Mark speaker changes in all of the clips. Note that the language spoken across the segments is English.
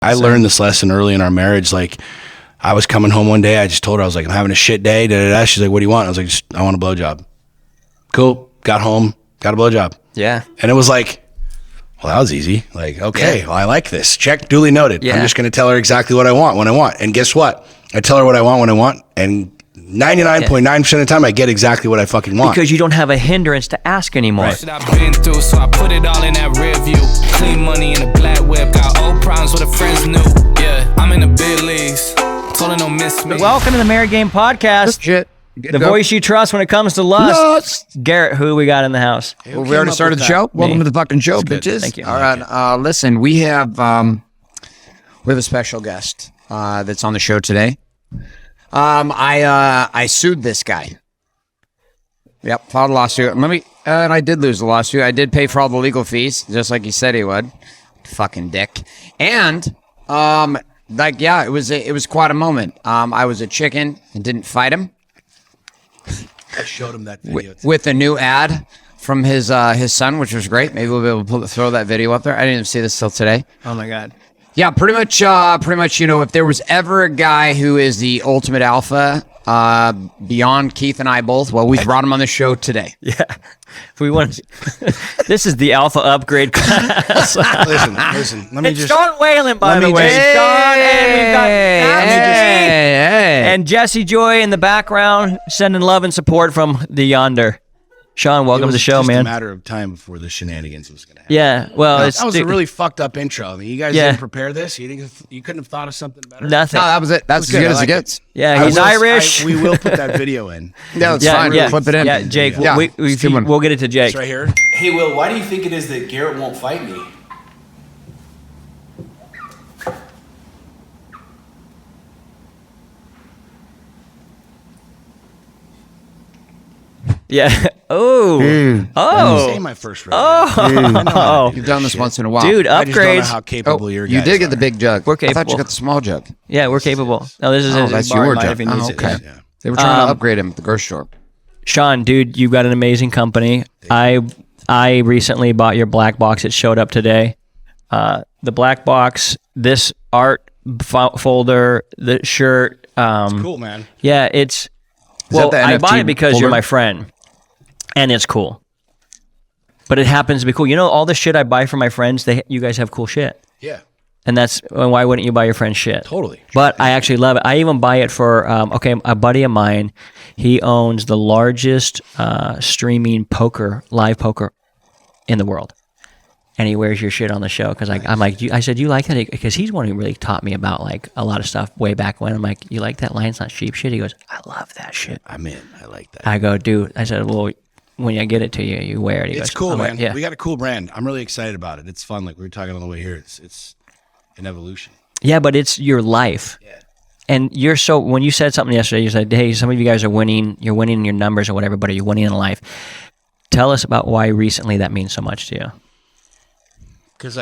Speaker 1: I learned this lesson early in our marriage. Like, I was coming home one day. I just told her, I was like, I'm having a shit day. She's like, what do you want? I was like, I want a blowjob. Cool. Got home, got a blowjob.
Speaker 2: Yeah.
Speaker 1: And it was like, well, that was easy. Like, okay, well, I like this. Check, duly noted.
Speaker 2: Yeah.
Speaker 1: I'm just going to tell her exactly what I want when I want. And guess what? I tell her what I want when I want. And 99.9% of the time, I get exactly what I fucking want.
Speaker 2: Because you don't have a hindrance to ask anymore.
Speaker 1: Right.
Speaker 3: I've been through, so I put it all in that rear view. Clean money in a black whip. Got old problems with a friends new. Yeah, I'm in the big leagues. Told her don't miss me.
Speaker 2: Welcome to the Married Game Podcast.
Speaker 4: Shit.
Speaker 2: The voice you trust when it comes to lust. Garrett, who we got in the house?
Speaker 4: Well, we already started the show. Welcome to the fucking show, bitches.
Speaker 2: Thank you.
Speaker 4: All right. Listen, we have a special guest that's on the show today. I sued this guy. Yep, filed a lawsuit. And I did lose the lawsuit. I did pay for all the legal fees, just like he said he would. Fucking dick. And it was quite a moment. I was a chicken and didn't fight him.
Speaker 1: I showed him that video.
Speaker 4: With a new ad from his son, which was great. Maybe we'll be able to throw that video up there. I didn't even see this till today.
Speaker 2: Oh my God.
Speaker 4: Yeah, pretty much, if there was ever a guy who is the ultimate alpha, beyond Keith and I both, well, we brought him on the show today.
Speaker 2: Yeah. If we want this is the alpha upgrade class.
Speaker 1: Listen. Let me
Speaker 2: it's Sean Whalen, by the way. Sean, and we've got and Jesse Joy in the background, sending love and support from the yonder. Sean, welcome to the show, man.
Speaker 1: It was just a matter of time before the shenanigans was going to happen.
Speaker 2: Yeah, well,
Speaker 1: that was a really fucked up intro. I mean, you guys didn't prepare this. You couldn't have thought of something better.
Speaker 2: Nothing.
Speaker 4: No, that was it. That's as good as it gets.
Speaker 2: Yeah, he's Irish.
Speaker 1: We will put that video in.
Speaker 4: Yeah, it's fine.
Speaker 2: Yeah,
Speaker 4: Clip it in.
Speaker 2: Yeah, Jake.
Speaker 4: Yeah.
Speaker 2: We'll get it to Jake.
Speaker 1: It's right here. Hey, Will, why do you think it is that Garrett won't fight me?
Speaker 2: Yeah. Oh.
Speaker 1: Say my first round.
Speaker 2: Oh.
Speaker 4: You've done this once in a while.
Speaker 2: Dude,
Speaker 1: I just don't know
Speaker 2: upgrades.
Speaker 1: how capable your guys
Speaker 4: You did get the
Speaker 1: are.
Speaker 4: big jug.
Speaker 2: We're
Speaker 4: I thought you
Speaker 2: capable.
Speaker 4: got the small jug.
Speaker 2: Yeah, we're capable. No, this is his
Speaker 4: that's
Speaker 2: bar
Speaker 4: your
Speaker 2: mine
Speaker 4: jug.
Speaker 2: if he needs
Speaker 4: Oh,
Speaker 2: it.
Speaker 4: okay.
Speaker 1: Yeah.
Speaker 4: They were trying to upgrade him at the grocery store.
Speaker 2: Sean, dude, you've got an amazing company. I recently bought your black box. It showed up today. The black box, this art folder, the shirt.
Speaker 1: It's cool, man.
Speaker 2: Yeah, it's...
Speaker 4: that the
Speaker 2: I bought
Speaker 4: NFT
Speaker 2: it because
Speaker 4: folder?
Speaker 2: you're my friend, and it's cool. But it happens to be cool. You know, all the shit I buy from my friends, you guys have cool shit.
Speaker 1: Yeah.
Speaker 2: And that's why wouldn't you buy your friend's shit?
Speaker 1: Totally.
Speaker 2: But I actually love it. I even buy it for a buddy of mine. He owns the largest streaming live poker in the world, and he wears your shit on the show because I'm like, I said, you like that? Because he's one who really taught me about like a lot of stuff way back when. I'm like, you like that line? It's not cheap shit. He goes, I love that shit.
Speaker 1: I'm in. I like that.
Speaker 2: I go, dude. I said, well, when I get it to you, you wear it. He
Speaker 1: It's
Speaker 2: goes,
Speaker 1: cool,
Speaker 2: I'm
Speaker 1: man.
Speaker 2: like, yeah.
Speaker 1: We got a cool brand. I'm really excited about it. It's fun. Like we were talking on the way here. It's an evolution.
Speaker 2: Yeah, but it's your life.
Speaker 1: Yeah.
Speaker 2: And when you said something yesterday, you said, hey, some of you guys are winning, you're winning in your numbers or whatever, but are you winning in life? Tell us about why recently that means so much to you.
Speaker 1: Because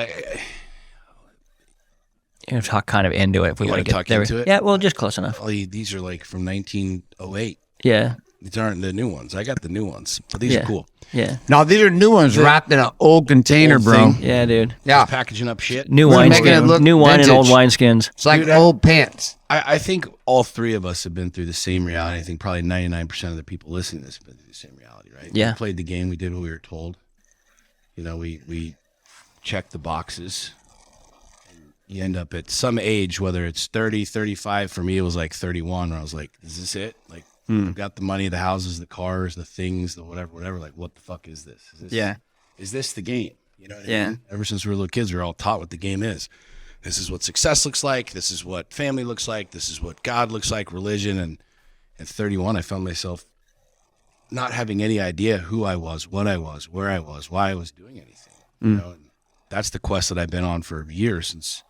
Speaker 2: You talk kind of into it if we
Speaker 1: You
Speaker 2: want to
Speaker 1: wanna
Speaker 2: get
Speaker 1: talk
Speaker 2: there.
Speaker 1: into it?
Speaker 2: Yeah, well, just close enough.
Speaker 1: these are like from 1908.
Speaker 2: Yeah,
Speaker 1: These aren't the new ones. I got the new ones, but these
Speaker 2: yeah,
Speaker 1: are cool.
Speaker 2: yeah,
Speaker 4: No, these are new ones wrapped in an old container,
Speaker 1: Old
Speaker 4: bro.
Speaker 1: thing.
Speaker 2: yeah, dude.
Speaker 4: Yeah.
Speaker 1: Packaging up shit.
Speaker 2: New
Speaker 4: We're
Speaker 2: wine,
Speaker 4: making it look
Speaker 2: new wine and old
Speaker 4: vintage.
Speaker 2: wineskins.
Speaker 4: It's like
Speaker 1: Dude,
Speaker 4: old pants.
Speaker 1: I think all three of us have been through the same reality. I think probably 99% of the people listening to this have been through the same reality, right?
Speaker 2: Yeah.
Speaker 1: We played the game. We did what we were told. You know, we checked the boxes. And you end up at some age, whether it's 30, 35. For me, it was like 31, where I was like, is this it? Like, I've got the money, the houses, the cars, the things, the whatever. Like, what the fuck is this? Is this the game? You know what I mean? Ever since we were little kids, we were all taught what the game is. This is what success looks like. This is what family looks like. This is what God looks like, religion. And at 31, I found myself not having any idea who I was, what I was, where I was, why I was doing anything. You know, and that's the quest that I've been on for years since,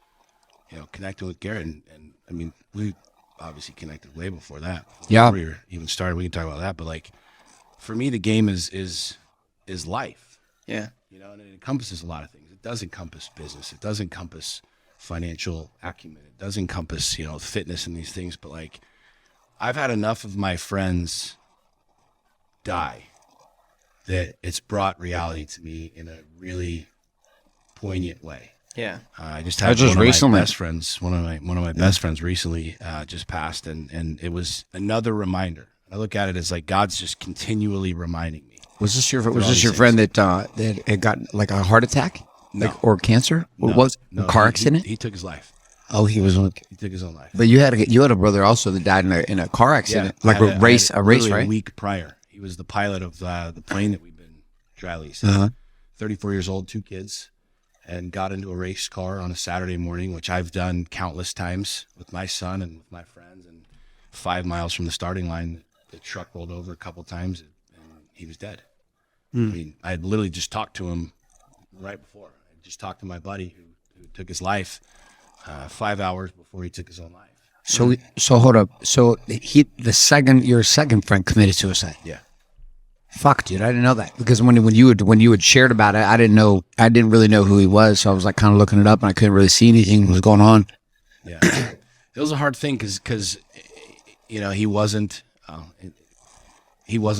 Speaker 1: connecting with Garrett. And I mean, we obviously connected way before that.
Speaker 4: Yeah.
Speaker 1: Before we even started, we can talk about that. But like, for me, the game is life.
Speaker 2: Yeah.
Speaker 1: And it encompasses a lot of things. It does encompass business. It does encompass financial acumen. It does encompass, fitness and these things. But like, I've had enough of my friends die that it's brought reality to me in a really poignant way.
Speaker 2: Yeah.
Speaker 1: I just had
Speaker 4: just
Speaker 1: one
Speaker 4: recently.
Speaker 1: of my best friends. One of my best friends recently just passed, and it was another reminder. I look at it as like God's just continually reminding me.
Speaker 4: Was this your
Speaker 1: these
Speaker 4: friend that had got like a heart attack, or cancer? What was it? Car accident?
Speaker 1: He took his life.
Speaker 4: Oh, he was on.
Speaker 1: He took his own life.
Speaker 4: But you had a brother also that died in a car accident,
Speaker 1: I had
Speaker 4: a race,
Speaker 1: literally
Speaker 4: right?
Speaker 1: A week prior, he was the pilot of the plane that we've been dry leased. 34 years old, 2 kids, and got into a race car on a Saturday morning, which I've done countless times with my son and with my friends. And 5 miles from the starting line, the truck rolled over a couple times, and he was dead. I mean, I had literally just talked to him right before. I just talked to my buddy who took his life 5 hours before he took his own life.
Speaker 4: So hold up. So your second friend committed suicide.
Speaker 1: Yeah.
Speaker 4: Fuck, dude, I didn't know that, because when you had shared about it, I didn't really know who he was, so I was like kind of looking it up, and I couldn't really see anything that was going on.
Speaker 1: Yeah, it was a hard thing because he wasn't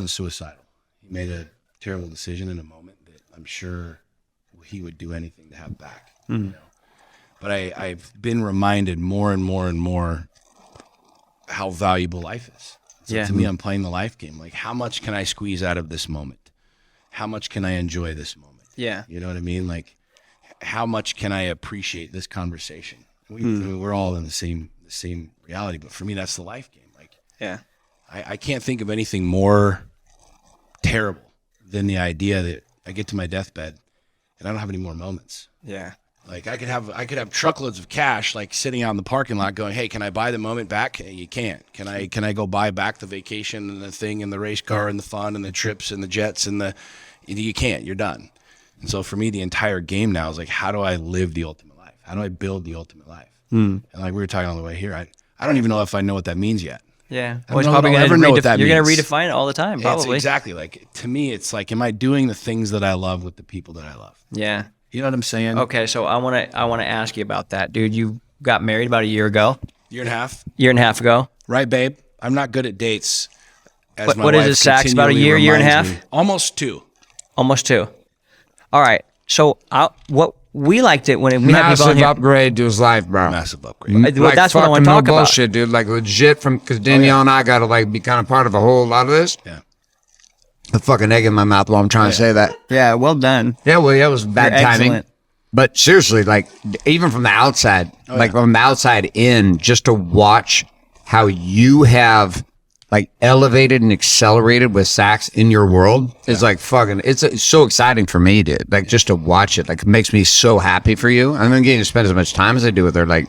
Speaker 1: suicidal. He made a terrible decision in a moment that I'm sure he would do anything to have back. But I've been reminded more and more and more how valuable life is. So to me, I'm playing the life game. Like, how much can I squeeze out of this moment? How much can I enjoy this moment?
Speaker 2: Yeah.
Speaker 1: You know what I mean? Like, how much can I appreciate this conversation? We're all in the same reality, but for me, that's the life game. Like, I can't think of anything more terrible than the idea that I get to my deathbed and I don't have any more moments.
Speaker 2: Yeah.
Speaker 1: Like, I could have truckloads of cash, like, sitting out in the parking lot going, hey, can I buy the moment back? You can't. Can I go buy back the vacation and the thing and the race car and the fun and the trips and the jets and you can't. You're done. And so for me, the entire game now is like, how do I live the ultimate life? How do I build the ultimate life? And like we were talking on the way here, I don't even know if I know what that means yet.
Speaker 2: Yeah.
Speaker 1: I don't know that I'll ever know what that
Speaker 2: You're going to
Speaker 1: means.
Speaker 2: redefine it all the time, probably.
Speaker 1: It's exactly. Like, to me, it's like, am I doing the things that I love with the people that I love?
Speaker 2: Yeah.
Speaker 1: You know what I'm saying?
Speaker 2: Okay, so I want to ask you about that, dude. You got married about a year ago.
Speaker 1: Year and a half
Speaker 2: ago.
Speaker 1: Right, babe? I'm not good at dates.
Speaker 2: What is it, Sax? About a year and a half?
Speaker 1: Almost 2.
Speaker 2: Almost 2. All right. So what we liked it when we had people on
Speaker 4: Massive
Speaker 2: here.
Speaker 4: upgrade to his life, bro.
Speaker 1: Massive upgrade.
Speaker 2: Well, that's what I want to talk
Speaker 4: no
Speaker 2: about.
Speaker 4: bullshit, dude. Like, legit, because Danielle and I got to like be kind of part of a whole lot of this.
Speaker 1: Yeah.
Speaker 4: A fucking egg in my mouth while I'm trying to say that.
Speaker 2: Yeah, well done.
Speaker 4: Yeah, well, yeah, it was bad
Speaker 2: You're
Speaker 4: timing.
Speaker 2: excellent.
Speaker 4: But seriously, like, even from the outside, from the outside in, just to watch how you have like elevated and accelerated with Sax in your world is like fucking, it's so exciting for me, dude. Like, just to watch it, like, it makes me so happy for you. I'm not getting to spend as much time as I do with her. Like,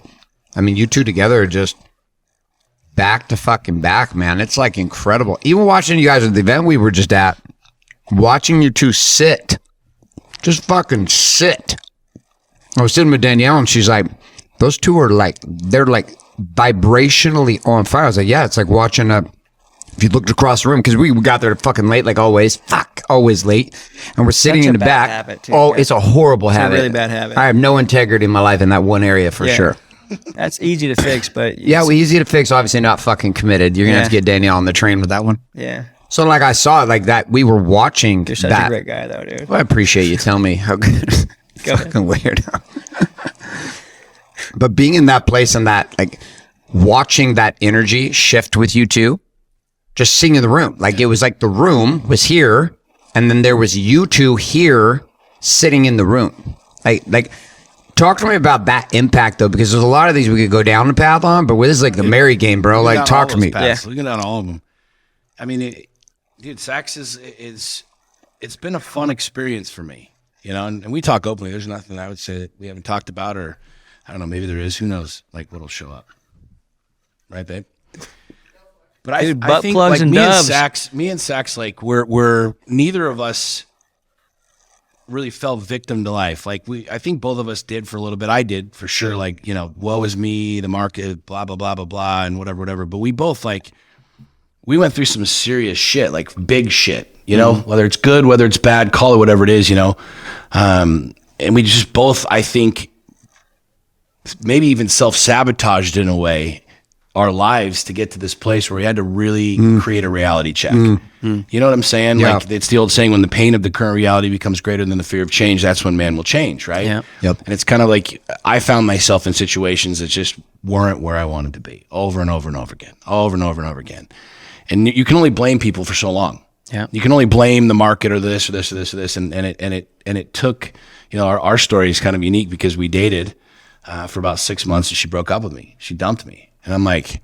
Speaker 4: I mean, you two together are just back to fucking back, man. It's like incredible. Even watching you guys at the event we were just at, watching you two sit, just fucking sit. I was sitting with Danielle and she's like, those two are like, they're like vibrationally on fire. I was like, yeah, it's like watching if you looked across the room, because we got there fucking late, like always, always late. And we're sitting
Speaker 2: Such
Speaker 4: in
Speaker 2: a
Speaker 4: the
Speaker 2: bad
Speaker 4: back.
Speaker 2: habit, too,
Speaker 4: oh,
Speaker 2: yeah.
Speaker 4: it's a horrible habit.
Speaker 2: a really bad habit.
Speaker 4: I have no integrity in my life in that one area for sure.
Speaker 2: That's easy to fix, but
Speaker 4: Yeah, well, easy to fix, obviously not fucking committed. You're going to have to get Danielle on the train with that one.
Speaker 2: yeah.
Speaker 4: So like I saw it like that, we were watching
Speaker 2: You're such
Speaker 4: that.
Speaker 2: a great guy, though, dude.
Speaker 4: Well, I appreciate you telling me how good.
Speaker 2: Go ahead.
Speaker 4: Fucking weird. But being in that place and that, like, watching that energy shift with you two, just seeing in the room, like it was like the room was here, and then there was you two here sitting in the room. Like, talk to me about that impact though, because there's a lot of these we could go down the path on, but this is like the married game, bro. Like, talk to me.
Speaker 1: Looking down all of them. I mean, dude, Sax it's been a fun experience for me, you know, and we talk openly. There's nothing I would say that we haven't talked about, or I don't know, maybe there is. Who knows? Like, what'll show up, right, babe? But
Speaker 2: Dude,
Speaker 1: I
Speaker 2: butt
Speaker 1: think
Speaker 2: plugs
Speaker 1: like
Speaker 2: and doves.
Speaker 1: me and Sax, like we're neither of us really fell victim to life. Like I think both of us did for a little bit. I did for sure. Like, you know, woe is me, the market, blah blah blah blah blah, and whatever. But we both we went through some serious shit, like big shit. You know, whether it's good, whether it's bad, call it whatever it is. You know, and we just both, I think, maybe even self-sabotaged in a way our lives to get to this place where we had to really create a reality check. You know what I'm saying?
Speaker 4: Yeah.
Speaker 1: Like it's the old saying, when the pain of the current reality becomes greater than the fear of change, that's when man will change, right?
Speaker 2: Yeah.
Speaker 4: Yep.
Speaker 1: And it's kind of like I found myself in situations that just weren't where I wanted to be, over and over and over again, over and over and over again. And you can only blame people for so long.
Speaker 2: Yeah.
Speaker 1: You can only blame the market or this or this or this or this. And it took, our story is kind of unique because we dated for about 6 months and she broke up with me. She dumped me. And I'm like,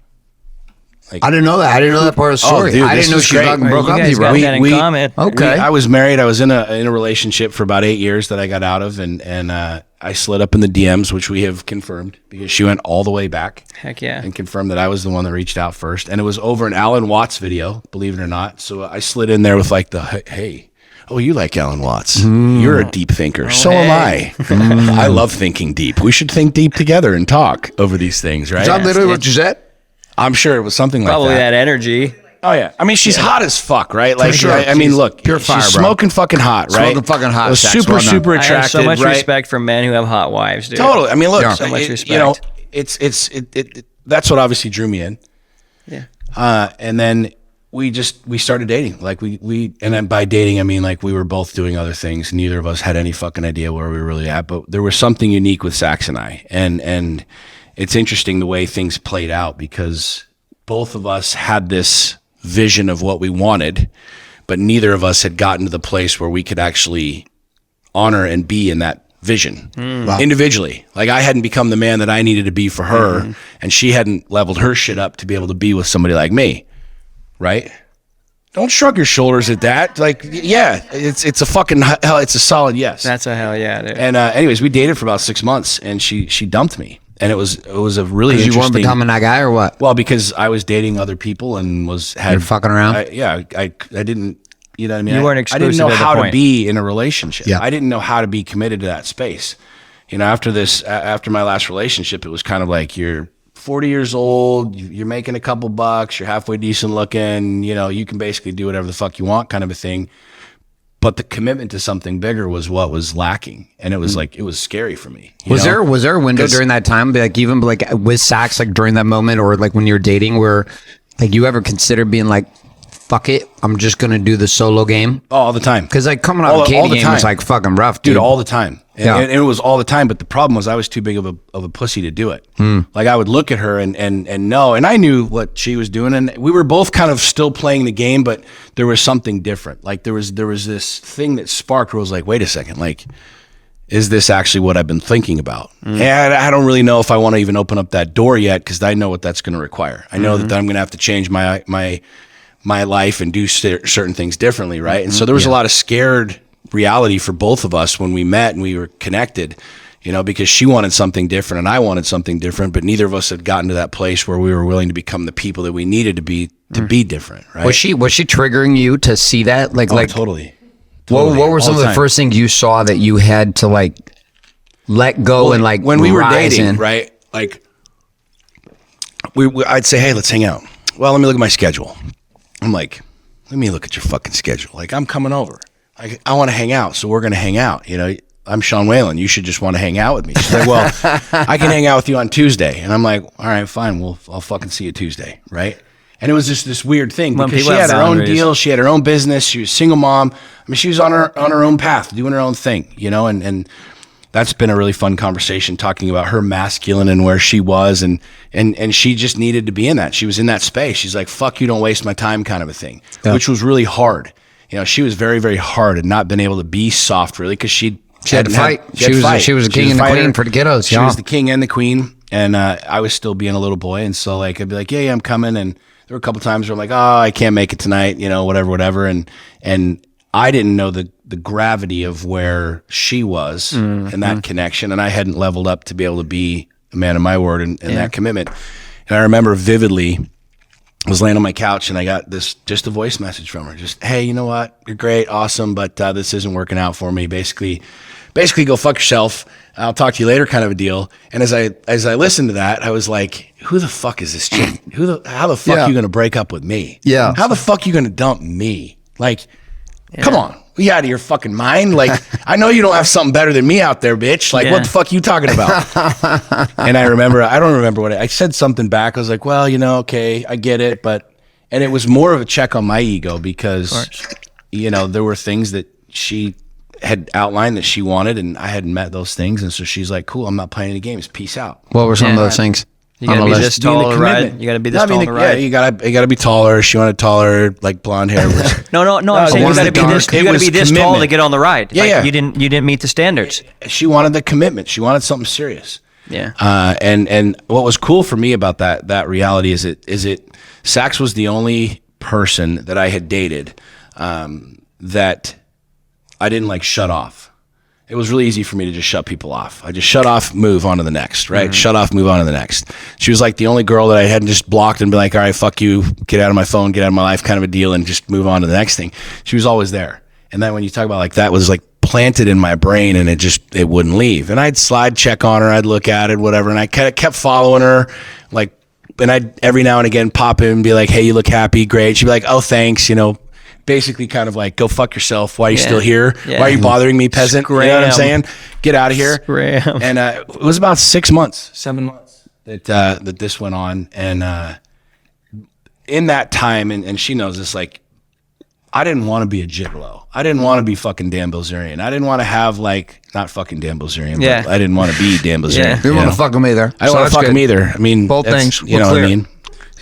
Speaker 4: I didn't know that. I didn't know that part of the story.
Speaker 1: dude,
Speaker 4: I
Speaker 1: this
Speaker 4: didn't know
Speaker 1: is
Speaker 4: she
Speaker 1: great.
Speaker 4: fucking broke
Speaker 2: You
Speaker 4: up with
Speaker 2: guys
Speaker 4: you, bro.
Speaker 2: got that in common.
Speaker 4: Okay.
Speaker 1: I was married. I was in a relationship for about 8 years that I got out of, and I slid up in the DMs, which we have confirmed because she went all the way back.
Speaker 2: Heck yeah.
Speaker 1: And confirmed that I was the one that reached out first, and it was over an Alan Watts video, believe it or not. So I slid in there with like hey. Oh, you like Alan Watts. You're a deep thinker. So am I. I love thinking deep. We should think deep together and talk over these things, right?
Speaker 4: Is that literally what you said?
Speaker 1: I'm sure it was something like
Speaker 2: Probably
Speaker 1: that.
Speaker 2: that energy.
Speaker 1: Oh yeah, I mean she's hot as fuck, right? Like
Speaker 4: sure.
Speaker 1: I mean, look,
Speaker 4: pure fire,
Speaker 1: she's
Speaker 4: bro.
Speaker 1: smoking fucking hot, right?
Speaker 4: Smoking fucking hot,
Speaker 1: Was
Speaker 4: sex,
Speaker 1: super
Speaker 4: well done.
Speaker 1: super
Speaker 2: I have
Speaker 1: attracted,
Speaker 2: so much
Speaker 1: right?
Speaker 2: respect for men who have hot wives, dude.
Speaker 1: Totally. I mean, look,
Speaker 4: Yeah.
Speaker 2: So much
Speaker 1: it's that's what obviously drew me in.
Speaker 2: Yeah.
Speaker 1: And then we started dating. Like we and then by dating I mean like we were both doing other things. Neither of us had any fucking idea where we were really at, but there was something unique with Sax and I. And it's interesting the way things played out because both of us had this vision of what we wanted, but neither of us had gotten to the place where we could actually honor and be in that vision individually. Like I hadn't become the man that I needed to be for her, and she hadn't leveled her shit up to be able to be with somebody like me. Right? Don't shrug your shoulders at that. Like, yeah, it's a fucking hell. It's a solid yes.
Speaker 2: That's a hell yeah, dude.
Speaker 1: And anyways, we dated for about 6 months, and she dumped me, and it was a really interesting.
Speaker 4: You weren't becoming that guy or what?
Speaker 1: Well, because I was dating other people and
Speaker 4: You're fucking around?
Speaker 1: I didn't. You know what I mean?
Speaker 2: You weren't
Speaker 1: I didn't know
Speaker 2: exclusive at the
Speaker 1: how to
Speaker 2: point.
Speaker 1: be in a relationship.
Speaker 4: Yeah.
Speaker 1: I didn't know how to be committed to that space. After my last relationship, it was kind of like you're 40 years old, you're making a couple bucks, you're halfway decent looking, you can basically do whatever the fuck you want kind of a thing. But the commitment to something bigger was what was lacking. And it was like, it was scary for me.
Speaker 4: Was there a window during that time, like even like with Sax, like during that moment or like when you're dating where like you ever consider being like, fuck it, I'm just going to do the solo game?
Speaker 1: all the time.
Speaker 4: Because like coming out of Katie game was like fucking rough, dude.
Speaker 1: Dude, all the time. And,
Speaker 4: Yeah.
Speaker 1: and it was all the time. But the problem was I was too big of a pussy to do it. Like I would look at her and know, and I knew what she was doing. And we were both kind of still playing the game, but there was something different. Like there was this thing that sparked where I was like, wait a second, like, is this actually what I've been thinking about? And I don't really know if I want to even open up that door yet because I know what that's going to require. I know that I'm going to have to change my life and do certain things differently, right? And so there was a lot of scared reality for both of us when we met and we were connected, because she wanted something different and I wanted something different, but neither of us had gotten to that place where we were willing to become the people that we needed to be different, right?
Speaker 4: Was she triggering you to see that? Like
Speaker 1: Totally.
Speaker 4: What were some of the first things you saw that you had to like let go and like
Speaker 1: when we were
Speaker 4: rise
Speaker 1: dating,
Speaker 4: in?
Speaker 1: right? Like I'd say, hey, let's hang out. Well, let me look at my schedule. I'm like, let me look at your fucking schedule. Like, I'm coming over. I want to hang out, so we're going to hang out. I'm Sean Whalen. You should just want to hang out with me. She's like, well, I can hang out with you on Tuesday. And I'm like, all right, fine. I'll fucking see you Tuesday, right? And it was just this weird thing
Speaker 2: When
Speaker 1: because she
Speaker 2: people
Speaker 1: had
Speaker 2: have
Speaker 1: her own
Speaker 2: boundaries.
Speaker 1: deal. She had her own business. She was a single mom. I mean, she was on her own path, doing her own thing, and that's been a really fun conversation talking about her masculine and where she was and she just needed to be in that. She was in that space. She's like, fuck you, don't waste my time kind of a thing, which was really hard. She was very, very hard and not been able to be soft really because she
Speaker 4: had to fight. She was the king and the queen for the kiddos.
Speaker 1: She was the king and the queen, and I was still being a little boy, and so like I'd be like, yeah, I'm coming, and there were a couple times where I'm like, oh, I can't make it tonight, whatever, and I didn't know the gravity of where she was and that connection, and I hadn't leveled up to be able to be a man of my word and that commitment. And I remember vividly, I was laying on my couch and I got just a voice message from her. Just, hey, you know what? You're great, awesome, but this isn't working out for me. Basically go fuck yourself. I'll talk to you later kind of a deal. And as I listened to that, I was like, who the fuck is this chick? How the fuck are you going to break up with me?
Speaker 4: Yeah.
Speaker 1: How the fuck are you going to dump me? Like, come on. You out of your fucking mind? Like, I know you don't have something better than me out there, bitch. Like, what the fuck you talking about? And I don't remember what I said something back. I was like, well, okay, I get it. And it was more of a check on my ego because, there were things that she had outlined that she wanted and I hadn't met those things. And so she's like, cool, I'm not playing any games. Peace out.
Speaker 4: What were some of those things?
Speaker 2: You gotta be this tall to ride. You gotta be this tall to ride.
Speaker 1: Yeah, you gotta be taller. She wanted taller, like blonde hair.
Speaker 2: No. I'm saying you gotta be this. You gotta be this tall to get on the ride.
Speaker 1: Yeah.
Speaker 2: You didn't meet the standards.
Speaker 1: She wanted the commitment. She wanted something serious.
Speaker 2: Yeah.
Speaker 1: And what was cool for me about that reality is Sax was the only person that I had dated that I didn't like shut off. It was really easy for me to just shut people off. I just shut off, move on to the next, right? Shut off, move on to the next. She was like the only girl that I hadn't just blocked and be like, all right, fuck you, get out of my phone, get out of my life kind of a deal and just move on to the next thing. She was always there. And then when you talk about like that was like planted in my brain and it wouldn't leave. And I'd slide check on her, I'd look at it, whatever. And I kind of kept following her, like, and I'd every now and again pop in and be like, hey, you look happy, great. She'd be like, oh, thanks, basically kind of like, go fuck yourself. Why are you still here?
Speaker 2: Yeah.
Speaker 1: Why are you bothering me, peasant?
Speaker 2: Scram.
Speaker 1: You know what I'm saying? Get out of here.
Speaker 2: Scram.
Speaker 1: And it was about 7 months that this went on. And in that time, and she knows this, like, I didn't want to be a gigolo. I didn't want to be fucking Dan Bilzerian. I didn't want to have not fucking Dan Bilzerian, but I didn't want to be Dan Bilzerian.
Speaker 4: You didn't want to fuck him either.
Speaker 1: I don't want to fuck him either. I mean,
Speaker 4: both things.
Speaker 1: You know what I mean?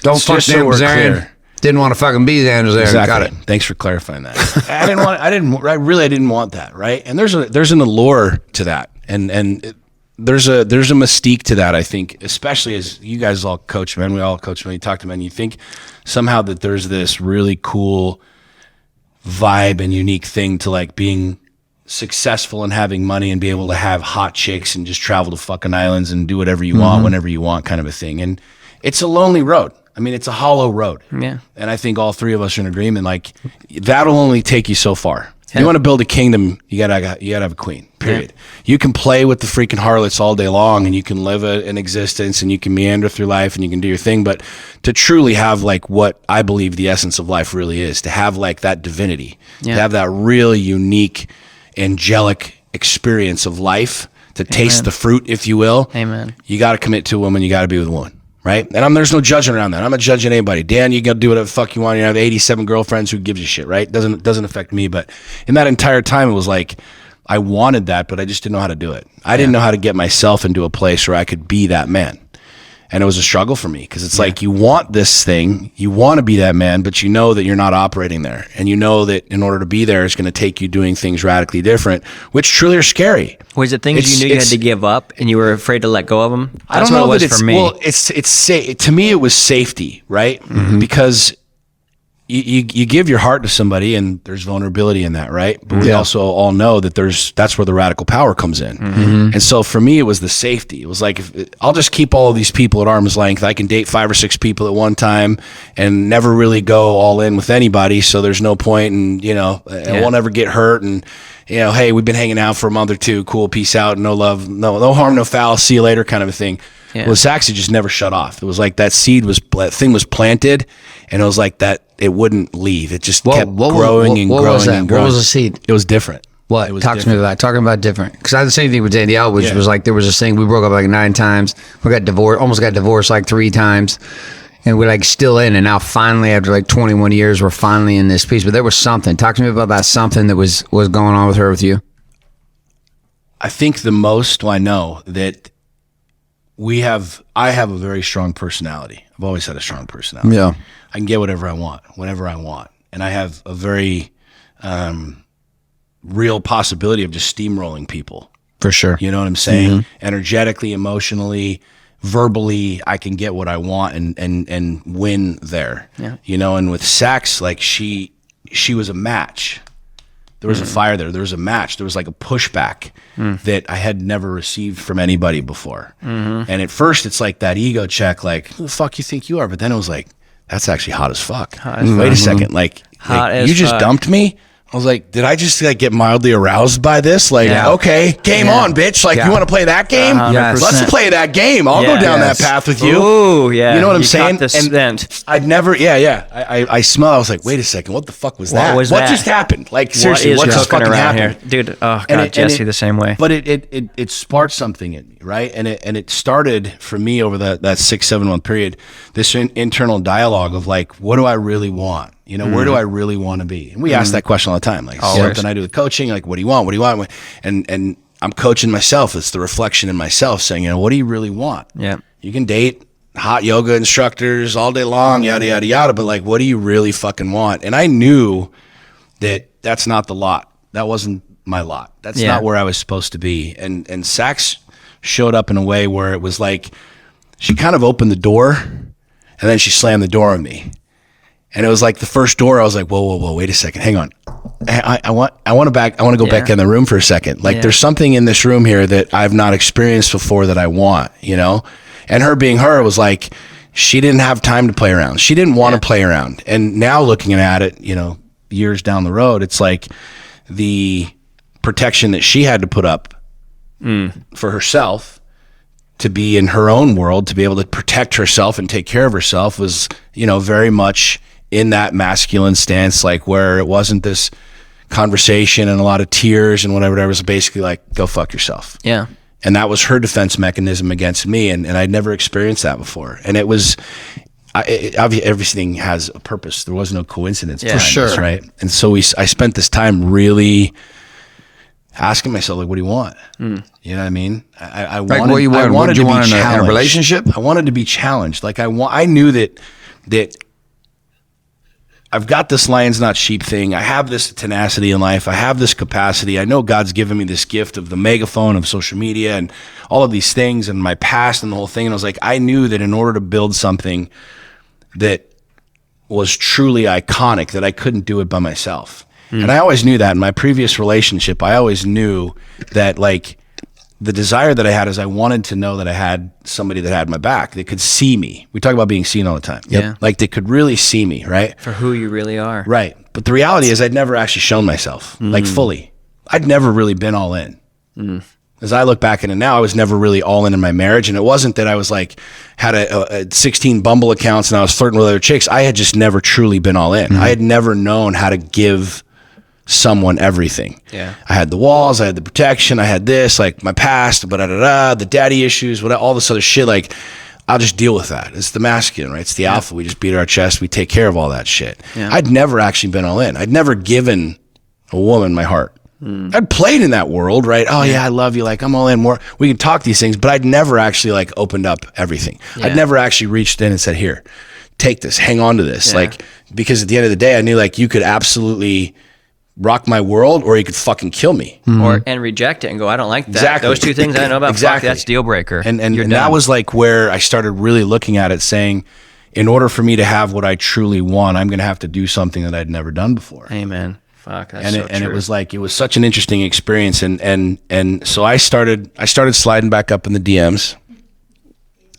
Speaker 4: Don't fuck Dan Bilzerian. Didn't want to fucking be Dan Bilzerian.
Speaker 1: Exactly.
Speaker 4: Got it.
Speaker 1: Thanks for clarifying that. I didn't want that, right? And there's an allure to that, and there's a mystique to that. I think, especially as you guys all coach men, we all coach men. You talk to men, you think somehow that there's this really cool vibe and unique thing to like being successful and having money and be able to have hot chicks and just travel to fucking islands and do whatever you want whenever you want, kind of a thing. And it's a lonely road. I mean, it's a hollow road.
Speaker 2: Yeah.
Speaker 1: And I think all three of us are in agreement. Like, that'll only take you so far. If you want to build a kingdom, you gotta have a queen, period. Yeah. You can play with the freaking harlots all day long and you can live an existence and you can meander through life and you can do your thing. But to truly have like what I believe the essence of life really is, to have like that divinity, to have that really unique, angelic experience of life, to taste the fruit, if you will.
Speaker 2: Amen.
Speaker 1: You got to commit to a woman. You got to be with a woman. Right? And there's no judging around that. I'm not judging anybody. Dan, you got to do whatever the fuck you want. You have 87 girlfriends. Who gives a shit, right? Doesn't affect me. But in that entire time, it was like, I wanted that, but I just didn't know how to do it. I didn't know how to get myself into a place where I could be that man. And it was a struggle for me because it's like, you want this thing, you want to be that man, but you know that you're not operating there. And you know that in order to be there, it's going to take you doing things radically different, which truly are scary.
Speaker 2: Was it things you knew you had to give up and you were afraid to let go of them?
Speaker 1: I don't know what it was for me. Well, to me, it was safety, right? Because you give your heart to somebody and there's vulnerability in that, right? But we also all know that that's where the radical power comes in. And so for me, it was the safety. It was like, I'll just keep all of these people at arm's length. I can date 5 or 6 people at one time and never really go all in with anybody. So there's no point, and I won't ever get hurt. And hey, we've been hanging out for a month or two. Cool, peace out. No love, no harm, no foul. See you later, kind of a thing. Yeah. Well, Saxy just never shut off. It was like that thing was planted, and it was like that it wouldn't leave. It just kept growing and growing and growing.
Speaker 4: What was the seed?
Speaker 1: It was different.
Speaker 4: What? Talk to me about that. Talking about different. Because I had the same thing with Danielle, which was like, there was this thing, we broke up like 9 times. We got divorced, almost got divorced like 3 times. And we're like still in, and now finally after like 21 years, we're finally in this piece. But there was something. Talk to me about that something that was going on with her, with you.
Speaker 1: I think the most I know that I have a very strong personality. I've always had a strong personality.
Speaker 4: Yeah.
Speaker 1: I can get whatever I want, whenever I want. And I have a very real possibility of just steamrolling people.
Speaker 4: For sure.
Speaker 1: You know what I'm saying? Energetically, emotionally, verbally, I can get what I want and win there. Yeah. And with Sax, like she was a match. There was a fire there. There was a match. There was like a pushback that I had never received from anybody before. And at first, it's like that ego check, like, who the fuck you think you are? But then it was like, that's actually hot as fuck. Wait a second. Like you just dumped me? I was like, did I just like get mildly aroused by this? Like, okay, game on, bitch. Like, you want to play that game?
Speaker 4: Yes.
Speaker 1: Let's play that game. I'll go down that path with you.
Speaker 2: Ooh, yeah.
Speaker 1: You know what I'm
Speaker 2: You
Speaker 1: saying?
Speaker 2: caught the scent.
Speaker 1: I'd never, I smell. I was like, wait a second, what the fuck was that?
Speaker 2: was
Speaker 1: what
Speaker 2: that?
Speaker 1: just happened? Like, seriously, what just
Speaker 2: cooking
Speaker 1: fucking
Speaker 2: around
Speaker 1: happened?
Speaker 2: here? Dude, oh,
Speaker 1: And
Speaker 2: God, Jesse, the same way.
Speaker 1: But it sparked something in me, right? And it started for me over that 6-7 month period, this internal dialogue of like, what do I really want? You know, where do I really want to be? And we ask that question all the time. Like, something I do with coaching, like, what do you want? What do you want? And I'm coaching myself. It's the reflection in myself saying, you know, what do you really want?
Speaker 2: Yeah.
Speaker 1: You can date hot yoga instructors all day long, yada, yada, yada. But like, what do you really fucking want? And I knew that that's not the lot. That wasn't my lot. That's not where I was supposed to be. And Sax showed up in a way where it was like, she kind of opened the door and then she slammed the door on me. And it was like the first door, I was like, whoa, wait a second, hang on. I want to go back in the room for a second. Like there's something in this room here that I've not experienced before that I want, you know? And her being her was like, she didn't have time to play around. She didn't want to play around. And now looking at it, you know, years down the road, it's like the protection that she had to put up for herself to be in her own world, to be able to protect herself and take care of herself was, you know, very much in that masculine stance, like where it wasn't this conversation and a lot of tears and whatever. It was basically like, go fuck yourself.
Speaker 2: Yeah.
Speaker 1: And that was her defense mechanism against me. And I'd never experienced that before. And it was, everything has a purpose. There was no coincidence.
Speaker 2: Yeah,
Speaker 1: For sure. This, right. And so I spent this time really asking myself, like, what do you want? You know what I mean? I
Speaker 4: Like,
Speaker 1: wanted,
Speaker 4: what you want?
Speaker 1: I wanted
Speaker 4: What do you
Speaker 1: to
Speaker 4: want
Speaker 1: be
Speaker 4: in a
Speaker 1: challenged.
Speaker 4: relationship?
Speaker 1: I wanted to be challenged. Like I knew that I've got this lions not sheep thing. I have this tenacity in life. I have this capacity. I know God's given me this gift of the megaphone, of social media and all of these things and my past and the whole thing. And I was like, I knew that in order to build something that was truly iconic, that I couldn't do it by myself. And I always knew that in my previous relationship. I always knew that like the desire that I had is I wanted to know that I had somebody that had my back, that could see me. We talk about being seen all the time.
Speaker 2: Yeah.
Speaker 1: Like they could really see me, right?
Speaker 2: For who you really are.
Speaker 1: Right. But the reality is I'd never actually shown myself like fully. I'd never really been all in. As I look back at it now, I was never really all in my marriage. And it wasn't that I was like, had a 16 Bumble accounts and I was flirting with other chicks. I had just never truly been all in. I had never known how to give someone everything.
Speaker 2: Yeah.
Speaker 1: I had the walls, I had the protection, I had this, like my past, the daddy issues, all this other shit. Like, I'll just deal with that. It's the masculine, right? It's the alpha. We just beat our chest. We take care of all that shit.
Speaker 2: Yeah.
Speaker 1: I'd never actually been all in. I'd never given a woman my heart. I'd played in that world, right? Oh yeah, I love you. Like I'm all in more. We can talk these things, but I'd never actually like opened up everything.
Speaker 2: Yeah.
Speaker 1: I'd never actually reached in and said, here, take this, hang on to this.
Speaker 2: Yeah.
Speaker 1: Like, because at the end of the day, I knew like you could absolutely rock my world or you could fucking kill me.
Speaker 2: And reject it and go, I don't like that.
Speaker 1: Exactly.
Speaker 2: Those two things I know about.
Speaker 1: Exactly.
Speaker 2: Fuck, that's deal breaker.
Speaker 1: And
Speaker 2: You're
Speaker 1: that
Speaker 2: done.
Speaker 1: was like where I started really looking at it saying, in order for me to have what I truly want, I'm going to have to do something that I'd never done before.
Speaker 2: Amen. Fuck, that's
Speaker 1: And
Speaker 2: so
Speaker 1: it
Speaker 2: true.
Speaker 1: was like, it was such an interesting experience. And so I started sliding back up in the DMs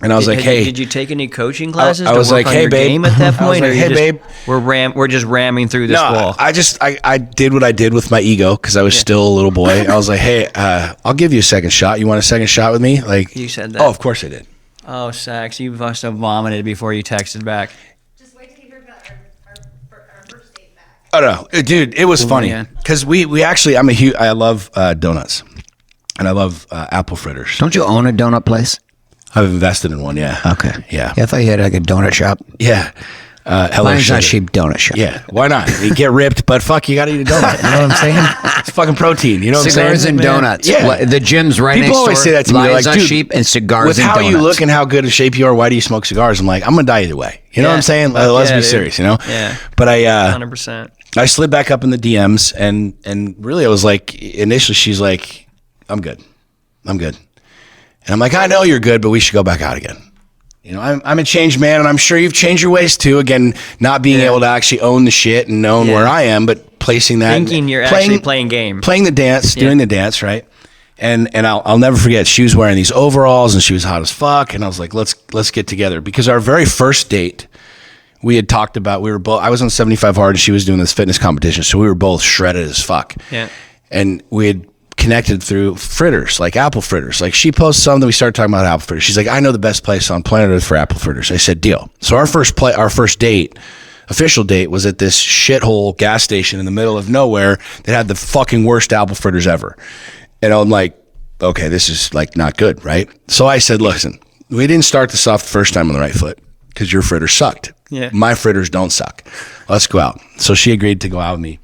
Speaker 1: and I was like, hey,
Speaker 2: did you take any coaching classes?
Speaker 1: I
Speaker 2: to
Speaker 1: was
Speaker 2: work
Speaker 1: like,
Speaker 2: on
Speaker 1: hey,
Speaker 2: your
Speaker 1: babe.
Speaker 2: game at that
Speaker 1: I was
Speaker 2: point?
Speaker 1: like,
Speaker 2: or you
Speaker 1: hey,
Speaker 2: just,
Speaker 1: babe.
Speaker 2: We're just ramming through this wall.
Speaker 1: I did what I did with my ego because I was still a little boy. I was like, hey, I'll give you a second shot. You want a second shot with me? Like,
Speaker 2: You said that.
Speaker 1: Oh, of course I did.
Speaker 2: Oh, Sax, you must have vomited before you texted back.
Speaker 5: Just wait till you hear about our first date back.
Speaker 1: Oh no, dude, it was funny
Speaker 2: man.
Speaker 1: because we actually, I love donuts and I love apple fritters.
Speaker 4: Don't you own a donut place?
Speaker 1: I've invested in one. Yeah.
Speaker 4: Okay.
Speaker 1: Yeah.
Speaker 4: I thought you had like a donut shop.
Speaker 1: Yeah. Hello
Speaker 4: Mine's
Speaker 1: Sugar.
Speaker 4: not cheap donut shop.
Speaker 1: Yeah. Why not? You get ripped, but fuck, you got to eat a donut. You know what I'm saying? It's fucking protein. You know what I'm saying?
Speaker 4: Cigars and donuts.
Speaker 1: Yeah.
Speaker 4: The gym's right
Speaker 1: People
Speaker 4: next
Speaker 1: always
Speaker 4: door.
Speaker 1: say that to me. They're
Speaker 4: Lions
Speaker 1: like,
Speaker 4: are
Speaker 1: dude,
Speaker 4: cheap and cigars
Speaker 1: with
Speaker 4: and
Speaker 1: how
Speaker 4: donuts.
Speaker 1: you look and how good a shape you are, why do you smoke cigars? I'm like, I'm gonna die either way. You know what I'm saying?
Speaker 2: Fuck
Speaker 1: Let's
Speaker 2: yeah,
Speaker 1: be
Speaker 2: dude.
Speaker 1: serious, you know?
Speaker 2: Yeah.
Speaker 1: But
Speaker 2: 100%.
Speaker 1: I slid back up in the DMs and really I was like, initially she's like, I'm good. And I'm like, I know you're good, but we should go back out again. You know, I'm a changed man and I'm sure you've changed your ways too. Again, not being able to actually own the shit and own where I am, but placing that.
Speaker 2: Thinking you're actually playing game.
Speaker 1: Playing the dance, doing the dance, right? And I'll never forget, she was wearing these overalls and she was hot as fuck. And I was like, let's get together. Because our very first date, we had talked about, I was on 75 hard and she was doing this fitness competition. So we were both shredded as fuck.
Speaker 2: Yeah.
Speaker 1: And we had connected through fritters, like apple fritters. Like she posted something, we started talking about apple fritters. She's like, I know the best place on planet Earth for apple fritters. I said, deal. So our first date, official date, was at this shithole gas station in the middle of nowhere that had the fucking worst apple fritters ever. And I'm like, okay, this is like not good, right? So I said, listen, we didn't start this off the first time on the right foot because your fritters sucked.
Speaker 2: Yeah.
Speaker 1: My fritters don't suck. Let's go out. So she agreed to go out with me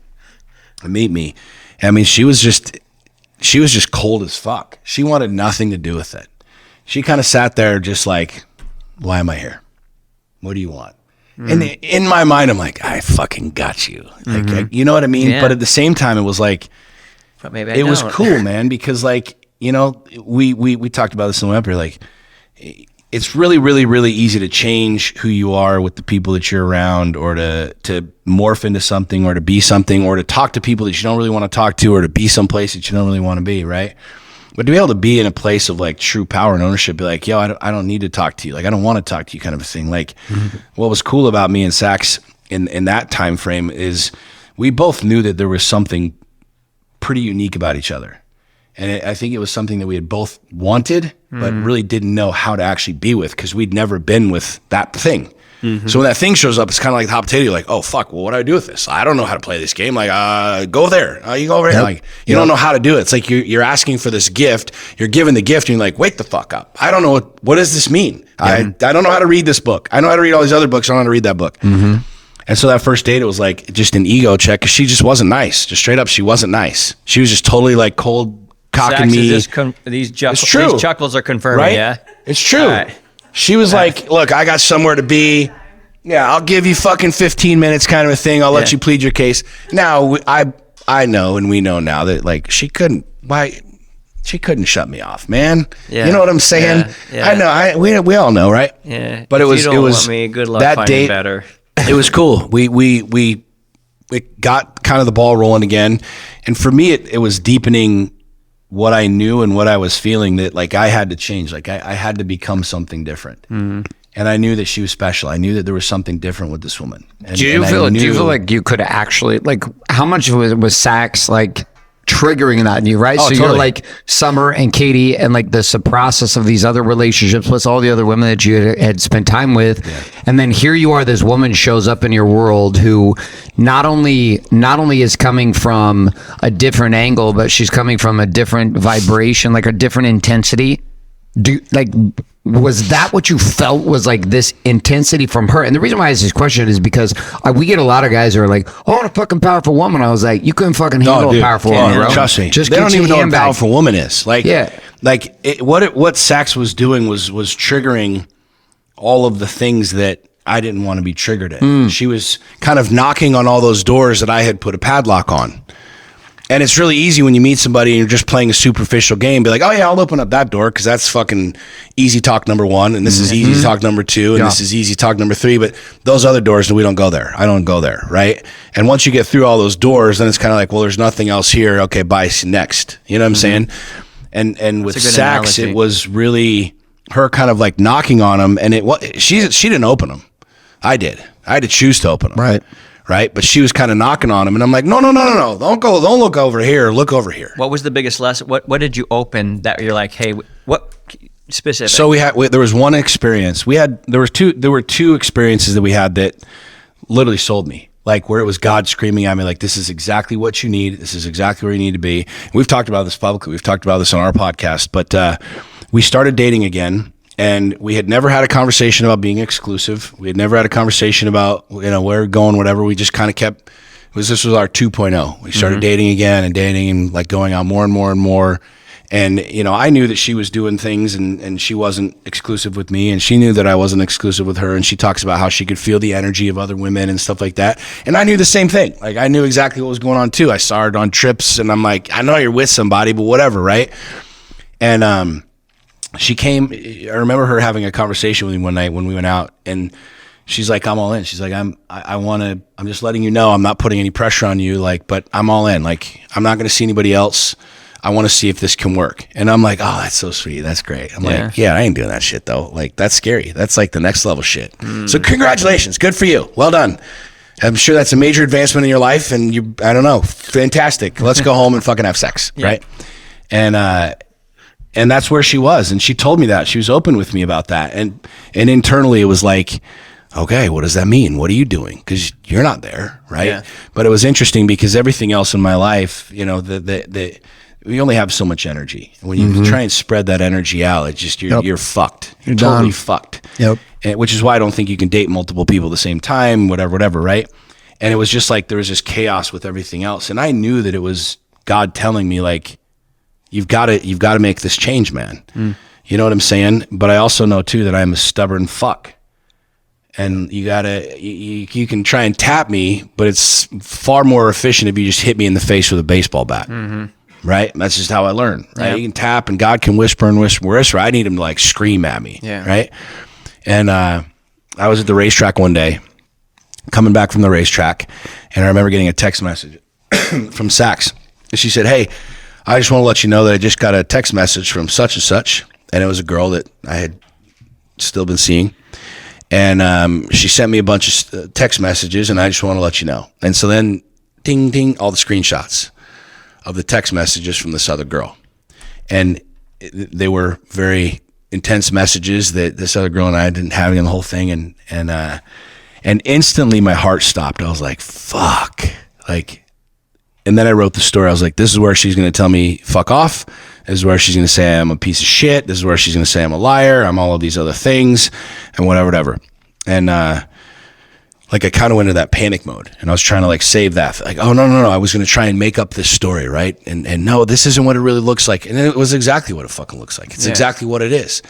Speaker 1: and meet me. I mean, she was just cold as fuck. She wanted nothing to do with it. She kind of sat there just like, why am I here? What do you want? And in my mind, I'm like, I fucking got you. Like, you know what I mean?
Speaker 2: Yeah.
Speaker 1: But at the same time, it was like,
Speaker 2: But maybe
Speaker 1: it was cool, man, because like, you know, we talked about this in the webinar, like, it's really, really, really easy to change who you are with the people that you're around, or to morph into something, or to be something, or to talk to people that you don't really want to talk to, or to be someplace that you don't really want to be, right? But to be able to be in a place of like true power and ownership, be like, yo, I don't need to talk to you. Like, I don't want to talk to you, kind of a thing. Like, what was cool about me and Sax in that time frame is we both knew that there was something pretty unique about each other. And I think it was something that we had both wanted, but really didn't know how to actually be with, because we'd never been with that thing. So when that thing shows up, it's kind of like the hot potato. You're like, oh, fuck, well, what do I do with this? I don't know how to play this game. Like, go there. You go over here. Like, you don't know how to do it. It's like you're asking for this gift. You're given the gift, and you're like, wake the fuck up. I don't know. What does this mean? I don't know how to read this book. I know how to read all these other books. I don't know how to read that book. And so that first date, it was like just an ego check, because she just wasn't nice. Just straight up, she wasn't nice. She was just totally like cold cocking me.
Speaker 2: These
Speaker 1: true.
Speaker 2: chuckles are confirming,
Speaker 1: Right?
Speaker 2: yeah?
Speaker 1: It's true.
Speaker 2: All right.
Speaker 1: She was like, look, I got somewhere to be. Yeah, I'll give you fucking 15 minutes, kind of a thing. I'll let you plead your case. Now, I know, and we know now that like she couldn't shut me off, man. Yeah. You know what I'm saying?
Speaker 2: Yeah.
Speaker 1: I know. We all know, right?
Speaker 2: Yeah.
Speaker 1: But it was
Speaker 2: want me, good luck
Speaker 1: that
Speaker 2: finding
Speaker 1: date,
Speaker 2: better.
Speaker 1: It was cool. We got kind of the ball rolling again, and for me, it was deepening what I knew and what I was feeling, that like I had to change. Like I had to become something different. And I knew that she was special. I knew that there was something different with this woman. And,
Speaker 4: do you feel like you could actually, like, how much was Sax like triggering that in you, right?
Speaker 1: Oh,
Speaker 4: so
Speaker 1: totally.
Speaker 4: You're like Summer and Katie and like the process of these other relationships plus all the other women that you had spent time with. Yeah. And then here you are, this woman shows up in your world who not only is coming from a different angle, but she's coming from a different vibration, like a different intensity. Was that what you felt was like this intensity from her? And the reason why I ask this question is because we get a lot of guys who are like, oh, I want a fucking powerful woman. I was like, you couldn't fucking handle a powerful woman, bro.
Speaker 1: Trust me.
Speaker 4: Just
Speaker 1: they don't even know what a
Speaker 4: handbag.
Speaker 1: powerful woman is. Like,
Speaker 4: yeah.
Speaker 1: Like what Sax was doing was triggering all of the things that I didn't want to be triggered in. She was kind of knocking on all those doors that I had put a padlock on. And it's really easy when you meet somebody and you're just playing a superficial game, be like, oh yeah, I'll open up that door because that's fucking easy talk number one, and this is easy talk number two, and this is easy talk number three, but those other doors, we don't go there. I don't go there, right? And once you get through all those doors, then it's kind of like, well, there's nothing else here. Okay, bye, next. You know what I'm saying? And with Sax, it was really her kind of like knocking on them, and she didn't open them. I did. I had to choose to open them. Right. But she was kind of knocking on him, and I'm like, no. Don't look over here. Look over here.
Speaker 2: What was the biggest lesson? What did you open that you're like, hey, what specific?
Speaker 1: So there was one experience. There were two experiences that we had that literally sold me. Like where it was God screaming at me, like, this is exactly what you need. This is exactly where you need to be. And we've talked about this publicly. We've talked about this on our podcast, but we started dating again. And we had never had a conversation about being exclusive. We had never had a conversation about, where we're going, whatever. We just kind of kept, this was our 2.0. We started dating again and like going out more and more and more. And, I knew that she was doing things and she wasn't exclusive with me. And she knew that I wasn't exclusive with her. And she talks about how she could feel the energy of other women and stuff like that. And I knew the same thing. Like I knew exactly what was going on too. I saw her on trips and I'm like, I know you're with somebody, but whatever, right? And, she came, I remember her having a conversation with me one night when we went out, and she's like, I'm all in. She's like, I'm just letting you know, I'm not putting any pressure on you, like, but I'm all in. Like, I'm not going to see anybody else. I want to see if this can work. And I'm like, oh, that's so sweet. That's great. I'm like, yeah, I ain't doing that shit though. Like, that's scary. That's like the next level shit. So congratulations. Good for you. Well done. I'm sure that's a major advancement in your life, and I don't know, fantastic. Let's go home and fucking have sex, right? And that's where she was, and she told me that. She was open with me about that, and internally it was like, okay, what does that mean? What are you doing? Because you're not there, right? Yeah. But it was interesting because everything else in my life, you know, we only have so much energy. When you try and spread that energy out, it's just you're fucked. You're totally fucked.
Speaker 6: Yep.
Speaker 1: And, which is why I don't think you can date multiple people at the same time, whatever, right? And it was just like there was this chaos with everything else, and I knew that it was God telling me like, you've got to make this change, man. You know what I'm saying? But I also know too that I'm a stubborn fuck, and you can try and tap me, but it's far more efficient if you just hit me in the face with a baseball bat. Right? That's just how I learn, right? Yep. You can tap and God can whisper and whisper. I need him to like scream at me, right? And I was at the racetrack one day, coming back from the racetrack, and I remember getting a text message from Sax. And she said, hey, I just want to let you know that I just got a text message from such and such, and it was a girl that I had still been seeing. And she sent me a bunch of text messages, and I just want to let you know. And so then, ding, ding, all the screenshots of the text messages from this other girl. And they were very intense messages that this other girl and I didn't have in the whole thing. And instantly my heart stopped. I was like, fuck. Like, and then I wrote the story. I was like, this is where she's going to tell me fuck off. This is where she's going to say I'm a piece of shit. This is where she's going to say I'm a liar. I'm all of these other things and whatever. And, like I kind of went into that panic mode, and I was trying to like save that. Like, oh, no. I was going to try and make up this story, right? And no, this isn't what it really looks like. And it was exactly what it fucking looks like. It's exactly what it is.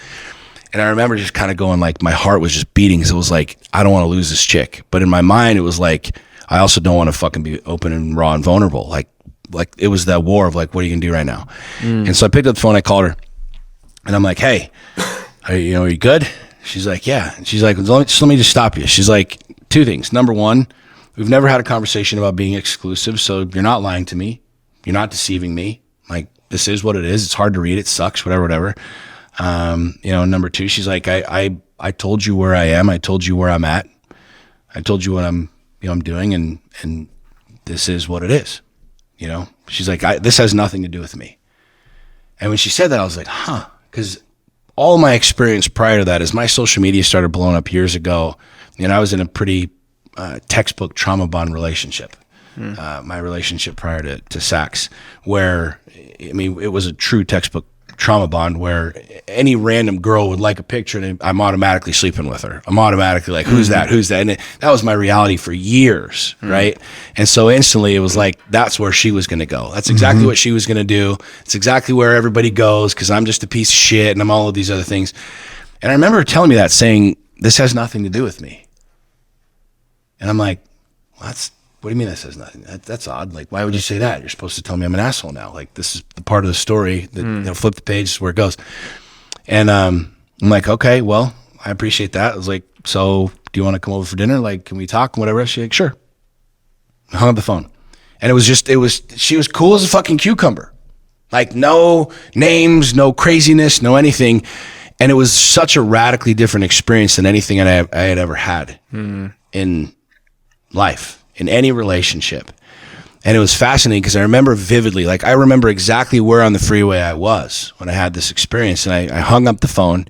Speaker 1: And I remember just kind of going like, my heart was just beating because it was like, I don't want to lose this chick. But in my mind, it was like, I also don't want to fucking be open and raw and vulnerable. Like it was that war of like, what are you going to do right now? And so I picked up the phone, I called her, and I'm like, hey, are you good? She's like, yeah. And she's like, let me just stop you. She's like, two things. Number one, we've never had a conversation about being exclusive, so you're not lying to me. You're not deceiving me. Like, this is what it is. It's hard to read. It sucks, whatever. Number two, she's like, I told you where I am. I told you where I'm at. I told you what I'm doing, and this is what it is. You know, she's like, this has nothing to do with me. And when she said that, I was like, huh, because all my experience prior to that is my social media started blowing up years ago. And I was in a pretty textbook trauma bond relationship, my relationship prior to Sax, where, I mean, it was a true textbook trauma bond where any random girl would like a picture and I'm automatically sleeping with her. I'm automatically like, who's that? And that was my reality for years, right? And so instantly it was like, that's where she was going to go. That's exactly what she was going to do. It's exactly where everybody goes because I'm just a piece of shit and I'm all of these other things. And I remember her telling me that, saying, this has nothing to do with me. And I'm like, what do you mean this has nothing? That's odd. Like, why would you say that? You're supposed to tell me I'm an asshole now. Like, this is the part of the story that, flip the page, this is where it goes. And I'm like, okay, well, I appreciate that. I was like, so do you want to come over for dinner? Like, can we talk? Whatever. She's like, sure. I hung up the phone. And she was cool as a fucking cucumber. Like, no names, no craziness, no anything. And it was such a radically different experience than anything I had ever had in life, in any relationship. And it was fascinating because I remember vividly, like I remember exactly where on the freeway I was when I had this experience. And I hung up the phone,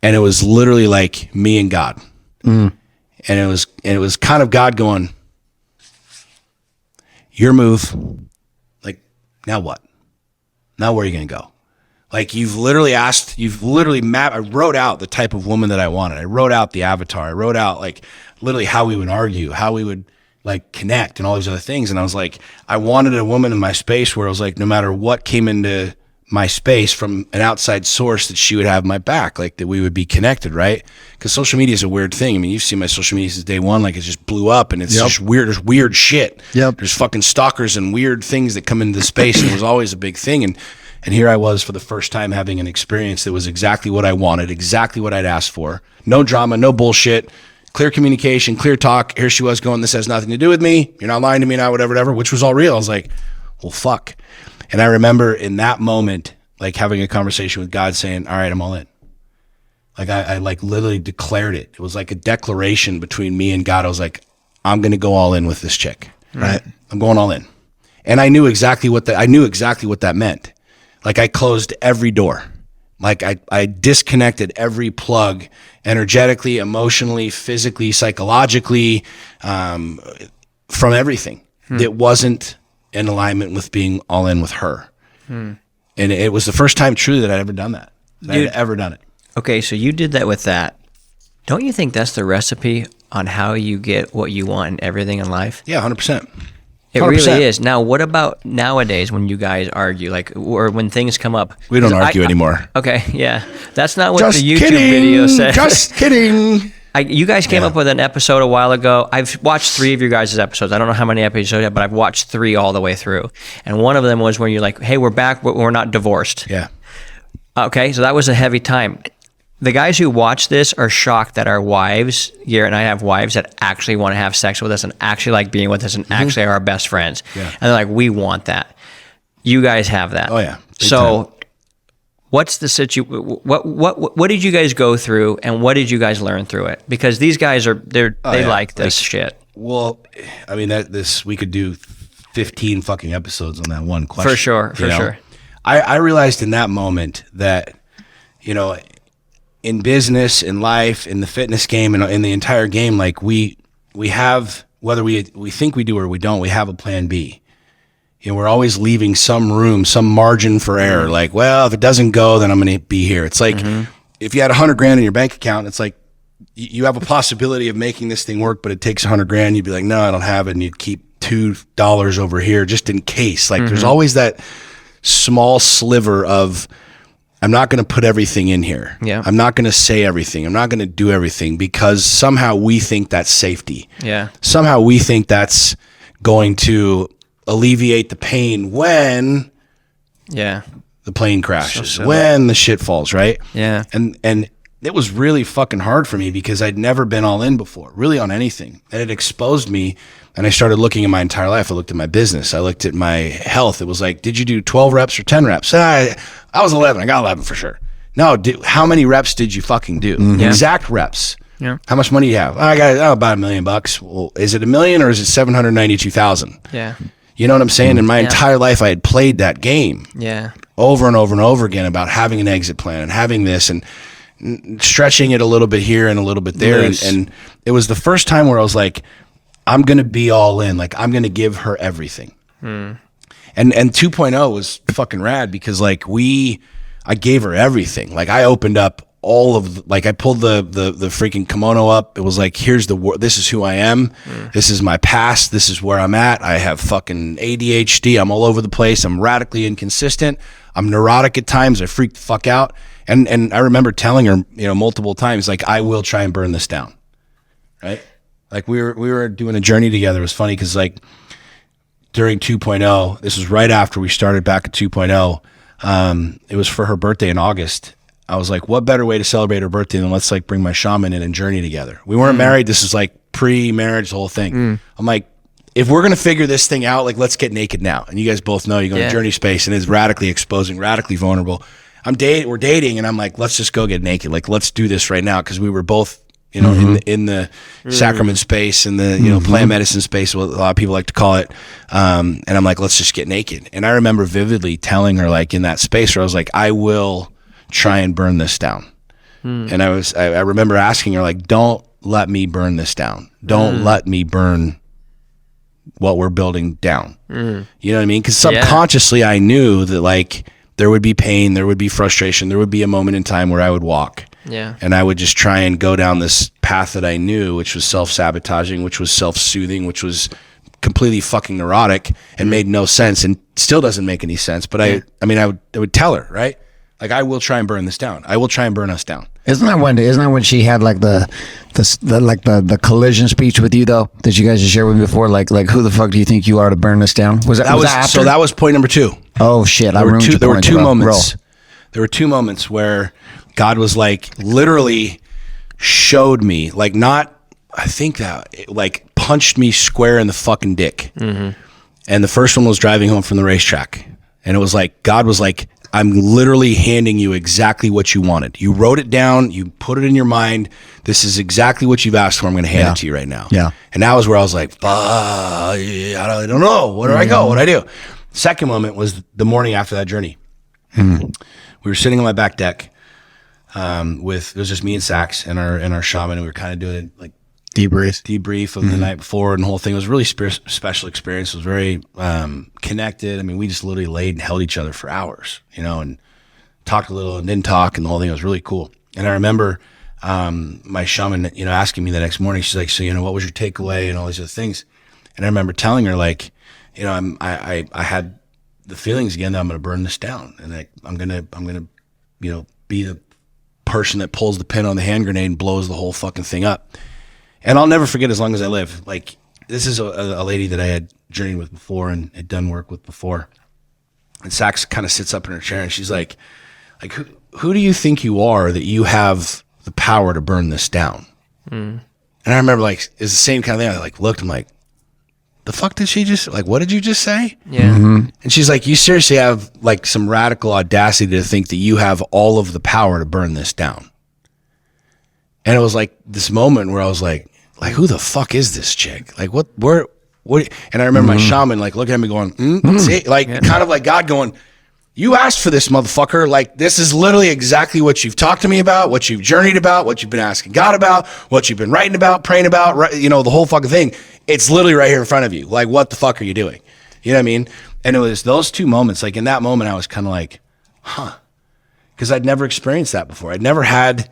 Speaker 1: and it was literally like me and God. And it was kind of God going, your move. Like, now what? Now where are you going to go? Like, you've literally mapped, I wrote out the type of woman that I wanted. I wrote out the avatar. I wrote out like literally how we would argue, how we would like connect and all these other things. And I was like, I wanted a woman in my space where I was like, no matter what came into my space from an outside source, that she would have my back, like that we would be connected, right? Because social media is a weird thing. I mean, you've seen my social media since day one, like it just blew up and it's just weird. There's weird shit. There's fucking stalkers and weird things that come into the space, and it was always a big thing. And here I was for the first time having an experience that was exactly what I wanted, exactly what I'd asked for. No drama, no bullshit, clear communication, clear talk. Here she was going, this has nothing to do with me. You're not lying to me now, whatever, which was all real. I was like, well, fuck. And I remember in that moment, like having a conversation with God saying, all right, I'm all in. Like I like literally declared it. It was like a declaration between me and God. I was like, I'm going to go all in with this chick. Right. I'm going all in. And I knew exactly what that meant. Like I closed every door. Like I disconnected every plug energetically, emotionally, physically, psychologically, from everything that wasn't in alignment with being all in with her. And it was the first time truly that I'd ever done that. I'd ever done it.
Speaker 2: Okay, so you did that with that. Don't you think that's the recipe on how you get what you want in everything in life?
Speaker 1: Yeah, 100%.
Speaker 2: It really is. Now, what about nowadays when you guys argue, like, or when things come up?
Speaker 1: We don't argue anymore.
Speaker 2: Okay, yeah. That's not what
Speaker 1: Just
Speaker 2: the YouTube
Speaker 1: kidding.
Speaker 2: video said.
Speaker 1: Just kidding.
Speaker 2: You guys came up with an episode a while ago. I've watched 3 of your guys' episodes. I don't know how many episodes yet, but I've watched 3 all the way through. And one of them was when you're like, hey, we're back, but we're not divorced.
Speaker 1: Yeah.
Speaker 2: Okay, so that was a heavy time. The guys who watch this are shocked that our wives, Garrett and I have wives that actually want to have sex with us and actually like being with us and actually are our best friends.
Speaker 1: Yeah.
Speaker 2: And they're like, we want that. You guys have that.
Speaker 1: Oh, yeah. Big
Speaker 2: So
Speaker 1: time.
Speaker 2: what's the what did you guys go through and what did you guys learn through it? Because these guys they like this shit.
Speaker 1: Well, I mean, we could do 15 fucking episodes on that one question.
Speaker 2: For sure, for sure.
Speaker 1: I realized in that moment that, in business, in life, in the fitness game, and in the entire game, like we have, whether we think we do or we don't, we have a plan B. We're always leaving some room, some margin for error. Like, well, if it doesn't go, then I'm going to be here. It's like if you had $100,000 in your bank account, it's like you have a possibility of making this thing work, but it takes $100,000. You'd be like, no, I don't have it, and you'd keep $2 over here just in case. Like, there's always that small sliver of, I'm not going to put everything in here.
Speaker 2: Yeah.
Speaker 1: I'm not going to say everything. I'm not going to do everything because somehow we think that's safety.
Speaker 2: Yeah.
Speaker 1: Somehow we think that's going to alleviate the pain when the plane crashes, when the shit falls, right?
Speaker 2: Yeah.
Speaker 1: And it was really fucking hard for me because I'd never been all in before, really on anything. And it exposed me. And I started looking at my entire life. I looked at my business. I looked at my health. It was like, did you do 12 reps or 10 reps? I was 11. I got 11 for sure. No, how many reps did you fucking do?
Speaker 2: Yeah.
Speaker 1: Exact reps.
Speaker 2: Yeah.
Speaker 1: How much money do you have? I got about $1 million. Well, is it $1 million or is it 792,000?
Speaker 2: Yeah.
Speaker 1: You know what I'm saying? In my entire life, I had played that game.
Speaker 2: Yeah.
Speaker 1: Over and over and over again about having an exit plan and having this and stretching it a little bit here and a little bit there. And it was the first time where I was like, I'm going to be all in. Like, I'm going to give her everything. And 2.0 was fucking rad because like I gave her everything. Like I opened up all of I pulled the freaking kimono up. It was like, this is who I am. This is my past. This is where I'm at. I have fucking ADHD. I'm all over the place. I'm radically inconsistent. I'm neurotic at times. I freak the fuck out. And I remember telling her, multiple times, like, I will try and burn this down. Right? Like we were doing a journey together. It was funny because like during 2.0, this was right after we started back at 2.0. It was for her birthday in August. I was like, what better way to celebrate her birthday than let's like bring my shaman in and journey together. We weren't married. This is like pre-marriage, the whole thing. I'm like, if we're going to figure this thing out, like let's get naked now. And you guys both know you go to journey space and it's radically exposing, radically vulnerable. We're dating and I'm like, let's just go get naked. Like, let's do this right now. Cause we were both, in the sacrament space and the, plant medicine space, what a lot of people like to call it. And I'm like, let's just get naked. And I remember vividly telling her like in that space where I was like, I will try and burn this down. And I remember asking her like, don't let me burn this down. Don't let me burn what we're building down. You know what I mean? Cause subconsciously I knew that like there would be pain, there would be frustration, there would be a moment in time where I would walk.
Speaker 2: Yeah.
Speaker 1: And I would just try and go down this path that I knew, which was self-sabotaging, which was self-soothing, which was completely fucking neurotic and made no sense and still doesn't make any sense. But I would tell her, right? Like, I will try and burn this down. I will try and burn us down.
Speaker 6: Isn't that when she had like the collision speech with you though? That you guys just shared with me before? Like who the fuck do you think you are to burn this down? Was that after?
Speaker 1: So that was point number 2.
Speaker 6: Oh shit!
Speaker 1: There were two moments. There were 2 moments where God was like literally showed me, like punched me square in the fucking dick. And the first one was driving home from the racetrack. And it was like, God was like, I'm literally handing you exactly what you wanted. You wrote it down. You put it in your mind. This is exactly what you've asked for. I'm going to hand it to you right now.
Speaker 6: Yeah.
Speaker 1: And that was where I was like, I don't know. Where do I go? What do I do? Second moment was the morning after that journey. We were sitting on my back deck it was just me and Sax and our shaman. And we were kind of doing like debrief of the night before, and the whole thing. It was a really special experience. It was very connected. I mean, we just literally laid and held each other for hours, and talked a little and didn't talk, and the whole thing was really cool. And I remember my shaman, asking me the next morning, she's like, so, what was your takeaway and all these other things? And I remember telling her, like, I had the feelings again that I'm going to burn this down, and I'm going to be the person that pulls the pin on the hand grenade and blows the whole fucking thing up. And I'll never forget as long as I live. Like, this is a lady that I had journeyed with before and had done work with before. And Sax kind of sits up in her chair and she's like who do you think you are that you have the power to burn this down? And I remember, like, it's the same kind of thing. I looked, I'm like, the fuck did she just, like, what did you just say?
Speaker 2: Yeah.
Speaker 1: And she's like, you seriously have like some radical audacity to think that you have all of the power to burn this down. And it was like this moment where I was like, who the fuck is this chick? Like, what? And I remember my shaman, like, looking at me going, see? Like, kind of like God going, you asked for this, motherfucker. Like, this is literally exactly what you've talked to me about, what you've journeyed about, what you've been asking God about, what you've been writing about, praying about, the whole fucking thing. It's literally right here in front of you. Like, what the fuck are you doing? You know what I mean? And it was those two moments. Like, in that moment, I was kind of like, because I'd never experienced that before. I'd never had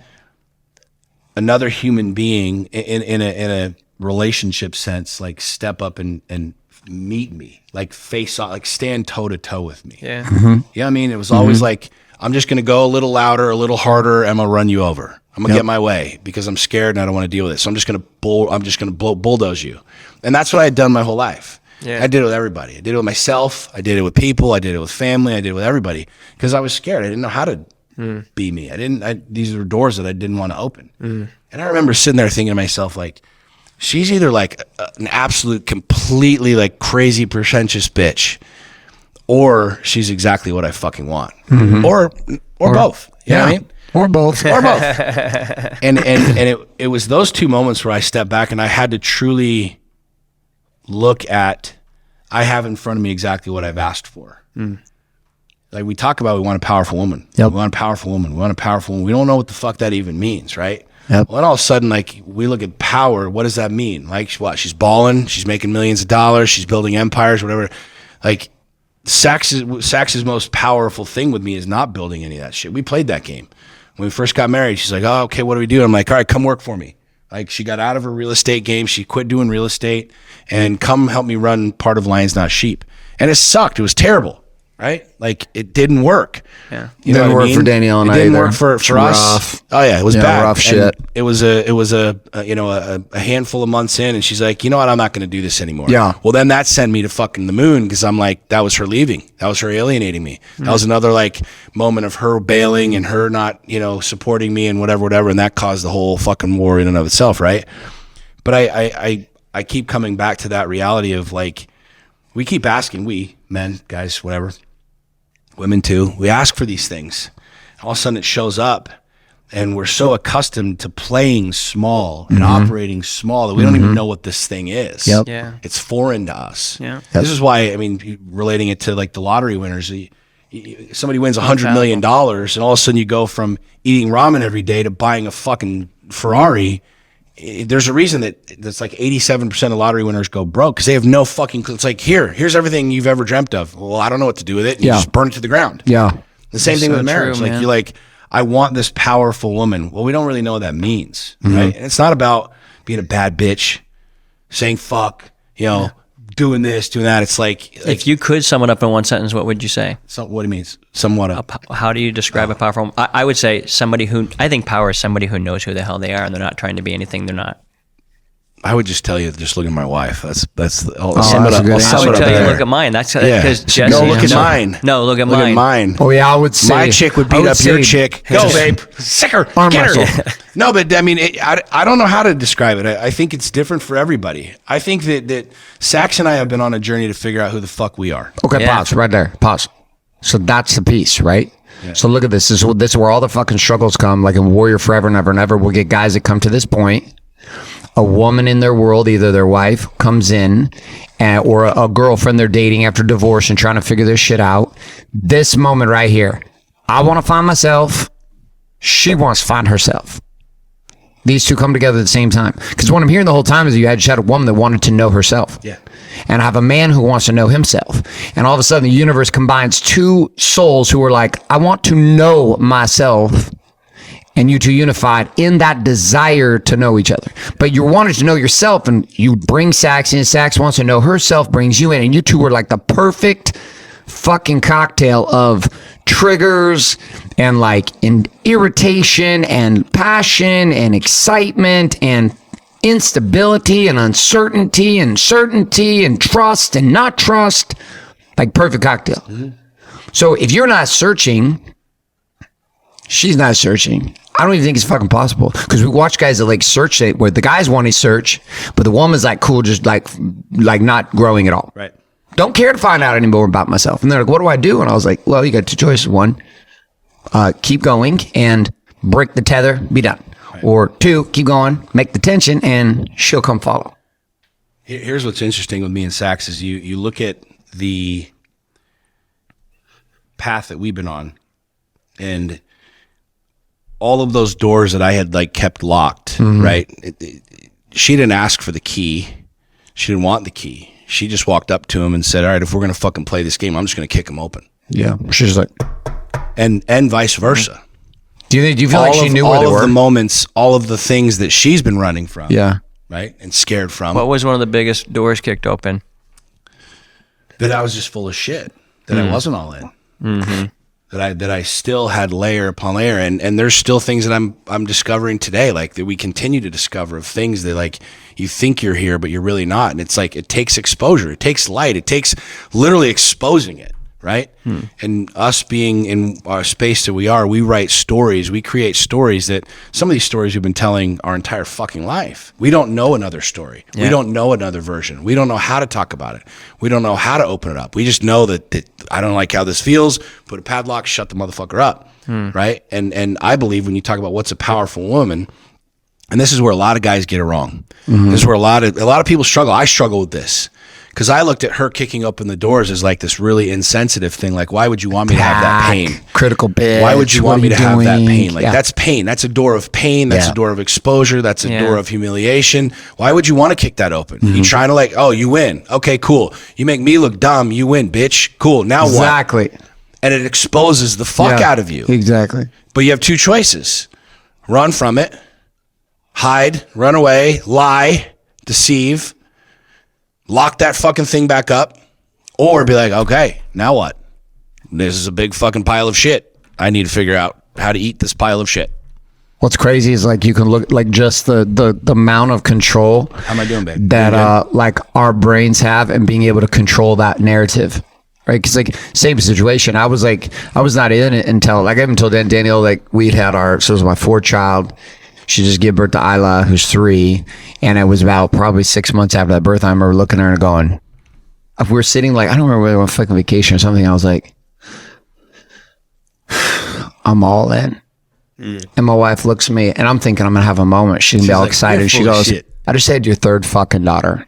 Speaker 1: another human being in a relationship sense, like, step up and meet me, like, face off, like, stand toe to toe with me.
Speaker 2: Yeah.
Speaker 1: Yeah, I mean, it was always like, I'm just going to go a little louder, a little harder, and I'm going to run you over. I'm going to get my way because I'm scared and I don't want to deal with it. So I'm just going to bulldoze you. And that's what I had done my whole life.
Speaker 2: Yeah.
Speaker 1: I did it with everybody. I did it with myself. I did it with people. I did it with family. I did it with everybody because I was scared. I didn't know how to be me. These were doors that I didn't want to open. And I remember sitting there thinking to myself, like, she's either like an absolute, completely like crazy pretentious bitch, or she's exactly what I fucking want, or both. You know what I mean?
Speaker 6: Or both.
Speaker 1: Or both. And it was those two moments where I stepped back and I had to truly look at, I have in front of me exactly what I've asked for. Like, we talk about, we want a powerful woman.
Speaker 6: Yep.
Speaker 1: We want a powerful woman. We want a powerful woman. We don't know what the fuck that even means, right?
Speaker 6: Yep.
Speaker 1: Well, then all of a sudden, like, we look at power. What does that mean? Like, what? She's balling. She's making millions of dollars. She's building empires, whatever. Like, Sax's most powerful thing with me is not building any of that shit. We played that game. When we first got married, she's like, oh, okay, what do we do? I'm like, all right, come work for me. Like, she got out of her real estate game. She quit doing real estate and come help me run part of Lions Not Sheep. And it sucked. It was terrible. Right? Like, it didn't work.
Speaker 2: Yeah.
Speaker 1: You know
Speaker 6: Didn't
Speaker 1: what I
Speaker 6: work
Speaker 1: mean?
Speaker 6: for Danielle and
Speaker 1: it
Speaker 6: I
Speaker 1: didn't
Speaker 6: either.
Speaker 1: work for
Speaker 6: It's
Speaker 1: us.
Speaker 6: rough.
Speaker 1: Oh yeah, it was
Speaker 6: Yeah,
Speaker 1: bad.
Speaker 6: rough
Speaker 1: And
Speaker 6: shit.
Speaker 1: It was a handful of months in, and she's like, you know what? I'm not going to do this anymore.
Speaker 6: Yeah.
Speaker 1: Well, then that sent me to fucking the moon because I'm like, that was her leaving. That was her alienating me. That was another like moment of her bailing and her not, supporting me and whatever, and that caused the whole fucking war in and of itself, right? But I keep coming back to that reality of, like, we keep asking, we men, guys, whatever. Women too, we ask for these things. All of a sudden it shows up, and we're so accustomed to playing small and operating small that we don't even know what this thing is.
Speaker 6: Yep.
Speaker 2: Yeah.
Speaker 1: It's foreign to us.
Speaker 2: Yeah.
Speaker 1: This is why, I mean, relating it to like the lottery winners, somebody wins $100 million, and all of a sudden you go from eating ramen every day to buying a fucking Ferrari. There's a reason that's like 87% of lottery winners go broke because they have no fucking clue. It's like, here's everything you've ever dreamt of. Well, I don't know what to do with it. And you just burn it to the ground.
Speaker 6: Yeah.
Speaker 1: The same thing
Speaker 2: so
Speaker 1: with marriage.
Speaker 2: true,
Speaker 1: Like,
Speaker 2: man.
Speaker 1: you're like, I want this powerful woman. Well, we don't really know what that means, right? And it's not about being a bad bitch, saying fuck, doing this, doing that. It's like
Speaker 2: If you could sum it up in one sentence, what would you say?
Speaker 1: what do you mean? Somewhat
Speaker 2: How do you describe a powerful? I would say somebody who, I think power is somebody who knows who the hell they are and they're not trying to be anything they're not.
Speaker 1: I would just tell you, just look at my wife. That's
Speaker 6: that's a good answer.
Speaker 2: I would tell you, look at mine. That's because Jesse.
Speaker 1: No, look at mine.
Speaker 2: No, look at
Speaker 1: Look
Speaker 2: mine.
Speaker 1: at mine.
Speaker 6: Oh yeah, I would say
Speaker 1: My chick would
Speaker 6: I
Speaker 1: beat up your
Speaker 6: say-
Speaker 1: chick. Go, babe. Sick her.
Speaker 6: Arm
Speaker 1: Get her.
Speaker 6: wrestle.
Speaker 1: No, but I mean, I don't know how to describe it. I think it's different for everybody. I think that Sax and I have been on a journey to figure out who the fuck we are.
Speaker 6: Okay,
Speaker 2: Yeah.
Speaker 6: pause right there. Pause. So that's the piece, right? So look at this. This is where all the fucking struggles come. Like in Warrior Forever and Ever and Ever, we'll get guys that come to this point. A woman in their world, either their wife comes in or a girlfriend they're dating after divorce and trying to figure this shit out. This moment right here. I want to find myself. She wants to find herself. These two come together at the same time. Because what I'm hearing the whole time is you had a woman that wanted to know herself.
Speaker 1: Yeah.
Speaker 6: And I have a man who wants to know himself. And all of a sudden, the universe combines two souls who are like, I want to know myself. And you two unified in that desire to know each other. But you wanted to know yourself, and you bring Sax in. Sax wants to know herself, brings you in. And you two were like the perfect fucking cocktail of triggers and like irritation and passion and excitement and instability and uncertainty and certainty and trust and not trust. Like perfect cocktail. Mm-hmm. So if you're not searching, she's not searching. I don't even think it's fucking possible, because we watch guys that like search it where the guys want to search, but the woman's like cool, just like not growing at all.
Speaker 1: Right.
Speaker 6: Don't care to find out any more about myself. And they're like, what do I do? And I was like, well, you got two choices. One, keep going and break the tether, be done. Right. Or two, keep going, make the tension, and she'll come follow.
Speaker 1: Here's what's interesting with me and Sax is you look at the path that we've been on, and all of those doors that I had like kept locked, right? She didn't ask for the key. She didn't want the key. She just walked up to him and said, all right, if we're going to fucking play this game, I'm just going to kick him open.
Speaker 6: Yeah. She's like,
Speaker 1: and vice versa.
Speaker 6: Do you feel like she knew where they were?
Speaker 1: All of the moments, all of the things that she's been running from.
Speaker 6: Yeah.
Speaker 1: Right. And scared from.
Speaker 2: What was one of the biggest doors kicked open?
Speaker 1: That I was just full of shit. That I wasn't all in. Mm-hmm. That I still had layer upon layer, and there's still things that I'm discovering today, like that we continue to discover, of things that like you think you're here but you're really not, and it's like it takes exposure, it takes light, it takes literally exposing it, right? And us being in our space that we write stories, we create stories that some of these stories we've been telling our entire fucking life. We don't know another story. Yeah. We don't know another version. We don't know how to talk about it. We don't know how to open it up. We just know that I don't like how this feels. Put a padlock, shut the motherfucker up, right? And I believe when you talk about what's a powerful woman, and this is where a lot of guys get it wrong. This is where a lot of people struggle. I struggle with this. Because I looked at her kicking open the doors as like this really insensitive thing. Like, why would you want me to have that pain?
Speaker 6: Critical bitch.
Speaker 1: Why would you want me to have that pain? Like, that's pain. That's a door of pain. That's a door of exposure. That's a door of humiliation. Why would you want to kick that open? You trying to like, oh, you win. Okay, cool. You make me look dumb. You win, bitch. Cool. Now what?
Speaker 6: Exactly.
Speaker 1: And it exposes the fuck out of you.
Speaker 6: Exactly.
Speaker 1: But you have two choices. Run from it. Hide. Run away. Lie. Deceive. Lock that fucking thing back up, or be like, okay, now what? This is a big fucking pile of shit. I need to figure out how to eat this pile of shit.
Speaker 6: What's crazy is like you can look like just the amount of control.
Speaker 1: How am I doing, babe?
Speaker 6: That like our brains have, and being able to control that narrative, right? Because like same situation. I was not in it until like I even told Danielle like we'd had so it was my fourth child. She just gave birth to Isla, who's 3. And it was about probably 6 months after that birth. I remember looking at her and going, if we were sitting like, I don't remember whether we were on fucking vacation or something. I was like, I'm all in. And my wife looks at me and I'm thinking I'm going to have a moment. She's going to be all like, excited. She goes, I just had your third fucking daughter.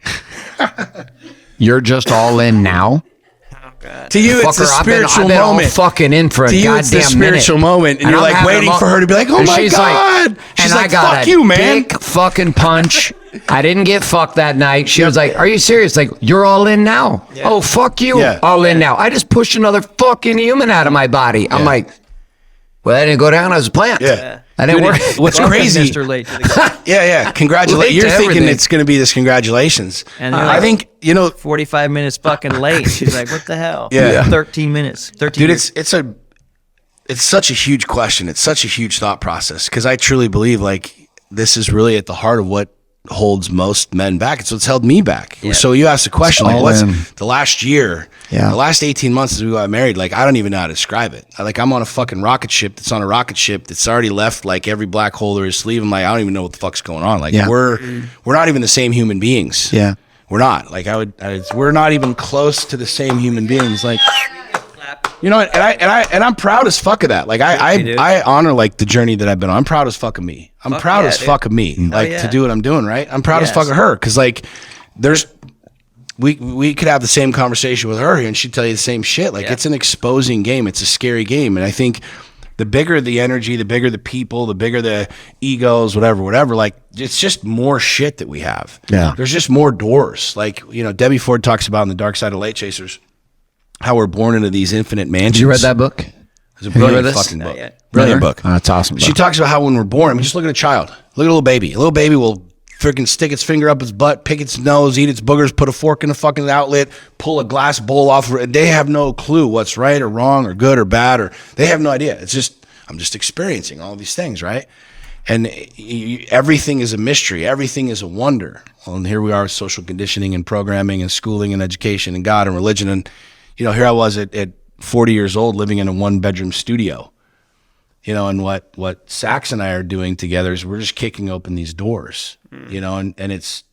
Speaker 6: You're just all in now?
Speaker 1: To you, it's a spiritual
Speaker 6: I've been
Speaker 1: moment.
Speaker 6: All fucking in for a
Speaker 1: to you,
Speaker 6: goddamn
Speaker 1: it's a spiritual moment, and you're like waiting for her to be like, "Oh my god!" She's like, "Fuck you, man!"
Speaker 6: Big fucking punch. I didn't get fucked that night. She was like, "Are you serious? Like, you're all in now? Yeah. Oh, fuck you, all in now." I just pushed another fucking human out of my body. I'm like, well, that didn't go down as planned.
Speaker 1: Yeah.
Speaker 6: That didn't work.
Speaker 1: What's crazy?
Speaker 2: Yeah.
Speaker 1: Congratulations. You're thinking it's going to be this congratulations.
Speaker 2: And
Speaker 1: I think,
Speaker 2: 45 minutes fucking late. She's like, what the hell?
Speaker 1: Yeah.
Speaker 2: 13 minutes. 13
Speaker 1: Dude,
Speaker 2: minutes.
Speaker 1: it's such a huge question. It's such a huge thought process, because I truly believe like this is really at the heart of what holds most men back. It's what's held me back. Yeah. So you asked the question, like, what's the last year, the last 18 months as we got married, like, I don't even know how to describe it. I'm on a fucking rocket ship that's on a rocket ship that's already left like every black hole there is sleeve. I'm like, I don't even know what the fuck's going on. Like, we're not even the same human beings.
Speaker 6: Yeah.
Speaker 1: We're not. Like, we're not even close to the same human beings. Like, You know, and I'm proud as fuck of that. Like I honor like the journey that I've been on. I'm proud as fuck of me. I'm proud as fuck of me. Like to do what I'm doing, right? I'm proud as fuck of her because like we could have the same conversation with her and she'd tell you the same shit. Like it's an exposing game. It's a scary game, and I think the bigger the energy, the bigger the people, the bigger the egos, whatever. Like it's just more shit that we have.
Speaker 6: Yeah,
Speaker 1: there's just more doors. Like Debbie Ford talks about in The Dark Side of Late Chasers, how we're born into these infinite mansions.
Speaker 6: Did you read that book?
Speaker 1: It's a brilliant fucking book. Brilliant book.
Speaker 6: Oh, that's awesome.
Speaker 1: She talks about how when we're born, I mean, just look at a child. Look at a little baby. A little baby will freaking stick its finger up its butt, pick its nose, eat its boogers, put a fork in the fucking outlet, pull a glass bowl off. They have no clue what's right or wrong or good or bad, or they have no idea. It's just, I'm just experiencing all these things, right? And everything is a mystery. Everything is a wonder. Well, and here we are with social conditioning and programming and schooling and education and God and religion. And, here I was at 40 years old living in a 1-bedroom studio, and what Sax and I are doing together is we're just kicking open these doors, and it's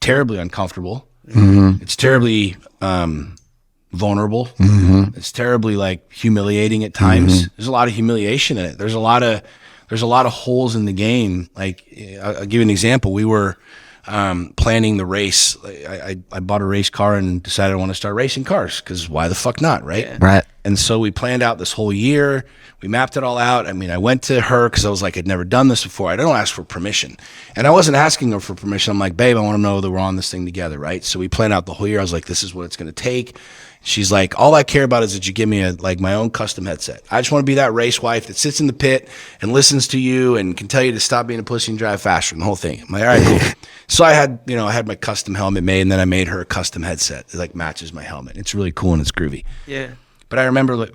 Speaker 1: terribly uncomfortable. Mm-hmm. It's terribly vulnerable. Mm-hmm. It's terribly like humiliating at times. Mm-hmm. There's a lot of humiliation in it. There's a lot of holes in the game. Like I'll give you an example. We were planning the race. I bought a race car and decided I want to start racing cars because why the fuck not, right?
Speaker 6: Yeah. Right.
Speaker 1: And so we planned out this whole year. We mapped it all out. I mean, I went to her because I was like, I'd never done this before. I don't ask for permission. And I wasn't asking her for permission. I'm like, babe, I want to know that we're on this thing together, right? So we planned out the whole year. I was like, this is what it's going to take. She's like, all I care about is that you give me my own custom headset. I just want to be that race wife that sits in the pit and listens to you and can tell you to stop being a pussy and drive faster and the whole thing. I'm like, all right, cool. So I had my custom helmet made, and then I made her a custom headset that like matches my helmet. It's really cool and it's groovy. Yeah. But I remember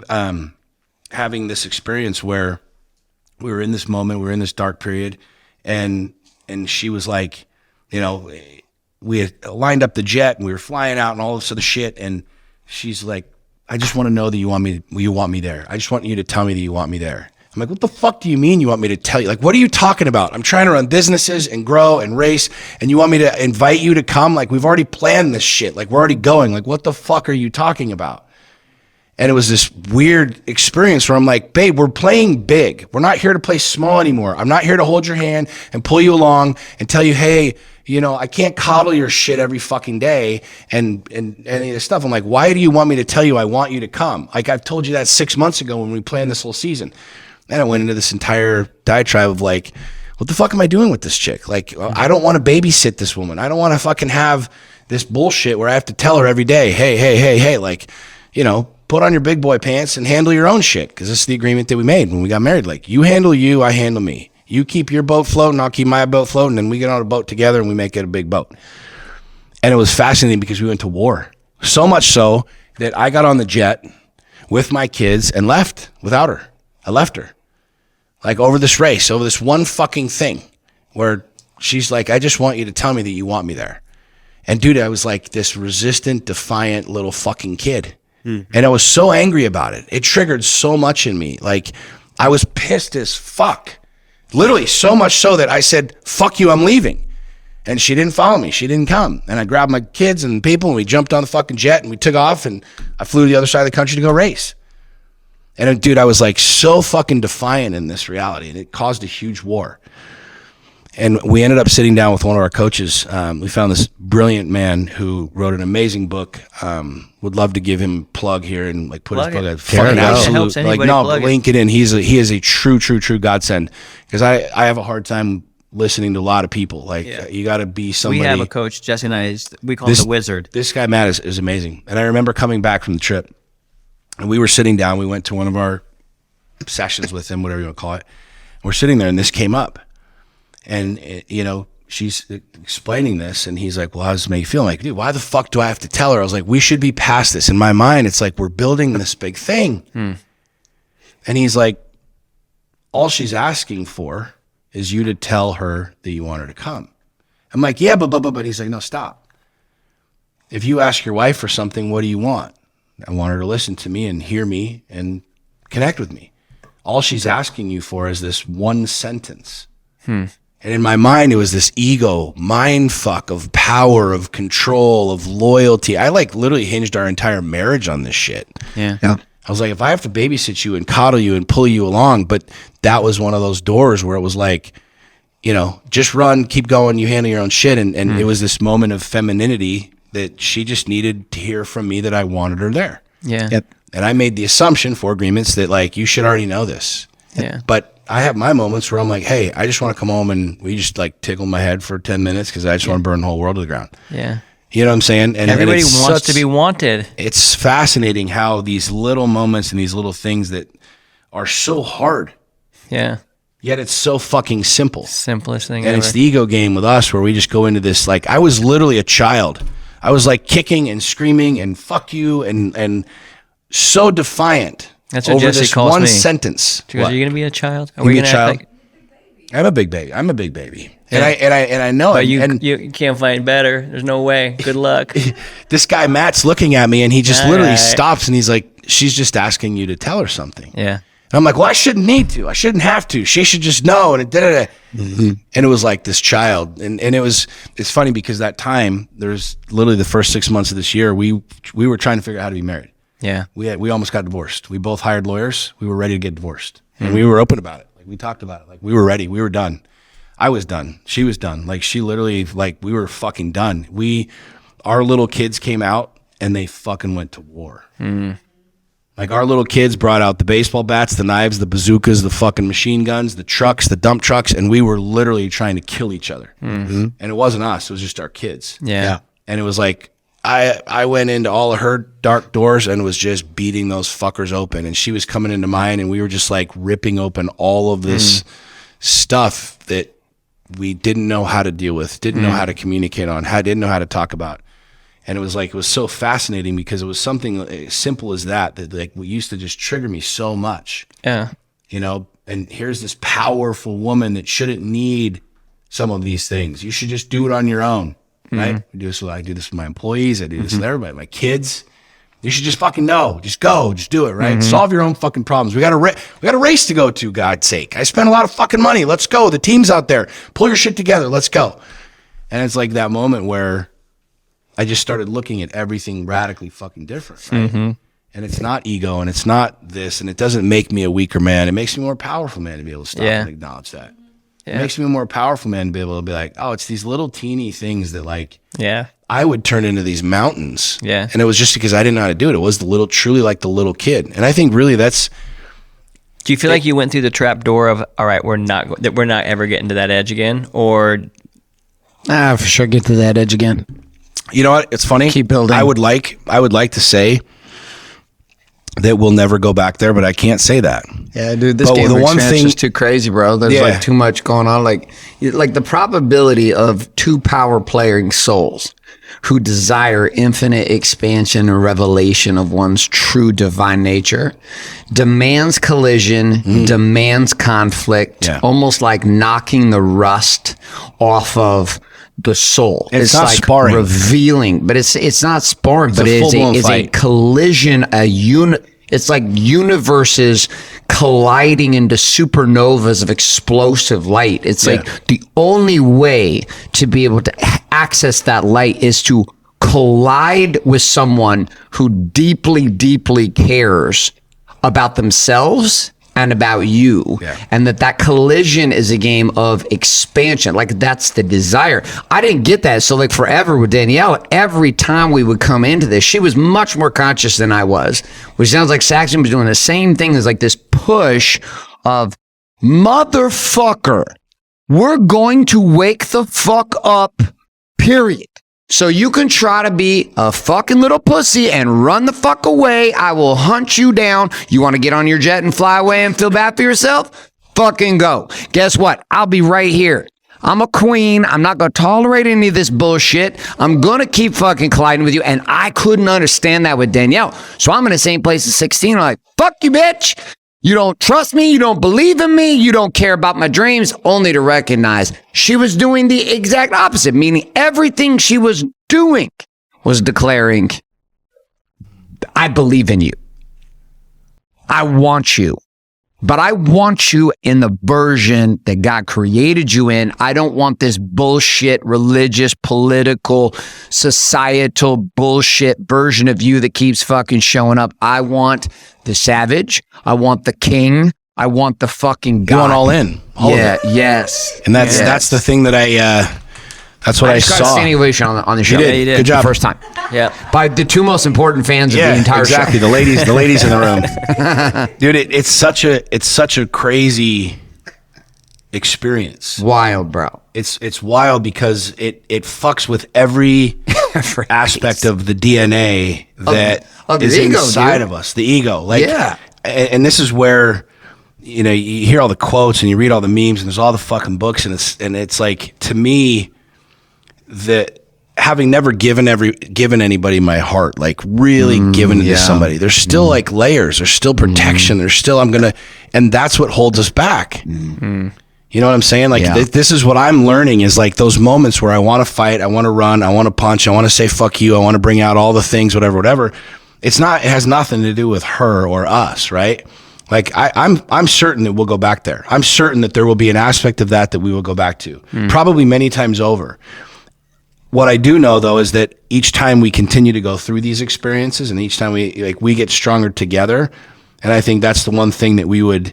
Speaker 1: having this experience where we were in this moment, we were in this dark period, and she was like, we had lined up the jet and we were flying out and all this other shit, and she's like, I just want to know that you want me there. I just want you to tell me that you want me there. I'm like, what the fuck do you mean you want me to tell you? Like, what are you talking about? I'm trying to run businesses and grow and race, and you want me to invite you to come? Like, we've already planned this shit. Like, we're already going. Like, what the fuck are you talking about? And it was this weird experience where I'm like, babe, we're playing big. We're not here to play small anymore. I'm not here to hold your hand and pull you along and tell you, hey, I can't coddle your shit every fucking day and any of this stuff. I'm like, why do you want me to tell you I want you to come? Like, I've told you that 6 months ago when we planned this whole season. And I went into this entire diatribe of like, what the fuck am I doing with this chick? Like, I don't want to babysit this woman. I don't want to fucking have this bullshit where I have to tell her every day, hey, like, put on your big boy pants and handle your own shit. Because this is the agreement that we made when we got married. Like, you handle you, I handle me. You keep your boat floating, I'll keep my boat floating, and we get on a boat together and we make it a big boat. And it was fascinating because we went to war. So much so that I got on the jet with my kids and left without her. I left her. Like, over this race, over this one fucking thing where she's like, I just want you to tell me that you want me there. And dude, I was like this resistant, defiant little fucking kid. And I was so angry about it. It triggered so much in me. Like, I was pissed as fuck. Literally so much so that I said, fuck you, I'm leaving. And she didn't follow me. She didn't come. And I grabbed my kids and people and we jumped on the fucking jet and we took off and I flew to the other side of the country to go race. And dude, I was like so fucking defiant in this reality, and it caused a huge war. And we ended up sitting down with one of our coaches. We found this brilliant man who wrote an amazing book. Would love to give him a plug here and like put his plug out. Fucking absolute, like, no, link it in. He is a true godsend, because I have a hard time listening to a lot of people. Like, you got to be somebody.
Speaker 2: We have a coach, Jesse and I, we call him the Wizard.
Speaker 1: This guy, Matt, is amazing. And I remember coming back from the trip, and we were sitting down. We went to one of our sessions with him, whatever you want to call it. We're sitting there, and this came up. And, she's explaining this, and he's like, well, how does it make you feel? I'm like, dude, why the fuck do I have to tell her? I was like, we should be past this. In my mind, it's like, we're building this big thing. And he's like, all she's asking for is you to tell her that you want her to come. I'm like, yeah, but he's like, no, stop. If you ask your wife for something, what do you want? I want her to listen to me and hear me and connect with me. All she's asking you for is this one sentence. And in my mind, it was this ego mind fuck of power, of control, of loyalty. I like literally hinged our entire marriage on this shit.
Speaker 2: Yeah.
Speaker 1: I was like, if I have to babysit you and coddle you and pull you along, but that was one of those doors where it was like, you know, just run, keep going, you handle your own shit. And it was this moment of femininity that she just needed to hear from me that I wanted her there.
Speaker 2: Yeah.
Speaker 6: Yep.
Speaker 1: And I made the assumption for agreements that like, you should already know this.
Speaker 2: Yeah.
Speaker 1: But I have my moments where I'm like, hey, I just want to come home and we just like tickle my head for 10 minutes because I just want to burn the whole world to the ground.
Speaker 2: Yeah.
Speaker 1: You know what I'm saying? And
Speaker 2: Everybody
Speaker 1: it's
Speaker 2: wants to be wanted.
Speaker 1: It's fascinating how these little moments and these little things that are so hard,
Speaker 2: Yeah.
Speaker 1: yet it's so fucking simple.
Speaker 2: Simplest thing
Speaker 1: And
Speaker 2: ever.
Speaker 1: it's the ego game with us where we just go into this, like, I was literally a child. I was like kicking and screaming and fuck you and so defiant.
Speaker 2: That's what
Speaker 1: over
Speaker 2: Jesse
Speaker 1: this
Speaker 2: calls
Speaker 1: one
Speaker 2: me.
Speaker 1: sentence.
Speaker 2: She goes,
Speaker 1: What?
Speaker 2: are you going to be a child? Are
Speaker 1: You
Speaker 2: we
Speaker 1: be a
Speaker 2: going to
Speaker 1: child?
Speaker 2: act like,
Speaker 1: I'm a big baby. I'm a big baby.
Speaker 2: Yeah.
Speaker 1: And I know
Speaker 2: but
Speaker 1: it.
Speaker 2: you,
Speaker 1: And
Speaker 2: you can't find better. There's no way. Good luck.
Speaker 1: this guy, Matt's looking at me and he just
Speaker 2: All
Speaker 1: literally
Speaker 2: right.
Speaker 1: stops and he's like, she's just asking you to tell her something.
Speaker 2: Yeah.
Speaker 1: And I'm like, well, I shouldn't need to. I shouldn't have to. She should just know. And and it was like this child. And it's funny because that time, there's literally the first 6 months of this year, we were trying to figure out how to be married.
Speaker 2: Yeah.
Speaker 1: We almost got divorced. We both hired lawyers. We were ready to get divorced. And we were open about it. Like we talked about it. Like we were ready. We were done. I was done. She was done. Like she literally, like we were fucking done. Our little kids came out and they fucking went to war. Like our little kids brought out the baseball bats, the knives, the bazookas, the fucking machine guns, the trucks, the dump trucks, and we were literally trying to kill each other. And it wasn't us. It was just our kids.
Speaker 2: Yeah.
Speaker 1: And it was like, I went into all of her dark doors and was just beating those fuckers open. And she was coming into mine and we were just like ripping open all of this stuff that we didn't know how to deal with, didn't know how to communicate on, didn't know how to talk about. And it was so fascinating because it was something as simple as that like we used to just trigger me so much,
Speaker 2: Yeah.
Speaker 1: you know, and here's this powerful woman that shouldn't need some of these things. You should just do it on your own, right? I do this with my employees. I do this with everybody, my kids. You should just fucking know. Just go. Just do it, right? Solve your own fucking problems. We got a race to go to, God's sake. I spent a lot of fucking money. Let's go. The team's out there. Pull your shit together. Let's go. And it's like that moment where I just started looking at everything radically fucking different, right? And it's not ego and it's not this and it doesn't make me a weaker man. It makes me a more powerful man to be able to stop and acknowledge that. It makes me a more powerful man to be able to be like, oh, it's these little teeny things that like
Speaker 2: Yeah.
Speaker 1: I would turn into these mountains.
Speaker 2: Yeah.
Speaker 1: And it was just because I didn't know how to do it. It was truly like the little kid. And I think really that's,
Speaker 2: Do you feel like you went through the trap door of, all right, we're not ever getting to that edge again? Or
Speaker 6: For sure, get to that edge again.
Speaker 1: you know what? It's funny.
Speaker 6: Keep building.
Speaker 1: I would like to say that we'll never go back there, but I can't say that.
Speaker 6: Yeah, dude, this
Speaker 1: But
Speaker 6: game
Speaker 1: the
Speaker 6: of
Speaker 1: one
Speaker 6: chance
Speaker 1: thing-
Speaker 6: is too crazy, bro. There's
Speaker 1: Yeah.
Speaker 6: like too much going on. Like the probability of two power playing souls who desire infinite expansion and revelation of one's true divine nature demands collision, demands conflict,
Speaker 1: Yeah.
Speaker 6: almost like knocking the rust off of the soul.
Speaker 1: It's not
Speaker 6: like
Speaker 1: sparring.
Speaker 6: revealing, but it's not sparring, but
Speaker 1: a
Speaker 6: it's
Speaker 1: full-blown
Speaker 6: a
Speaker 1: fight.
Speaker 6: collision, it's like universes colliding into supernovas of explosive light. It's like the only way to be able to access that light is to collide with someone who deeply, deeply cares about themselves and about you.
Speaker 1: Yeah.
Speaker 6: And that collision is a game of expansion. Like that's the desire. I didn't get that. So like forever with Danielle, every time we would come into this, she was much more conscious than I was, which sounds like Saxon was doing the same thing as like this push of motherfucker, we're going to wake the fuck up, period. So you can try to be a fucking little pussy and run the fuck away. I will hunt you down. You want to get on your jet and fly away and feel bad for yourself? Fucking go. Guess what? I'll be right here. I'm a queen. I'm not going to tolerate any of this bullshit. I'm going to keep fucking colliding with you. And I couldn't understand that with Danielle. So I'm in the same place at 16. I'm like, fuck you, bitch. You don't trust me. You don't believe in me. You don't care about my dreams. Only to recognize she was doing the exact opposite, meaning everything she was doing was declaring, I believe in you. I want you. but I want you in the version that God created you in. I don't want this bullshit, religious, political, societal bullshit version of you that keeps fucking showing up. I want the savage. I want the king. I want the fucking God.
Speaker 1: You want all in. All of it.
Speaker 6: Yes.
Speaker 1: And that's the thing that that's what I
Speaker 6: just got a
Speaker 1: saw.
Speaker 6: standing ovation on the show.
Speaker 2: You did.
Speaker 1: Good job.
Speaker 6: The first time.
Speaker 2: Yeah.
Speaker 6: By the two most important fans of the entire
Speaker 1: exactly.
Speaker 6: show.
Speaker 1: The ladies in the room. Dude, it's such a crazy experience.
Speaker 6: Wild, bro.
Speaker 1: It's wild because it fucks with every aspect of the DNA that
Speaker 6: of the
Speaker 1: is
Speaker 6: ego,
Speaker 1: inside
Speaker 6: dude.
Speaker 1: of us. The ego. Like,
Speaker 6: Yeah.
Speaker 1: And this is where, you know, you hear all the quotes and you read all the memes and there's all the fucking books and it's like, to me, that having never given anybody my heart, like really given it to somebody, there's still like layers, there's still protection, there's still, and that's what holds us back. You know what I'm saying? Like this is what I'm learning is like those moments where I want to fight, I want to run, I want to punch, I want to say fuck you, I want to bring out all the things, whatever. It has nothing to do with her or us, right? Like I'm certain that we'll go back there. I'm certain that there will be an aspect of that we will go back to, probably many times over. What I do know though is that each time we continue to go through these experiences, and each time we get stronger together, and I think that's the one thing that we would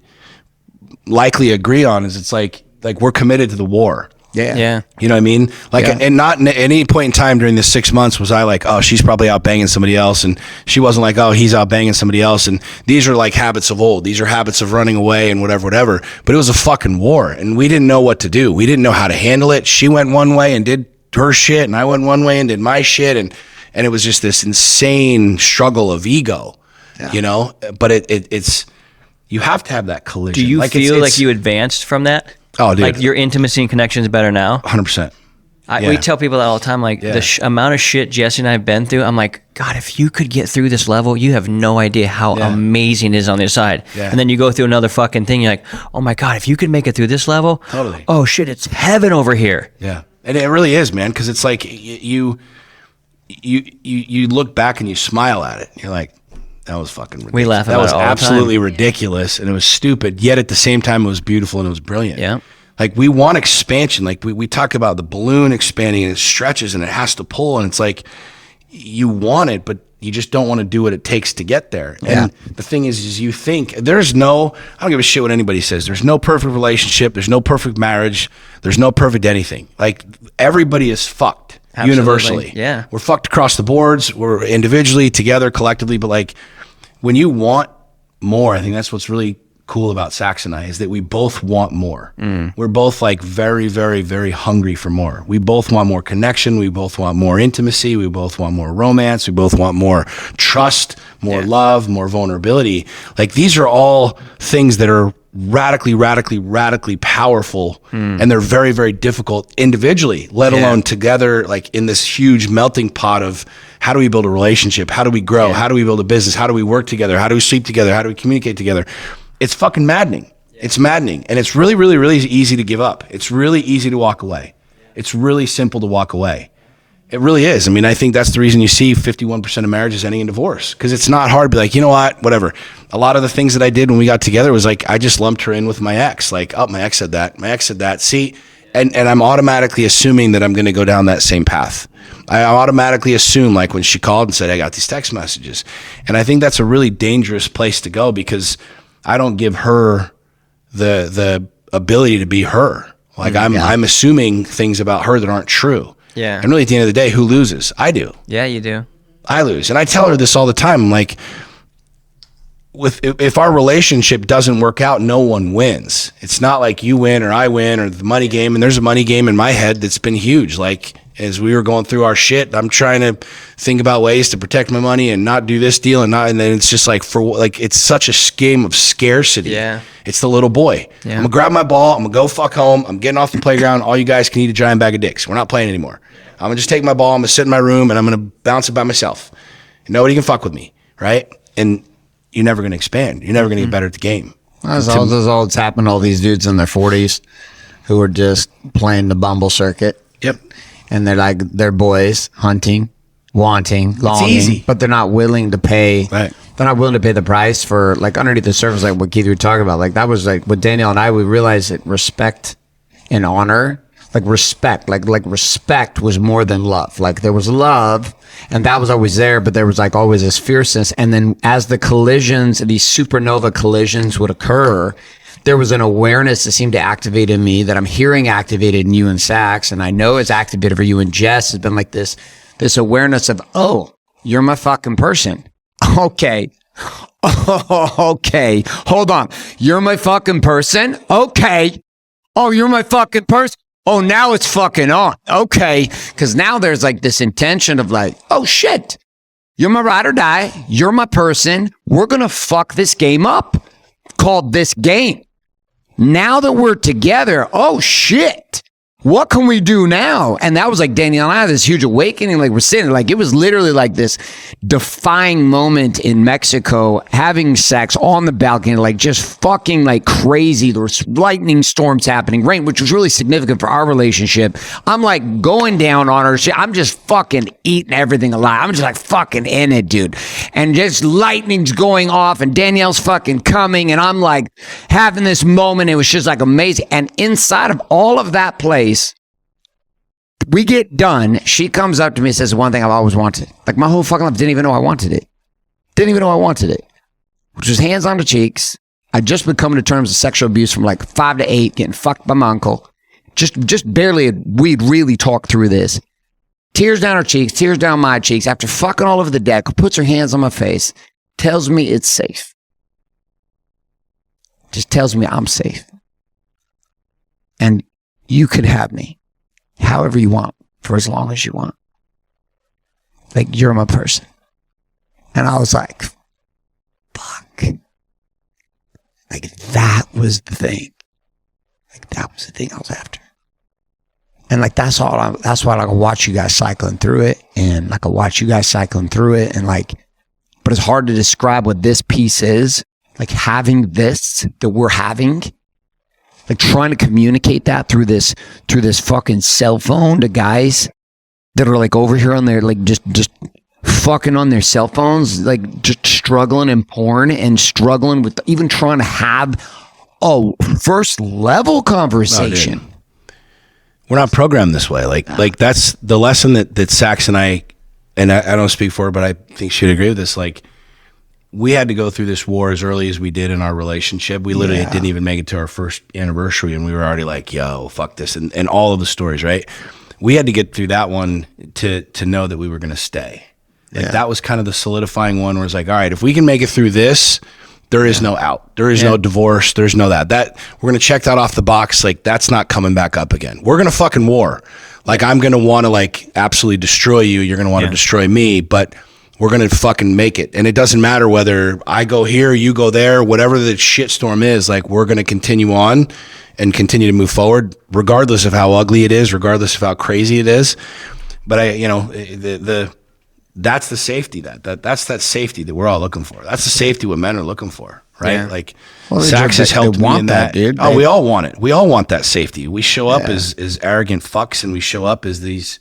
Speaker 1: likely agree on is it's like we're committed to the war.
Speaker 2: Yeah.
Speaker 1: You know what I mean? Like, and not at any point in time during the 6 months was I like, oh, she's probably out banging somebody else. And she wasn't like, oh, he's out banging somebody else. And these are like habits of old. These are habits of running away and whatever. But it was a fucking war. And we didn't know what to do. We didn't know how to handle it. She went one way and did her shit. And I went one way and did my shit. And it was just this insane struggle of ego, you know? But it's, you have to have that collision.
Speaker 2: Do you
Speaker 1: like
Speaker 2: feel like you advanced from that?
Speaker 1: Oh, dude.
Speaker 2: Like your intimacy and connection is better now?
Speaker 1: 100%.
Speaker 2: We tell people that all the time, like the amount of shit Jesse and I have been through, I'm like, God, if you could get through this level, you have no idea how amazing it is on the other side. Yeah. And then you go through another fucking thing, you're like, oh my God, if you could make it through this level,
Speaker 1: totally.
Speaker 2: Oh shit, it's heaven over here.
Speaker 1: Yeah. And it really is, man, because it's like you look back and you smile at it. You're like, that was fucking ridiculous.
Speaker 2: We laugh about it all the time.
Speaker 1: That was absolutely ridiculous, and it was stupid, yet at the same time it was beautiful and it was brilliant.
Speaker 2: Yeah.
Speaker 1: Like we want expansion. Like we talk about the balloon expanding and it stretches and it has to pull, and it's like you want it, but you just don't want to do what it takes to get there.
Speaker 6: Yeah.
Speaker 1: And the thing is you think I don't give a shit what anybody says. There's no perfect relationship. There's no perfect marriage. There's no perfect anything. Like everybody is fucked.
Speaker 2: Absolutely.
Speaker 1: Universally.
Speaker 2: Yeah.
Speaker 1: We're fucked across the boards. We're individually, together, collectively. But like when you want more, I think that's what's really cool about Sax and I is that we both want more. We're both like very, very, very hungry for more. We both want more connection. We both want more intimacy. We both want more romance. We both want more trust, more love, more vulnerability. Like these are all things that are radically powerful, and they're very, very difficult individually, let alone together, like in this huge melting pot of how do we build a relationship? How do we grow? How do we build a business? How do we work together? How do we sleep together? How do we communicate together? It's fucking maddening. It's maddening. And it's really, really, really easy to give up. It's really easy to walk away. It's really simple to walk away. It really is. I mean, I think that's the reason you see 51% of marriages ending in divorce, because it's not hard to be like, you know what, whatever. A lot of the things that I did when we got together was like, I just lumped her in with my ex. Like, oh, my ex said that. My ex said that. See, and I'm automatically assuming that I'm going to go down that same path. I automatically assume, like when she called and said, I got these text messages. And I think that's a really dangerous place to go, because I don't give her the ability to be her. Like I'm assuming things about her that aren't true.
Speaker 2: Yeah.
Speaker 1: And really at the end of the day, who loses? I do.
Speaker 2: Yeah, you do.
Speaker 1: I lose. And I tell her this all the time. I'm like, if our relationship doesn't work out, no one wins. It's not like you win or I win or the money game. And there's a money game in my head that's been huge. Like as we were going through our shit, I'm trying to think about ways to protect my money and not do this deal and then it's just like it's such a game of scarcity.
Speaker 2: Yeah.
Speaker 1: It's the little boy.
Speaker 2: Yeah.
Speaker 1: I'm gonna grab my ball. I'm gonna go fuck home. I'm getting off the playground. All you guys can eat a giant bag of dicks. We're not playing anymore. I'm gonna just take my ball. I'm gonna sit in my room and I'm gonna bounce it by myself. And nobody can fuck with me, right? And you're never gonna expand. You're never gonna get better at the game.
Speaker 6: That's all that's happened to all these dudes in their 40s who are just playing the Bumble circuit.
Speaker 1: Yep.
Speaker 6: And they're boys hunting, wanting, longing,
Speaker 1: easy.
Speaker 6: but they're not willing to pay
Speaker 1: Right.
Speaker 6: they're not willing to pay the price for, like, underneath the surface, like what Keith, you were talking about. Like, that was like what Danielle and I, we realized that respect and honor, like respect was more than love. Like, there was love, and that was always there, but there was like always this fierceness. And then as the collisions, these supernova collisions would occur, there was an awareness that seemed to activate in me that I'm hearing activated in you and Sax, and I know it's activated for you and Jess. Has been like this awareness of, oh, you're my fucking person. Okay. Okay. Hold on. You're my fucking person? Okay. Oh, you're my fucking person? Oh, now it's fucking on. Okay. Because now there's like this intention of like, oh shit. You're my ride or die. You're my person. We're going to fuck this game up called this game. Now that we're together, oh shit. What can we do now? And that was like Danielle and I had this huge awakening. Like we're sitting, like it was literally like this defying moment in Mexico, having sex on the balcony, like just fucking like crazy. There was lightning storms happening, rain, which was really significant for our relationship. I'm like going down on her shit. I'm just fucking eating everything alive. I'm just like fucking in it, dude. And just lightning's going off and Danielle's fucking coming. And I'm like having this moment. It was just like amazing. And inside of all of that place, we get done. She comes up to me and says, one thing I've always wanted. Like my whole fucking life, didn't even know I wanted it. Which was hands on the cheeks. I'd just been coming to terms with sexual abuse from like 5 to 8, getting fucked by my uncle. Just barely, we'd really talked through this. Tears down her cheeks, tears down my cheeks. After fucking all over the deck, puts her hands on my face, tells me it's safe. Just tells me I'm safe. And you could have me however you want for as long as you want. Like, you're my person. And I was like, fuck. Like, that was the thing. Like, that was the thing I was after. And like, that's why I can watch you guys cycling through it. And like, I watch you guys cycling through it. And like, but it's hard to describe what this piece is. Like having this that we're having, like trying to communicate that through this fucking cell phone to guys that are like over here on their, like just fucking on their cell phones, like just struggling in porn and struggling with even trying to have a first level conversation.
Speaker 1: No, we're not programmed this way. Like that's the lesson that Sax and I don't speak for her, but I think she'd agree with this. Like, we had to go through this war as early as we did in our relationship. We literally didn't even make it to our first anniversary, and we were already like, yo, fuck this, and all of the stories, right? We had to get through that one to know that we were going to stay. Like, that was kind of the solidifying one where it's like, all right, if we can make it through this, there is no out. There is no divorce. There's no that. We're going to check that off the box. Like, that's not coming back up again. We're going to fucking war. Like, I'm going to want to like absolutely destroy you. You're going to want to destroy me, but we're going to fucking make it. And it doesn't matter whether I go here, you go there, whatever the shitstorm is, like, we're going to continue on and continue to move forward, regardless of how ugly it is, regardless of how crazy it is. But that's the safety that's that safety that we're all looking for. That's the safety what men are looking for, right? Yeah. Like, Sax has helped me in that. Dude, oh, we all want it. We all want that safety. We show up as arrogant fucks, and we show up as these,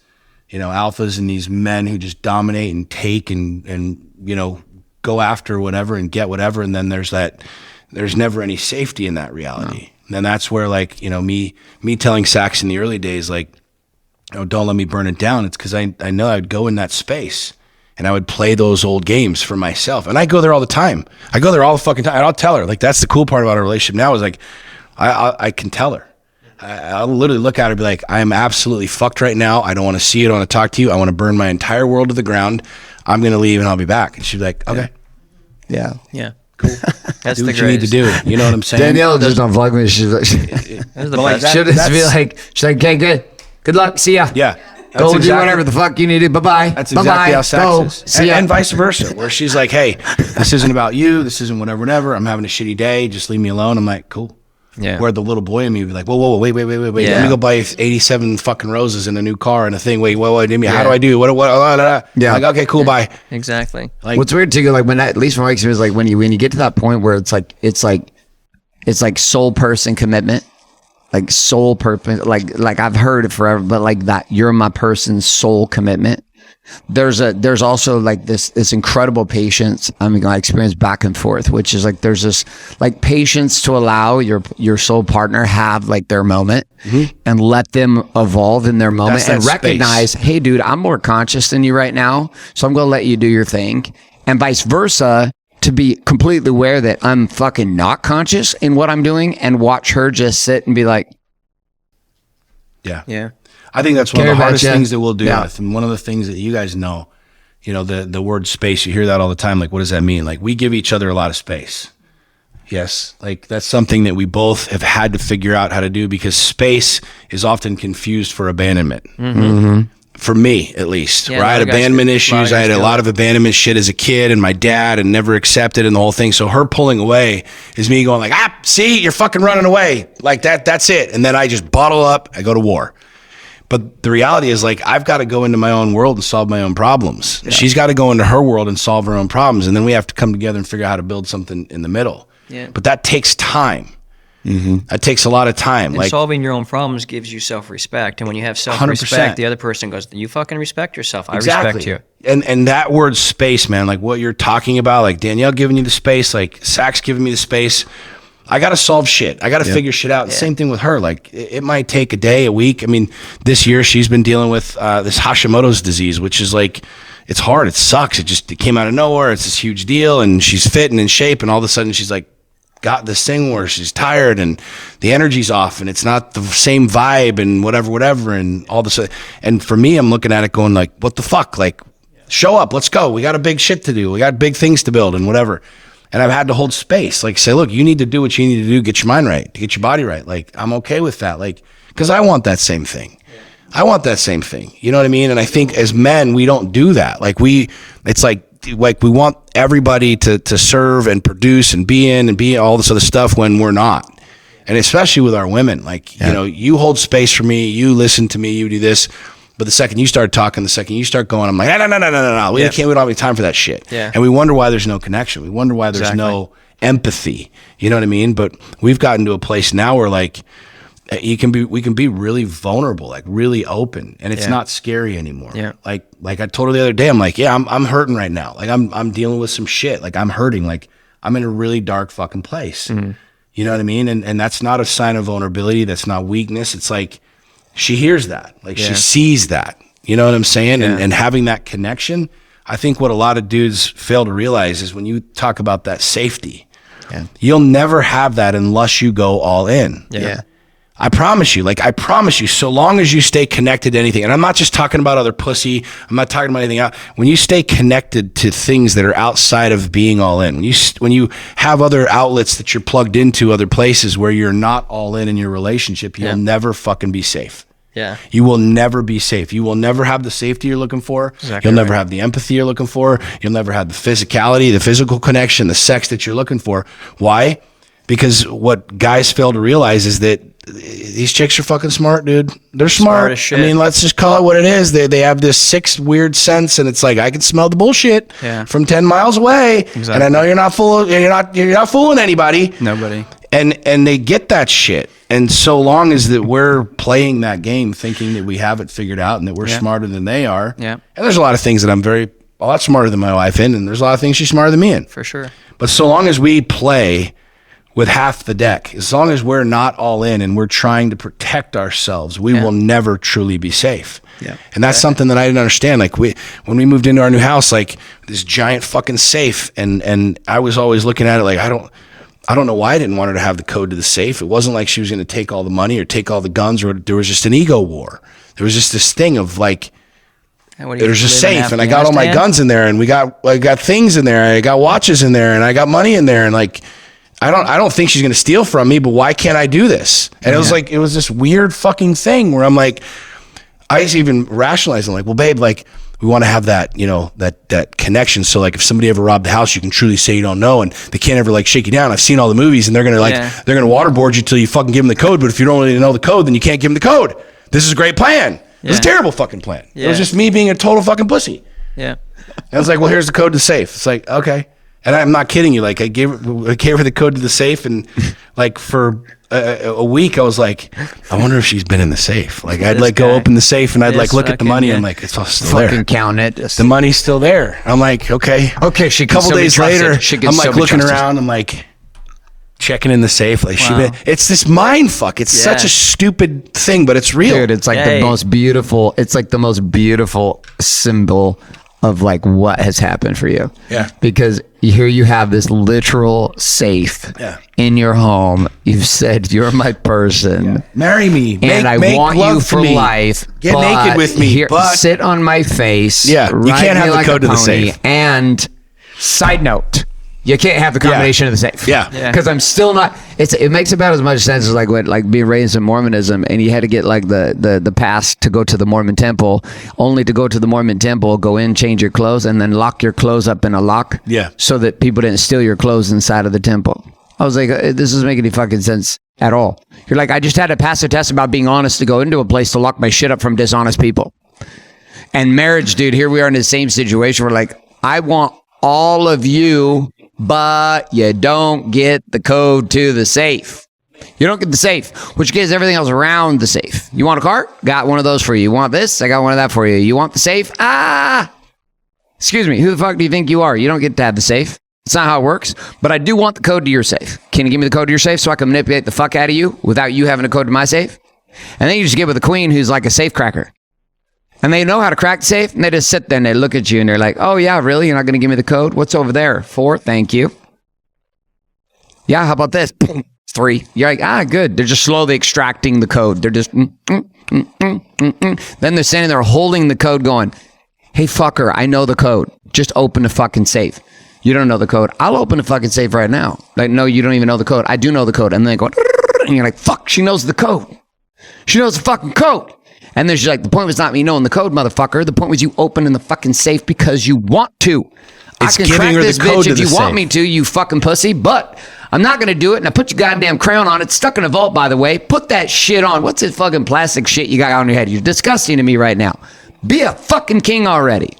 Speaker 1: alphas and these men who just dominate and take and go after whatever and get whatever. And then there's never any safety in that reality. No. And that's where, like, me telling Sax in the early days, like, don't let me burn it down. It's because I know I'd go in that space and I would play those old games for myself. And I go there all the time. I go there all the fucking time. And I'll tell her, like, that's the cool part about our relationship now is like, I can tell her. I'll literally look at her and be like, I am absolutely fucked right now. I don't want to see it. I don't want to talk to you. I want to burn my entire world to the ground. I'm going to leave and I'll be back. And she's like, okay.
Speaker 2: Yeah.
Speaker 1: Cool.
Speaker 2: That's
Speaker 1: do
Speaker 2: the
Speaker 1: what you need to do. You know what I'm saying?
Speaker 6: Danielle just don't vlog me. She's like, she'll just be like, she's like, okay, good luck. See ya.
Speaker 1: Yeah.
Speaker 6: Go do whatever the fuck you need to do. Bye-bye.
Speaker 1: That's exactly how Sax is.
Speaker 6: See ya.
Speaker 1: And vice versa, where she's like, hey, this isn't about you. This isn't whatever. I'm having a shitty day. Just leave me alone. I'm like, cool.
Speaker 2: Yeah.
Speaker 1: Where the little boy in me would be like, whoa, wait.
Speaker 2: Yeah.
Speaker 1: Let me go buy 87 fucking roses and a new car and a thing. Wait, how do I do? What? Yeah. Like, okay, cool, bye.
Speaker 2: Exactly.
Speaker 1: Like,
Speaker 6: what's weird too, like when that, at least for my experience, like when you get to that point where it's like soul person commitment, like soul purpose, like I've heard it forever, but like that you're my person's soul commitment. there's also like this incredible patience. I mean, I experience back and forth, which is like there's this like patience to allow your soul partner have like their moment and let them evolve in their moment and recognize, hey, dude, I'm more conscious than you right now, so I'm gonna let you do your thing, and vice versa. To be completely aware that I'm fucking not conscious in what I'm doing, and watch her just sit and be like,
Speaker 2: Yeah.
Speaker 1: I think that's one of the hardest
Speaker 6: Gotcha.
Speaker 1: things that we'll deal
Speaker 6: Yeah.
Speaker 1: with. And one of the things that you guys know, the word space, you hear that all the time. Like, what does that mean? Like, we give each other a lot of space. Yes. Like, that's something that we both have had to figure out how to do, because space is often confused for abandonment. For me, at least.
Speaker 2: Yeah,
Speaker 1: Where I had
Speaker 2: a lot of guys
Speaker 1: abandonment
Speaker 2: do- a lot
Speaker 1: issues.
Speaker 2: of
Speaker 1: I had
Speaker 2: guys
Speaker 1: a
Speaker 2: do
Speaker 1: lot
Speaker 2: it.
Speaker 1: of abandonment shit as a kid, and my dad, and never accepted, and the whole thing. So her pulling away is me going like, see, you're fucking running away. Like that's it. And then I just bottle up, I go to war. But the reality is, like, I've got to go into my own world and solve my own problems. Yeah. She's got to go into her world and solve her own problems. And then we have to come together and figure out how to build something in the middle.
Speaker 2: Yeah.
Speaker 1: But that takes time. That takes a lot of time.
Speaker 2: And
Speaker 1: like
Speaker 2: solving your own problems gives you self-respect. And when you have self-respect,
Speaker 1: 100%.
Speaker 2: the other person goes, you fucking respect yourself. I
Speaker 1: Exactly.
Speaker 2: respect you.
Speaker 1: And that word space, man, like what you're talking about, like Danielle giving you the space, like Zach's giving me the space. I got to solve shit. I got to figure shit out. Same thing with her. Like it might take a day, a week. I mean, this year she's been dealing with this Hashimoto's disease, which is like, it's hard. It sucks. It came out of nowhere. It's this huge deal, and she's fit and in shape. And all of a sudden she's like, got this thing where she's tired and the energy's off and it's not the same vibe and whatever. And all this. And for me, I'm looking at it going like, what the fuck? Like, show up. Let's go. We got a big shit to do. We got big things to build and whatever. And I've had to hold space, like say, look, you need to do what you need to do, get your mind right, get your body right. Like, I'm okay with that. Like, cause I want that same thing. I want that same thing. You know what I mean? And I think as men, we don't do that. Like it's like we want everybody to serve and produce and be all this other stuff when we're not. And especially with our women, like, you hold space for me, you listen to me, you do this. But the second you start talking, the second you start going, I'm like, no. We don't have any time for that shit.
Speaker 2: Yeah.
Speaker 1: And we wonder why there's no connection. We wonder why there's no empathy. You know what I mean? But we've gotten to a place now where like we can be really vulnerable, like really open, and it's not scary anymore.
Speaker 2: Yeah.
Speaker 1: Like I told her the other day, I'm like, I'm hurting right now. Like I'm dealing with some shit. Like I'm hurting. Like I'm in a really dark fucking place. Mm-hmm. You know what I mean? And that's not a sign of vulnerability. That's not weakness. It's like, she hears that, like she sees that, you know what I'm saying?
Speaker 2: Yeah.
Speaker 1: And having that connection, I think what a lot of dudes fail to realize is when you talk about that safety, you'll never have that unless you go all in.
Speaker 2: Yeah.
Speaker 1: I promise you, so long as you stay connected to anything, and I'm not just talking about other pussy, I'm not talking about anything else. When you stay connected to things that are outside of being all in, when you have other outlets that you're plugged into, other places where you're not all in your relationship, you'll never fucking be safe.
Speaker 2: Yeah.
Speaker 1: You will never be safe. You will never have the safety you're looking for.
Speaker 2: Exactly
Speaker 1: You'll never have the empathy you're looking for. You'll never have the physicality, the physical connection, the sex that you're looking for. Why? Because what guys fail to realize is that these chicks are fucking smart, dude. They're smart.
Speaker 2: as shit.
Speaker 1: I mean, let's just call it what it is. They have this sixth weird sense, and it's like I can smell the bullshit from 10 miles away.
Speaker 2: Exactly.
Speaker 1: And I know you're not fooling anybody.
Speaker 2: Nobody.
Speaker 1: And they get that shit. And so long as that we're playing that game thinking that we have it figured out and that we're smarter than they are.
Speaker 2: Yeah.
Speaker 1: And there's a lot of things that I'm a lot smarter than my wife in, and there's a lot of things she's smarter than me in.
Speaker 2: For sure.
Speaker 1: But so long as we play with half the deck, as long as we're not all in and we're trying to protect ourselves, we will never truly be safe.
Speaker 2: Yeah.
Speaker 1: And that's something that I didn't understand. Like when we moved into our new house, like this giant fucking safe, and I was always looking at it like, I don't know why I didn't want her to have the code to the safe. It wasn't like she was going to take all the money or take all the guns, or there was just an ego war. There was just this thing of like, there's a safe, and I got all my guns in there, and I got things in there. I got watches in there, and I got money in there, and like, I don't think she's going to steal from me, but why can't I do this? And it was like, it was this weird fucking thing where I'm like, I was even rationalizing like, well, babe, like we want to have that, that connection. So like if somebody ever robbed the house, you can truly say you don't know, and they can't ever like shake you down. I've seen all the movies, and they're going to they're going to waterboard you till you fucking give them the code. But if you don't really know the code, then you can't give them the code. This is a great plan. It was a terrible fucking plan. It was just me being a total fucking pussy.
Speaker 2: Yeah.
Speaker 1: And I was like, well, here's the code to the safe. It's like, okay. And I'm not kidding you. Like I gave her the code to the safe, and like for a week, I was like, I wonder if she's been in the safe. Like, I'd
Speaker 2: This
Speaker 1: like go
Speaker 2: guy.
Speaker 1: open the safe and I'd like
Speaker 2: This
Speaker 1: look at the money.
Speaker 2: fucking
Speaker 1: I'm
Speaker 2: guy.
Speaker 1: like, it's all still
Speaker 4: Fucking
Speaker 1: there.
Speaker 4: count it.
Speaker 1: The money's still there. I'm like, okay.
Speaker 4: Okay, she
Speaker 1: A
Speaker 4: can
Speaker 1: couple
Speaker 4: still be
Speaker 1: days
Speaker 4: trusted.
Speaker 1: later,
Speaker 4: She can
Speaker 1: I'm
Speaker 4: still
Speaker 1: like
Speaker 4: be
Speaker 1: looking
Speaker 4: trusted.
Speaker 1: around. I'm like checking in the safe. Like,
Speaker 2: Wow.
Speaker 1: it's this mind fuck. It's such
Speaker 2: Yeah.
Speaker 1: a stupid thing, but it's real.
Speaker 4: Dude, it's like
Speaker 2: Hey.
Speaker 4: the most beautiful. It's like the most beautiful symbol of like what has happened for you.
Speaker 1: Yeah.
Speaker 4: Because here you have this literal safe
Speaker 1: Yeah.
Speaker 4: in your home. You've said you're my person.
Speaker 1: Marry me.
Speaker 4: And I
Speaker 1: make
Speaker 4: want
Speaker 1: love
Speaker 4: you
Speaker 1: to
Speaker 4: for
Speaker 1: me.
Speaker 4: life.
Speaker 1: Get
Speaker 4: but
Speaker 1: naked with me,
Speaker 4: Here,
Speaker 1: but-
Speaker 4: sit on my face.
Speaker 1: Yeah, you
Speaker 4: ride
Speaker 1: can't
Speaker 4: me
Speaker 1: have the
Speaker 4: like
Speaker 1: code
Speaker 4: a
Speaker 1: to the
Speaker 4: pony,
Speaker 1: safe.
Speaker 4: And side note, you can't have the combination of the safe.
Speaker 1: Yeah.
Speaker 2: Yeah.
Speaker 4: Because I'm still not. It makes about as much sense as like what like being raised in Mormonism, and you had to get like the pass to go to the Mormon temple, only to go to the Mormon temple, go in, change your clothes, and then lock your clothes up in a lock.
Speaker 1: Yeah.
Speaker 4: So that people didn't steal your clothes inside of the temple. I was like, this doesn't make any fucking sense at all. You're like, I just had to pass a test about being honest to go into a place to lock my shit up from dishonest people. And marriage, dude, here we are in the same situation. We're like, I want all of you, but you don't get the code to the safe. You don't get the safe, which gives everything else around the safe. You want a car? Got one of those for you. You want this? I got one of that for you. You want the safe? Excuse me. Who the fuck do you think you are? You don't get to have the safe. It's not how it works, but I do want the code to your safe. Can you give me the code to your safe so I can manipulate the fuck out of you without you having a code to my safe? And then you just get with a queen who's like a safe cracker. And they know how to crack the safe, and they just sit there and they look at you and they're like, oh yeah, really? You're not going to give me the code? What's over there? 4, thank you. Yeah, how about this? 3. You're like, good. They're just slowly extracting the code. They're just, Then they're standing there holding the code going, hey fucker, I know the code. Just open the fucking safe. You don't know the code. I'll open the fucking safe right now. Like, no, you don't even know the code. I do know the code. And then they go, and you're like, fuck, she knows the code. She knows the fucking code. And then she's like, the point was not me knowing the code, motherfucker. The point was you opening the fucking safe because you want to.
Speaker 1: It's
Speaker 4: I can
Speaker 1: giving
Speaker 4: crack
Speaker 1: her the
Speaker 4: this
Speaker 1: code
Speaker 4: bitch
Speaker 1: to
Speaker 4: if
Speaker 1: the
Speaker 4: you want
Speaker 1: safe.
Speaker 4: me to, you fucking pussy, but I'm not going to do it. And I put your goddamn crown on it, stuck in a vault, by the way. Put that shit on. What's this fucking plastic shit you got on your head? You're disgusting to me right now. Be a fucking king already.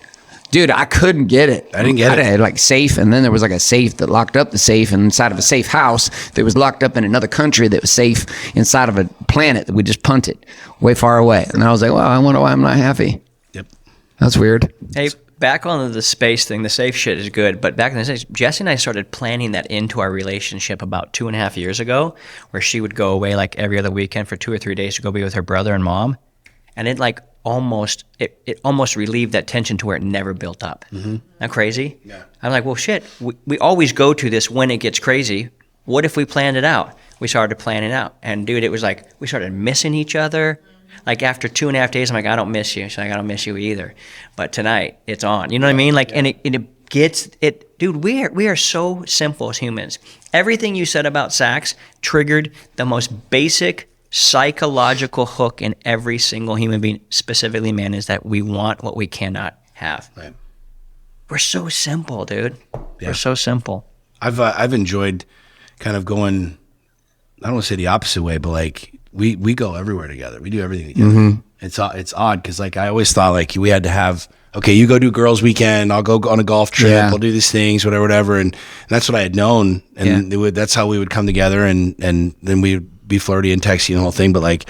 Speaker 4: Dude, I couldn't get it.
Speaker 1: I didn't get it.
Speaker 4: I had like safe, and then there was like a safe that locked up the safe, and inside of a safe house that was locked up in another country that was safe inside of a planet that we just punted way far away. And I was like, well, I wonder why I'm not happy.
Speaker 1: Yep.
Speaker 4: That's weird.
Speaker 2: Hey, back on the space thing, the safe shit is good, but back in the days, Jesse and I started planning that into our relationship about 2.5 years ago, where she would go away like every other weekend for 2 or 3 days to go be with her brother and mom, and it like almost relieved that tension to where it never built up. Mm-hmm. Not crazy? Yeah. I'm like, well, shit, we always go to this when it gets crazy. What if we planned it out? We started planning out, and dude, it was like we started missing each other. Like after 2.5 days, I'm like, I don't miss you. She's like, I don't miss you either. But tonight, it's on. You know what I mean? Like, and it gets it, dude. We are so simple as humans. Everything you said about sex triggered the most basic psychological hook in every single human being, specifically man, is that we want what we cannot have.
Speaker 1: Right.
Speaker 2: We're so simple, dude.
Speaker 1: Yeah.
Speaker 2: We're so simple.
Speaker 1: I've enjoyed kind of going, I don't want to say the opposite way, but like we go everywhere together. We do everything together. Mm-hmm. It's odd because like I always thought like we had to have, okay, you go do girls weekend, I'll go on a golf trip,
Speaker 4: Yeah.
Speaker 1: I'll do these things, whatever. And that's what I had known. And that's how we would come together and then we'd be flirty and texty and the whole thing. But like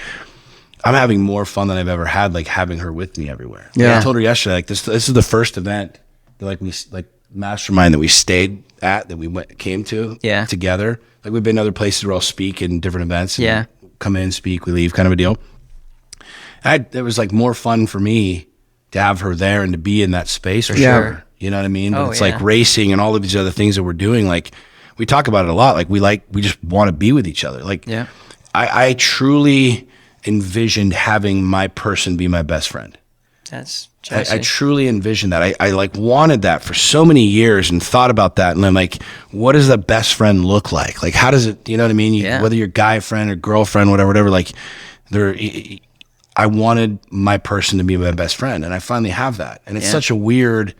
Speaker 1: I'm having more fun than I've ever had, like having her with me everywhere. Like,
Speaker 4: Yeah.
Speaker 1: I told her yesterday, like this is the first event that like we like mastermind that we stayed at, that we came to together. Like we've been to other places where I'll speak in different events. And come in, speak, we leave, kind of a deal. It was like more fun for me to have her there and to be in that space for sure. You know what I mean? But it's like racing and all of these other things that we're doing. Like we talk about it a lot. Like we just want to be with each other. Like I truly envisioned having my person be my best friend.
Speaker 2: That's
Speaker 1: I truly envisioned that. I like wanted that for so many years and thought about that. And I'm like, what does the best friend look like? Like, how does it, you know what I mean? Whether you're guy friend or girlfriend, whatever, like I wanted my person to be my best friend. And I finally have that. And it's such a weird,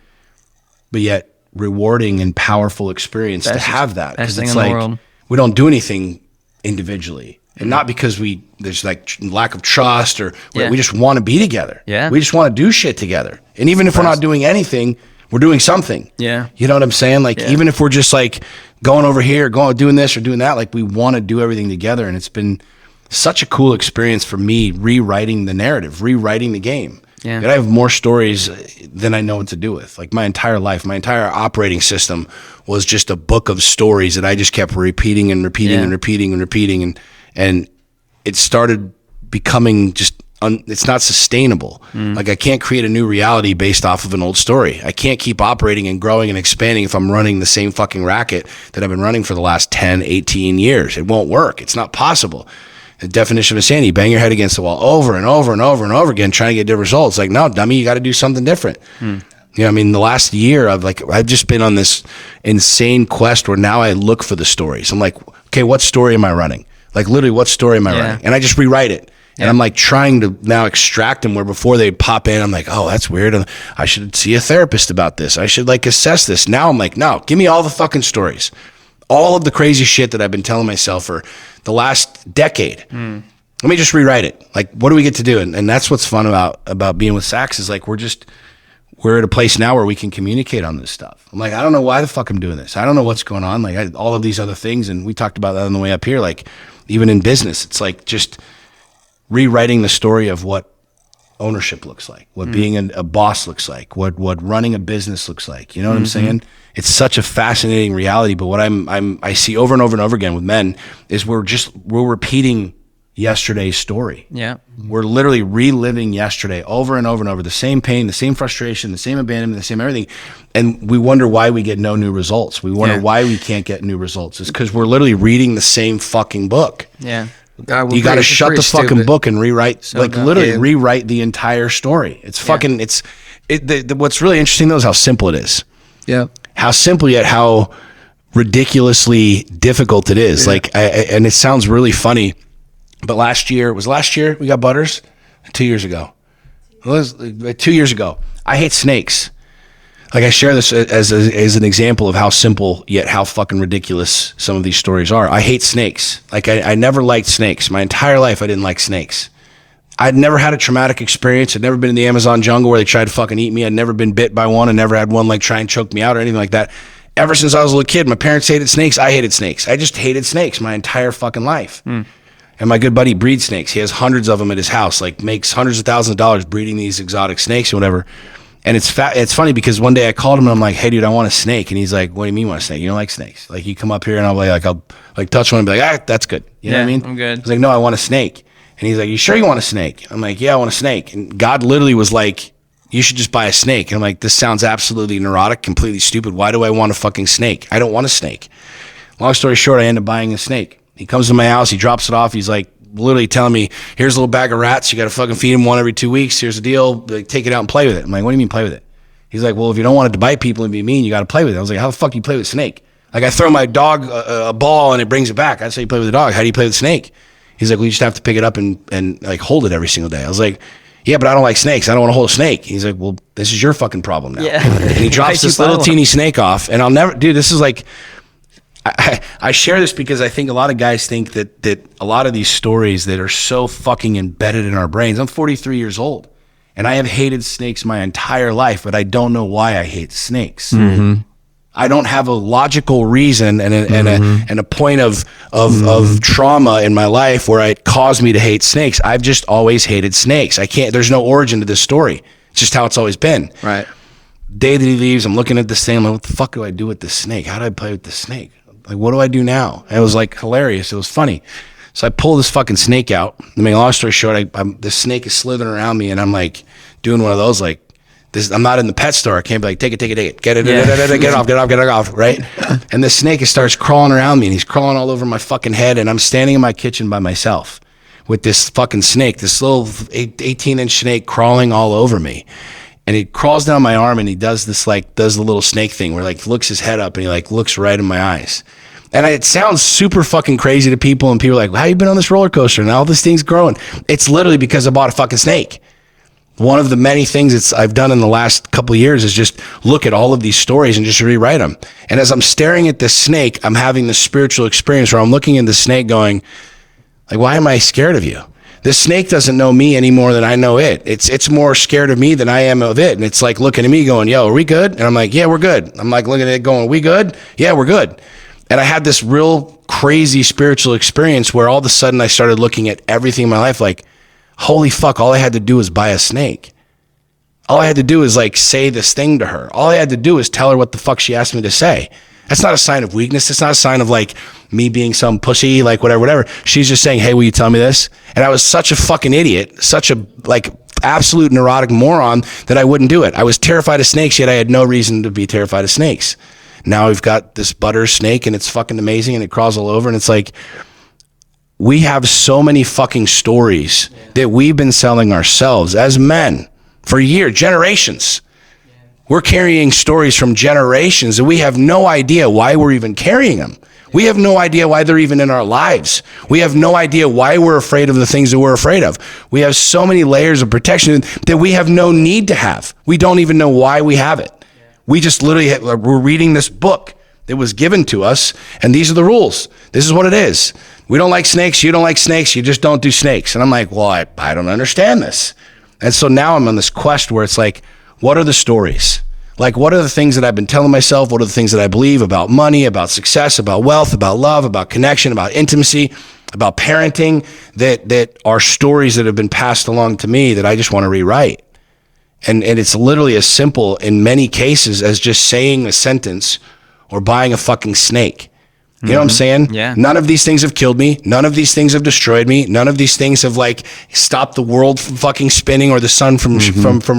Speaker 1: but yet rewarding and powerful experience to have that. Because it's like, we don't do anything individually. And not because there's like lack of trust or we just want to be together.
Speaker 2: Yeah.
Speaker 1: We just want to do shit together. And even if we're not doing anything, we're doing something.
Speaker 2: Yeah.
Speaker 1: You know what I'm saying? Like, even if we're just like going over here, doing this or doing that, like we want to do everything together. And it's been such a cool experience for me rewriting the narrative, rewriting the game.
Speaker 2: Yeah.
Speaker 1: And I have more stories than I know what to do with. Like my entire life, my entire operating system was just a book of stories that I just kept repeating and repeating and repeating and repeating. And it started becoming just, it's not sustainable. Like I can't create a new reality based off of an old story. I can't keep operating and growing and expanding if I'm running the same fucking racket that I've been running for the last 10, 18 years. It won't work. It's not possible. The definition of insanity, bang your head against the wall over and over and over and over again, trying to get different results. Like, no, dummy, you got to do something different. You know, I mean, the last year I've just been on this insane quest where now I look for the stories. I'm like, okay, what story am I running? Like literally, what story am I running? And I just rewrite it. And I'm like trying to now extract them where before they pop in, I'm like, oh, that's weird. I should see a therapist about this. I should like assess this. Now I'm like, no, give me all the fucking stories. All of the crazy shit that I've been telling myself for the last decade. Let me just rewrite it. Like, what do we get to do? And that's what's fun about being with Sax is like, we're at a place now where we can communicate on this stuff. I'm like, I don't know why the fuck I'm doing this. I don't know what's going on. Like all of these other things. And we talked about that on the way up here. Like even in business, it's like just rewriting the story of what ownership looks like, what being a boss looks like, what running a business looks like. You know what I'm saying? It's such a fascinating reality. But what I see over and over and over again with men is we're repeating yesterday's story.
Speaker 2: Yeah.
Speaker 1: We're literally reliving yesterday over and over and over, the same pain, the same frustration, the same abandonment, the same everything. And we wonder why we get no new results. We wonder why we can't get new results. It's because we're literally reading the same fucking book.
Speaker 2: Yeah.
Speaker 1: You got to shut the fucking book and rewrite, rewrite the entire story. It's fucking, what's really interesting though is how simple it is.
Speaker 7: Yeah.
Speaker 1: How simple yet how ridiculously difficult it is. Like, and it sounds really funny, but last year we got Butters 2 years ago. It was 2 years ago. I hate snakes. Like I share this as an example of how simple yet how fucking ridiculous some of these stories are. I hate snakes. Like I never liked snakes. My entire life I didn't like snakes. I'd never had a traumatic experience. I'd never been in the Amazon jungle where they tried to fucking eat me. I'd never been bit by one. I never had one like try and choke me out or anything like that. Ever since I was a little kid, my parents hated snakes. I hated snakes. I just hated snakes my entire fucking life. And my good buddy breeds snakes. He has hundreds of them at his house, like makes hundreds of thousands of dollars breeding these exotic snakes and whatever. And it's funny because one day I called him and I'm like, hey dude, I want a snake. And he's like, what do you mean you want a snake? You don't like snakes? Like you come up here and I'll touch one and be like, that's good. You know what I mean?
Speaker 2: I'm good.
Speaker 1: I was like, no, I want a snake. And he's like, you sure you want a snake? I'm like, yeah, I want a snake. And God literally was like, you should just buy a snake. And I'm like, this sounds absolutely neurotic, completely stupid. Why do I want a fucking snake? I don't want a snake. Long story short, I end up buying a snake. He comes to my house, he drops it off. He's like, literally telling me, here's a little bag of rats. You got to fucking feed them one every 2 weeks. Here's the deal. Like, take it out and play with it. I'm like, what do you mean play with it? He's like, well, if you don't want it to bite people and be mean, you got to play with it. I was like, how the fuck do you play with a snake? Like I throw my dog a ball and it brings it back. I'd say you play with a dog. How do you play with a snake? He's like, well, you just have to pick it up and like hold it every single day. I was like, yeah, but I don't like snakes. I don't want to hold a snake. He's like, well, this is your fucking problem now.
Speaker 2: Yeah.
Speaker 1: And he drops this little teeny snake off and I'll never, dude, this is like, I share this because I think a lot of guys think that a lot of these stories that are so fucking embedded in our brains. I'm 43 years old and I have hated snakes my entire life, but I don't know why I hate snakes. I don't have a logical reason and a point of trauma in my life where it caused me to hate snakes. I've just always hated snakes. There's no origin to this story. It's just how it's always been.
Speaker 7: Right.
Speaker 1: Day that he leaves, I'm looking at this thing. I'm like, what the fuck do I do with this snake? How do I play with this snake? Like, what do I do now? And it was like hilarious. It was funny. So I pull this fucking snake out. I mean, long story short, the snake is slithering around me and I'm like doing one of those, like, this, I'm not in the pet store. I can't be like, take it. Get it, get it off, right? And the snake starts crawling around me and he's crawling all over my fucking head. And I'm standing in my kitchen by myself with this fucking snake, this little 18-inch snake crawling all over me. And he crawls down my arm and he does the little snake thing where like looks his head up and he like looks right in my eyes. And it sounds super fucking crazy to people and people are like, how you been on this roller coaster and all this thing's growing? It's literally because I bought a fucking snake. One of the many things I've done in the last couple of years is just look at all of these stories and just rewrite them. And as I'm staring at this snake, I'm having this spiritual experience where I'm looking at the snake going, like, why am I scared of you? This snake doesn't know me any more than I know it. It's more scared of me than I am of it. And it's like looking at me going, yo, are we good? And I'm like, yeah, we're good. I'm like looking at it going, are we good? Yeah, we're good. And I had this real crazy spiritual experience where all of a sudden I started looking at everything in my life like, holy fuck, all I had to do was buy a snake. All I had to do is like say this thing to her. All I had to do is tell her what the fuck she asked me to say. That's not a sign of weakness. It's not a sign of like me being some pussy, like whatever. She's just saying, hey, will you tell me this? And I was such a fucking idiot, such a like absolute neurotic moron that I wouldn't do it. I was terrified of snakes, yet I had no reason to be terrified of snakes. Now we've got this butter snake and it's fucking amazing and it crawls all over. And it's like, we have so many fucking stories that we've been selling ourselves as men for years, generations. We're carrying stories from generations and we have no idea why we're even carrying them. We have no idea why they're even in our lives. We have no idea why we're afraid of the things that we're afraid of. We have so many layers of protection that we have no need to have. We don't even know why we have it. We just literally, we're reading this book that was given to us and these are the rules. This is what it is. We don't like snakes. You don't like snakes. You just don't do snakes. And I'm like, well, I don't understand this. And so now I'm on this quest where it's like, what are the stories? Like, what are the things that I've been telling myself? What are the things that I believe about money, about success, about wealth, about love, about connection, about intimacy, about parenting that are stories that have been passed along to me that I just want to rewrite? And it's literally as simple in many cases as just saying a sentence or buying a fucking snake. You know what I'm saying?
Speaker 2: Yeah.
Speaker 1: None of these things have killed me. None of these things have destroyed me. None of these things have like stopped the world from fucking spinning or the sun from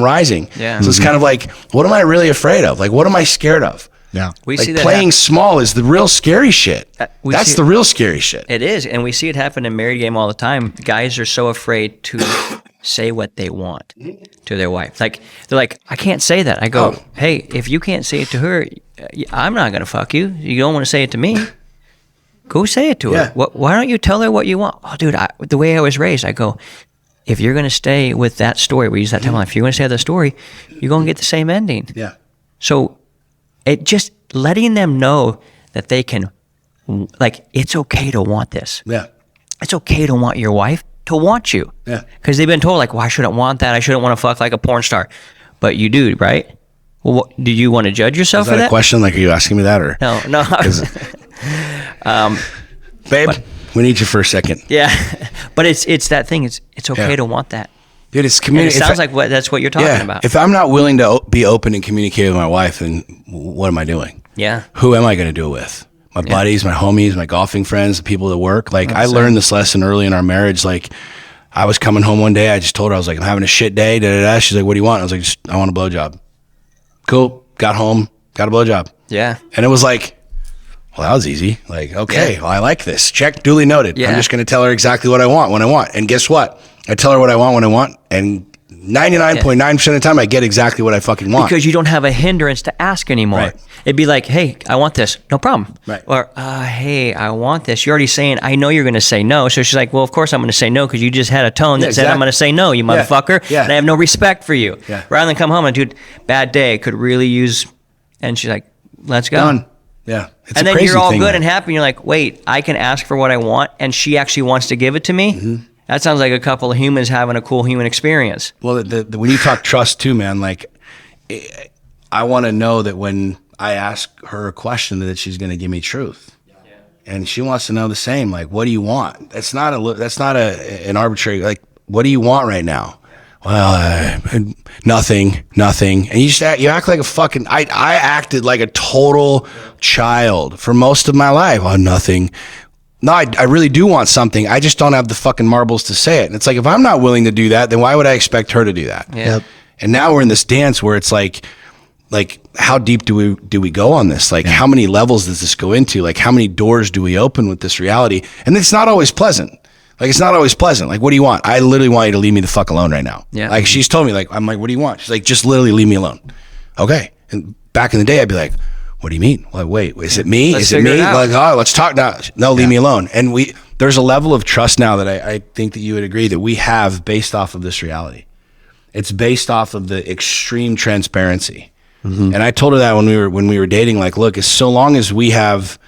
Speaker 1: rising.
Speaker 2: Yeah.
Speaker 1: So it's kind of like, what am I really afraid of? Like, what am I scared of?
Speaker 6: Yeah.
Speaker 2: We
Speaker 1: Like
Speaker 2: see that
Speaker 1: playing small is the real scary shit. That's the real scary shit.
Speaker 2: It is, and we see it happen in married game all the time. Guys are so afraid to say what they want to their wife. Like they're like, I can't say that. I go, hey, if you can't say it to her, I'm not gonna fuck you. You don't want to say it to me. Go say it to her. Why don't you tell her what you want? Oh, dude, the way I was raised, I go, if you're gonna stay with that story, we use that time. If you're gonna stay with that story, you're gonna get the same ending.
Speaker 1: Yeah.
Speaker 2: So, it just letting them know that they can, like, it's okay to want this.
Speaker 1: Yeah.
Speaker 2: It's okay to want your wife to want you.
Speaker 1: Yeah.
Speaker 2: Because they've been told, like, well, I shouldn't want that. I shouldn't want to fuck like a porn star. But you do, right? Well, do you want to judge yourself
Speaker 1: Is
Speaker 2: for
Speaker 1: that
Speaker 2: that?
Speaker 1: a question? Like, are you asking me that or?
Speaker 2: No.
Speaker 1: Babe, we need you for a second.
Speaker 2: Yeah. But it's that thing. It's okay to want that.
Speaker 1: Dude, it's
Speaker 2: And
Speaker 1: community.
Speaker 2: it sounds like that's what you're talking about.
Speaker 1: If I'm not willing to be open and communicate with my wife, then what am I doing?
Speaker 2: Yeah.
Speaker 1: Who am I going to do it with? My buddies, my homies, my golfing friends, the people that work. Like, I learned this lesson early in our marriage. Like, I was coming home one day. I just told her, I was like, I'm having a shit day. She's like, what do you want? I was like, I want a blowjob. Cool. Got home, got a blowjob.
Speaker 2: Yeah.
Speaker 1: And it was like, well, that was easy. Like, okay, well, I like this. Check, duly noted.
Speaker 2: Yeah.
Speaker 1: I'm just going to tell her exactly what I want when I want. And guess what? I tell her what I want when I want. And 99.9% of the time, I get exactly what I fucking want.
Speaker 2: Because you don't have a hindrance to ask anymore.
Speaker 1: Right.
Speaker 2: It'd be like, hey, I want this. No problem.
Speaker 1: Right.
Speaker 2: Or, hey, I want this. You're already saying, I know you're going to say no. So she's like, well, of course I'm going to say no because you just had a tone that said I'm going to say no, you motherfucker.
Speaker 1: Yeah.
Speaker 2: And I have no respect for you.
Speaker 1: Yeah.
Speaker 2: Rather than come home and, dude, bad day, could really use, and she's like, let's go.
Speaker 1: Done. Yeah. It's
Speaker 2: And
Speaker 1: a
Speaker 2: then
Speaker 1: crazy
Speaker 2: you're all
Speaker 1: thing,
Speaker 2: good
Speaker 1: man.
Speaker 2: and happy. And you're like, wait, I can ask for what I want, and she actually wants to give it to me.
Speaker 1: Mm-hmm.
Speaker 2: That sounds like a couple of humans having a cool human experience.
Speaker 1: Well, when you talk trust too, man, like, I want to know that when I ask her a question that she's going to give me truth. And she wants to know the same. Like, what do you want? That's not an arbitrary, like, what do you want right now? Well, nothing. And you act like a fucking, I acted like a total child for most of my life. Oh, nothing. No, I really do want something. I just don't have the fucking marbles to say it. And it's like, if I'm not willing to do that, then why would I expect her to do that?
Speaker 2: Yeah. Yep.
Speaker 1: And now we're in this dance where it's like how deep do we go on this? Like, how many levels does this go into? Like, how many doors do we open with this reality? And it's not always pleasant. Like, it's not always pleasant. Like, what do you want? I literally want you to leave me the fuck alone right now.
Speaker 2: Yeah.
Speaker 1: Like, she's told me, like, I'm like, what do you want? She's like, just literally leave me alone. Okay. And back in the day, I'd be like, what do you mean? Like, wait, is it me?
Speaker 2: Let's
Speaker 1: Is it
Speaker 2: figure
Speaker 1: me?
Speaker 2: it out.
Speaker 1: Like, oh, let's talk now. No, leave me alone. And there's a level of trust now that I think that you would agree that we have based off of this reality. It's based off of the extreme transparency. Mm-hmm. And I told her that when we were dating, like, look, as so long as we have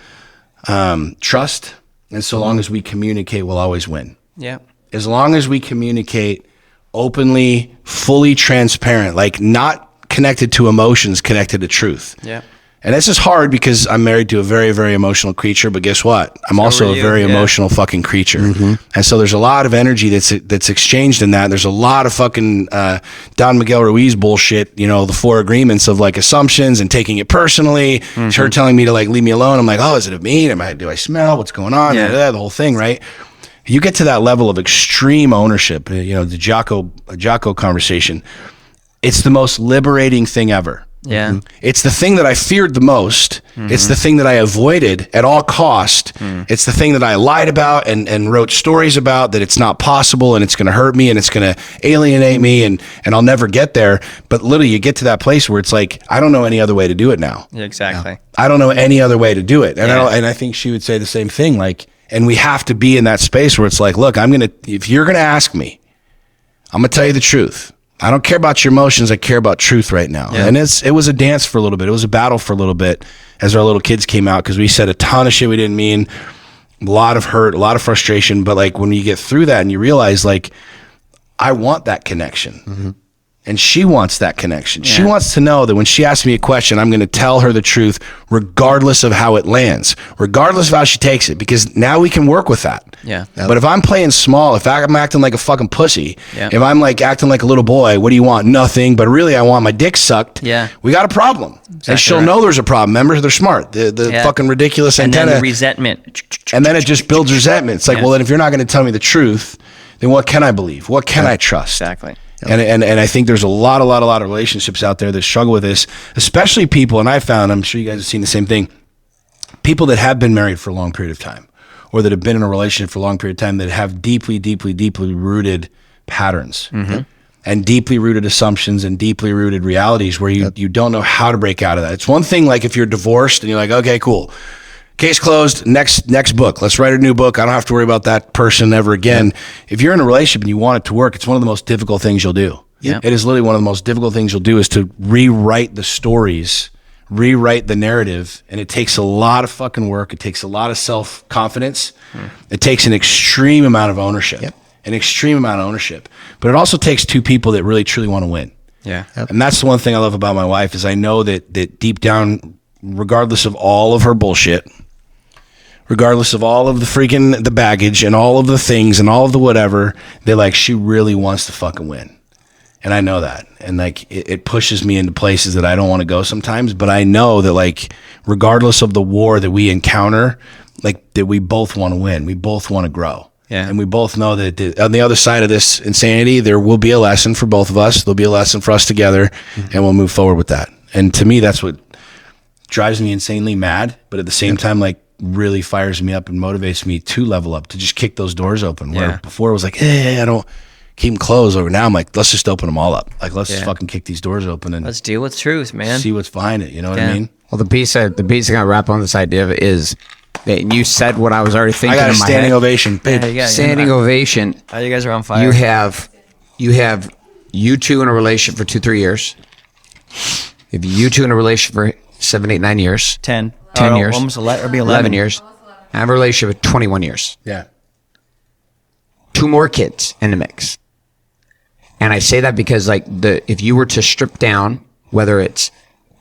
Speaker 1: trust and so long as we communicate, we'll always win.
Speaker 2: Yeah.
Speaker 1: as long as we communicate openly, fully transparent, like not connected to emotions, connected to truth.
Speaker 2: Yeah.
Speaker 1: And this is hard because I'm married to a very, very emotional creature, but guess what? I'm also a
Speaker 2: you.
Speaker 1: very
Speaker 2: Yeah.
Speaker 1: emotional fucking creature. And so there's a lot of energy that's exchanged in that. There's a lot of fucking Don Miguel Ruiz bullshit, you know, the 4 agreements of like assumptions and taking it personally. It's her telling me to like leave me alone. I'm like, oh, is it me? Do I smell? What's going on?
Speaker 2: Yeah.
Speaker 1: The whole thing, right? You get to that level of extreme ownership, you know, the Jocko conversation. It's the most liberating thing ever.
Speaker 2: Yeah.
Speaker 1: It's the thing that I feared the most. It's the thing that I avoided at all cost. It's the thing that I lied about and wrote stories about, that it's not possible and it's going to hurt me and it's going to alienate me and I'll never get there. But literally you get to that place where it's like, I don't know any other way to do it now.
Speaker 2: Yeah, exactly.
Speaker 1: I don't know any other way to do it. And I think she would say the same thing. Like, and we have to be in that space where it's like, look, if you're going to ask me, I'm going to tell you the truth. I don't care about your emotions. I care about truth right now.
Speaker 2: Yeah.
Speaker 1: And it was a dance for a little bit. It was a battle for a little bit as our little kids came out, because we said a ton of shit we didn't mean, a lot of hurt, a lot of frustration. But like when you get through that and you realize like, I want that connection. And she wants that connection. She wants to know that when she asks me a question, I'm going to tell her the truth regardless of how it lands, regardless of how she takes it, because now we can work with that.
Speaker 2: Yeah.
Speaker 1: But if I'm playing small, if I'm acting like a fucking pussy,
Speaker 2: Yeah.
Speaker 1: if I'm like acting like a little boy, what do you want? Nothing. But really, I want my dick sucked.
Speaker 2: Yeah.
Speaker 1: We got a problem. And she'll
Speaker 2: right.
Speaker 1: know there's a problem. Remember, they're smart. The
Speaker 2: Yeah.
Speaker 1: fucking ridiculous
Speaker 2: And
Speaker 1: antenna.
Speaker 2: then the resentment.
Speaker 1: And then it just builds resentment. It's like,
Speaker 2: Yeah.
Speaker 1: well, then if you're not going to tell me the truth, then what can I believe? What can I trust?
Speaker 2: Exactly.
Speaker 1: And I think there's a lot of relationships out there that struggle with this, especially people, and I found, I'm sure you guys have seen the same thing, people that have been married for a long period of time, or that have been in a relationship for a long period of time, that have deeply rooted patterns and deeply rooted assumptions and deeply rooted realities where you don't know how to break out of that. It's one thing like if you're divorced and you're like, okay, cool. Case closed, next book. Let's write a new book. I don't have to worry about that person ever again. If you're in a relationship and you want it to work, it's one of the most difficult things you'll do.
Speaker 2: Yeah.
Speaker 1: It is literally one of the most difficult things you'll do, is to rewrite the stories, rewrite the narrative. And it takes a lot of fucking work. It takes a lot of self-confidence. It takes an extreme amount of ownership, an extreme amount of ownership. But it also takes two people that really, truly want to win.
Speaker 2: Yeah.
Speaker 1: And that's the one thing I love about my wife, is I know that deep down, regardless of all of her bullshit, regardless of all of the baggage and all of the things and all of the whatever, she really wants to fucking win. And I know that. And like, it pushes me into places that I don't want to go sometimes, but I know that like, regardless of the war that we encounter, like that we both want to win. We both want to grow.
Speaker 2: Yeah.
Speaker 1: And we both know that on the other side of this insanity, there will be a lesson for both of us. There'll be a lesson for us together, and we'll move forward with that. And to me, that's what drives me insanely mad, but at the same time, like, really fires me up and motivates me to level up, to just kick those doors open. Where before it was like, I don't keep them closed. Or now I'm like, let's just open them all up. Like, let's just fucking kick these doors open and
Speaker 2: Let's deal with truth, man.
Speaker 1: see what's behind it. You know what I mean?
Speaker 4: Well, the piece I'm gonna wrap on this idea of is that you said what I was already thinking
Speaker 1: I got a
Speaker 4: in my
Speaker 1: standing
Speaker 4: head.
Speaker 1: ovation.
Speaker 2: Yeah, you got it.
Speaker 4: Standing ovation.
Speaker 2: Oh, you guys are on fire.
Speaker 4: You have you two in a relationship for 2-3 years. If you two in a relationship for 7, 8, 9 years.
Speaker 2: 10
Speaker 4: years.
Speaker 2: Almost 11. Or be
Speaker 4: 11 years. I have a relationship for 21 years.
Speaker 1: Yeah.
Speaker 4: 2 more kids in the mix. And I say that because if you were to strip down, whether it's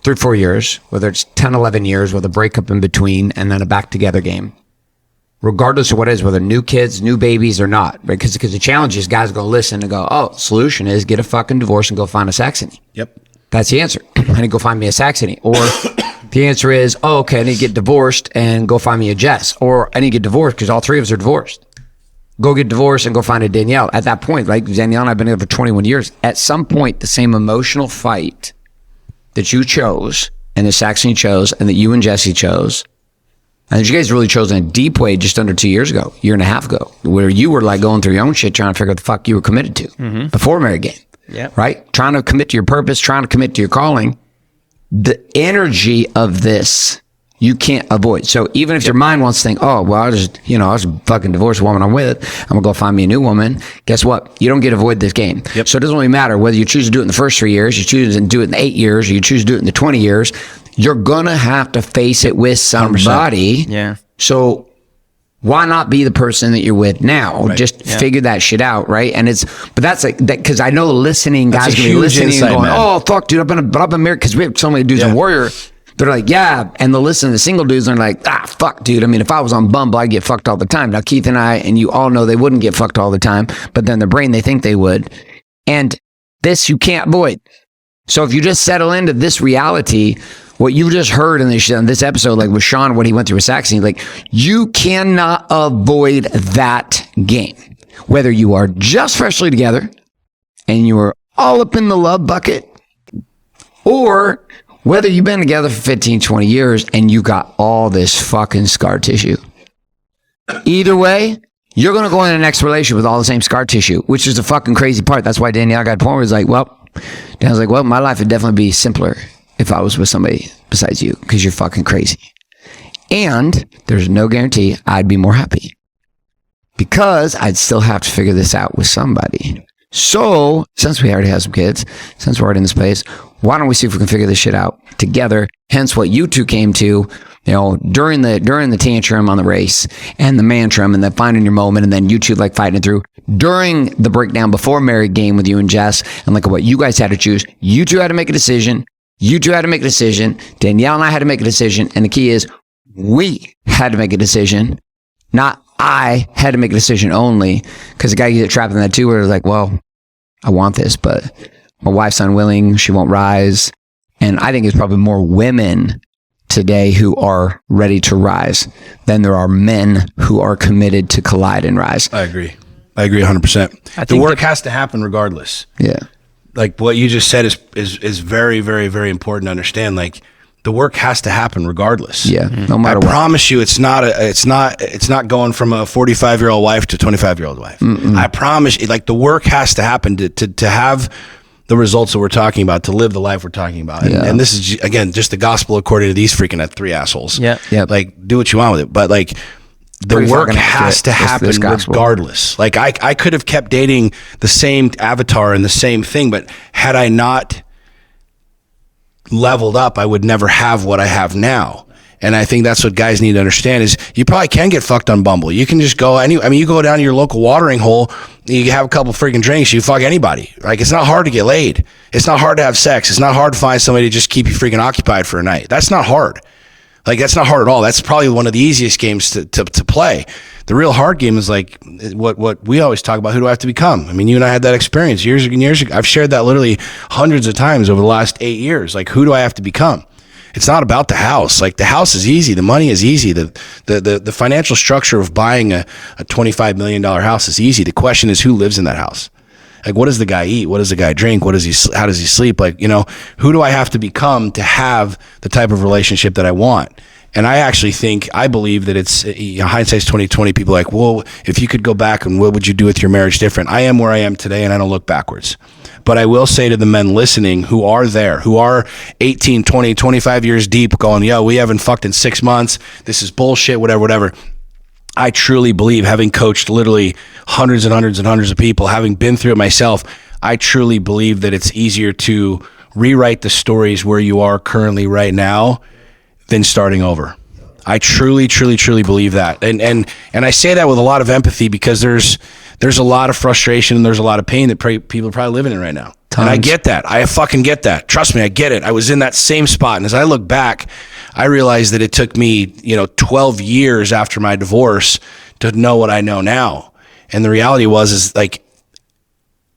Speaker 4: 3 or 4 years, whether it's 10, 11 years with a breakup in between and then a back together game, regardless of what it is, whether new kids, new babies or not, because the challenge is guys go listen and go, oh, solution is get a fucking divorce and go find a Saxony.
Speaker 1: Yep.
Speaker 4: That's the answer. I need to go find me a Saxony. Or the answer is, oh, okay, I need to get divorced and go find me a Jess. Or I need to get divorced because all 3 of us are divorced. Go get divorced and go find a Danielle. At that point, like Danielle and I have been together for 21 years. At some point, the same emotional fight that you chose and the Saxony chose and that you and Jesse chose, and that you guys really chose in a deep way just under 2 years ago, year and a half ago, where you were like going through your own shit trying to figure out what the fuck you were committed to before married game.
Speaker 2: Yeah.
Speaker 4: Right? Trying to commit to your purpose, trying to commit to your calling. The energy of this, you can't avoid. So even if your mind wants to think, oh, well, I just fucking divorce the woman I'm with. I'm going to go find me a new woman. Guess what? You don't get to avoid this game.
Speaker 1: Yep.
Speaker 4: So it doesn't really matter whether you choose to do it in the first 3 years, you choose to do it in the 8 years, or you choose to do it in the 20 years. You're going to have to face it with somebody.
Speaker 2: 100%. Yeah.
Speaker 4: So
Speaker 6: why not be the person that you're with now?
Speaker 1: Right.
Speaker 6: Just figure that shit out, right? And but that's like that, because I know listening, guys gonna be listening
Speaker 1: insight,
Speaker 6: and going,
Speaker 1: man.
Speaker 6: oh fuck, dude, I've been married, because we have so many dudes in Warrior. They're like, yeah, and they'll listen to the single dudes and they're like, fuck, dude. I mean, if I was on Bumble, I'd get fucked all the time. Now Keith and I, and you all know, they wouldn't get fucked all the time, but then their brain, they think they would, and this you can't avoid. So if you just settle into this reality, what you just heard in this episode, like with Sean, what he went through with Saxony, like, you cannot avoid that game. Whether you are just freshly together and you are all up in the love bucket, or whether you've been together for 15, 20 years and you got all this fucking scar tissue. Either way, you're going to go in the next relationship with all the same scar tissue, which is the fucking crazy part. That's why Danielle got a point where it's like, Danielle's like, well, my life would definitely be simpler if I was with somebody besides you, because you're fucking crazy. And there's no guarantee I'd be more happy, because I'd still have to figure this out with somebody. So since we already have some kids, since we're already in this place, why don't we see if we can figure this shit out together? Hence what you two came to, during the tantrum on the race and the mantrum and then finding your moment, and then you two like fighting it through during the breakdown before married game with you and Jess, and like what you guys had to choose. You two had to make a decision. You two had to make a decision. Danielle and I had to make a decision. And the key is, we had to make a decision, not I had to make a decision only, because the guy gets trapped in that too, where it's like, well, I want this, but my wife's unwilling. She won't rise. And I think it's probably more women today who are ready to rise than there are men who are committed to collide and rise.
Speaker 1: I agree 100%. The work has to happen regardless.
Speaker 6: Yeah.
Speaker 1: Like what you just said is very, very, very important to understand. Like, the work has to happen regardless.
Speaker 6: Yeah. No matter
Speaker 1: I
Speaker 6: what.
Speaker 1: promise you, it's not going from a 45-year-old wife to a 25-year-old wife. Mm-mm. I promise you, like, the work has to happen to have the results that we're talking about, to live the life we're talking about. And this is, again, just the gospel according to these freaking three assholes.
Speaker 2: Yeah.
Speaker 1: Like, do what you want with it. But like, the
Speaker 6: Pretty
Speaker 1: work
Speaker 6: fucking
Speaker 1: has
Speaker 6: accurate,
Speaker 1: to happen
Speaker 6: this gospel.
Speaker 1: regardless. Like, I could have kept dating the same avatar and the same thing, but had I not leveled up, I would never have what I have now. And I think that's what guys need to understand is you probably can get fucked on Bumble. You can just go you go down to your local watering hole, you have a couple freaking drinks, you fuck anybody. Like, it's not hard to get laid. It's not hard to have sex. It's not hard to find somebody to just keep you freaking occupied for a night. That's not hard. Like, that's not hard at all. That's probably one of the easiest games to play. The real hard game is like what we always talk about. Who do I have to become? I mean, you and I had that experience years and years ago. I've shared that literally hundreds of times over the last 8 years. Like, who do I have to become? It's not about the house. Like, the house is easy. The money is easy. The financial structure of buying a $25 million house is easy. The question is, who lives in that house? Like, what does the guy eat? What does the guy drink? How does he sleep? Like, who do I have to become to have the type of relationship that I want? And I believe that it's hindsight's 2020. People are like, well, if you could go back, and what would you do with your marriage different? I am where I am today, and I don't look backwards. But I will say to the men listening who are there, who are 18, 20, 25 years deep going, yo, we haven't fucked in 6 months. This is bullshit, whatever. I truly believe, having coached literally hundreds and hundreds and hundreds of people, having been through it myself, I truly believe that it's easier to rewrite the stories where you are currently right now than starting over. I truly, truly, truly believe that. And I say that with a lot of empathy, because there's a lot of frustration and there's a lot of pain that people are probably living in right now. Tons. And I get that. I fucking get that. Trust me, I get it. I was in that same spot. And as I look back, I realized that it took me, 12 years after my divorce to know what I know now. And the reality is like,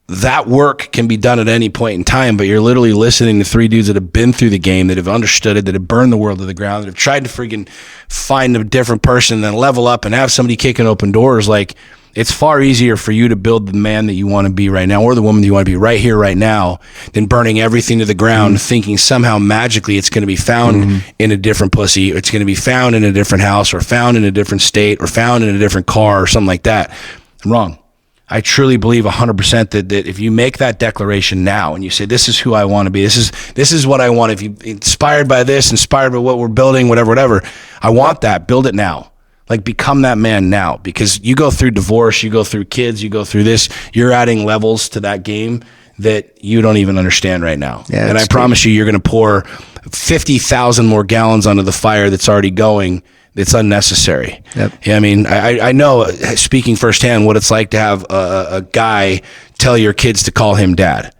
Speaker 1: that work can be done at any point in time, but you're literally listening to three dudes that have been through the game, that have understood it, that have burned the world to the ground, that have tried to freaking find a different person, then level up and have somebody kicking open doors. Like, it's far easier for you to build the man that you want to be right now, or the woman that you want to be right here, right now, than burning everything to the ground, thinking somehow magically it's going to be found in a different pussy, it's going to be found in a different house, or found in a different state, or found in a different car, or something like that. Wrong. I truly believe 100% that if you make that declaration now and you say, this is who I want to be, this is what I want. If you inspired by this, inspired by what we're building, whatever, I want that. Build it now. Like, become that man now, because you go through divorce, you go through kids, you go through this, you're adding levels to that game that you don't even understand right now. Yeah, and I promise you, you're going to pour 50,000 more gallons onto the fire that's already going, It's unnecessary.
Speaker 6: Yep.
Speaker 1: Yeah, I mean, I know, speaking firsthand, what it's like to have a guy tell your kids to call him dad.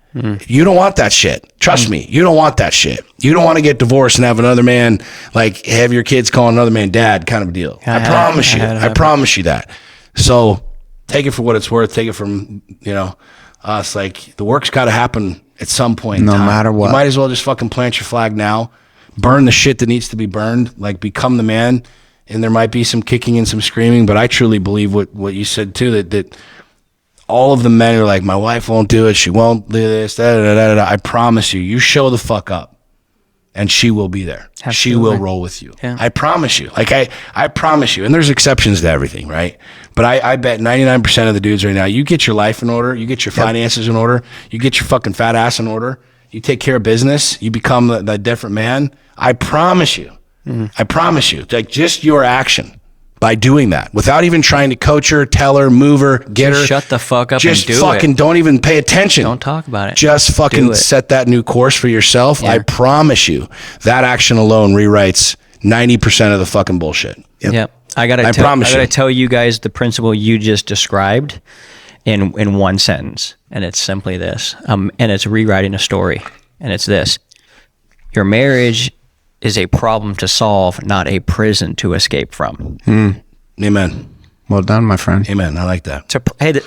Speaker 1: You don't want that shit. Trust me, you don't want that shit. You don't want to get divorced and have another man, like, have your kids call another man dad kind of deal. I promise you. I promise you that. So take it for what it's worth. Take it from, us. Like, the work's got to happen at some point in
Speaker 6: No
Speaker 1: time.
Speaker 6: matter what.
Speaker 1: You might as well just fucking plant your flag now. Burn the shit that needs to be burned. Like, become the man. And there might be some kicking and some screaming, but I truly believe what you said too, that all of the men are like, my wife won't do it, she won't do this, da, da, da, da. I promise you, you show the fuck up and she will be there.
Speaker 2: Absolutely.
Speaker 1: She will roll with you.
Speaker 2: Yeah.
Speaker 1: I promise you. Like, I promise you. And there's exceptions to everything, right? But I bet 99% of the dudes right now, you get your life in order, you get your finances in order, you get your fucking fat ass in order, you take care of business, you become the different man. I promise you. I promise you. Like, just your action by doing that, without even trying to coach her, tell her, move her, get
Speaker 2: Just
Speaker 1: her.
Speaker 2: shut the fuck up
Speaker 1: Just
Speaker 2: and do
Speaker 1: fucking
Speaker 2: it.
Speaker 1: don't even pay attention.
Speaker 2: Don't talk about it.
Speaker 1: Just fucking
Speaker 2: Do it.
Speaker 1: set that new course for yourself.
Speaker 2: Yeah.
Speaker 1: I promise you, that action alone rewrites 90% of the fucking bullshit.
Speaker 2: Yep. I gotta tell you guys the principle you just described in one sentence, and it's simply this. And it's rewriting a story, and it's this: your marriage is a problem to solve, not a prison to escape from.
Speaker 1: Amen.
Speaker 6: Well done, my friend.
Speaker 1: Amen. I like that.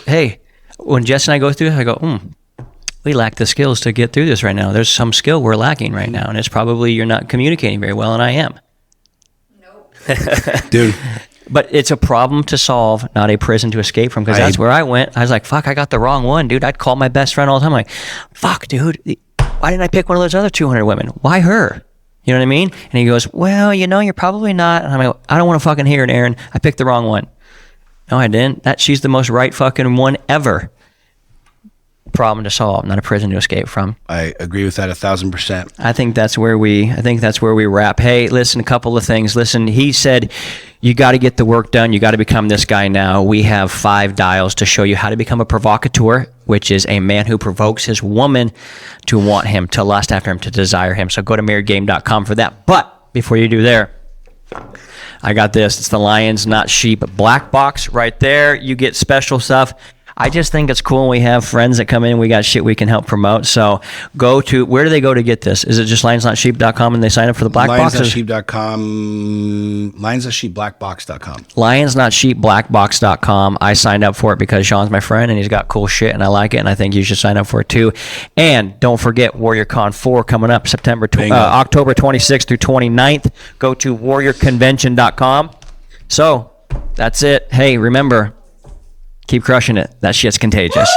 Speaker 2: Hey, when Jess and I go through this, I go, we lack the skills to get through this right now. There's some skill we're lacking right now, and it's probably you're not communicating very well, and I am.
Speaker 5: Nope.
Speaker 1: Dude,
Speaker 2: But it's a problem to solve, not a prison to escape from, because that's where I went. I was like, fuck, I got the wrong one, dude. I'd call my best friend all the time. I'm like, fuck, dude, why didn't I pick one of those other 200 women? Why her? You know what I mean? And he goes, well, you're probably not. And I'm like, I don't want to fucking hear it, Aaron. I picked the wrong one. No, I didn't. She's the most right fucking one ever. Problem to solve, not a prison to escape from.
Speaker 1: I agree with that 1,000%.
Speaker 2: I think that's where we wrap. Hey, listen, a couple of things. Listen, he said you got to get the work done. You got to become this guy now. We have 5 dials to show you how to become a provocateur, which is a man who provokes his woman to want him, to lust after him, to desire him. So go to marriedgame.com for that. But before you do there, I got this. It's the Lions Not Sheep black box right there. You get special stuff. I just think it's cool when we have friends that come in. We got shit we can help promote. So go to, where do they go to get this? Is it just lionsnotsheep.com and they sign up for the black box?
Speaker 1: Lionsnotsheep.com, lionsnotsheepblackbox.com.
Speaker 2: Lionsnotsheepblackbox.com. I signed up for it because Sean's my friend and he's got cool shit and I like it and I think you should sign up for it too. And don't forget WarriorCon 4 coming up October 26th through 29th. Go to warriorconvention.com. So that's it. Hey, remember, keep crushing it. That shit's contagious.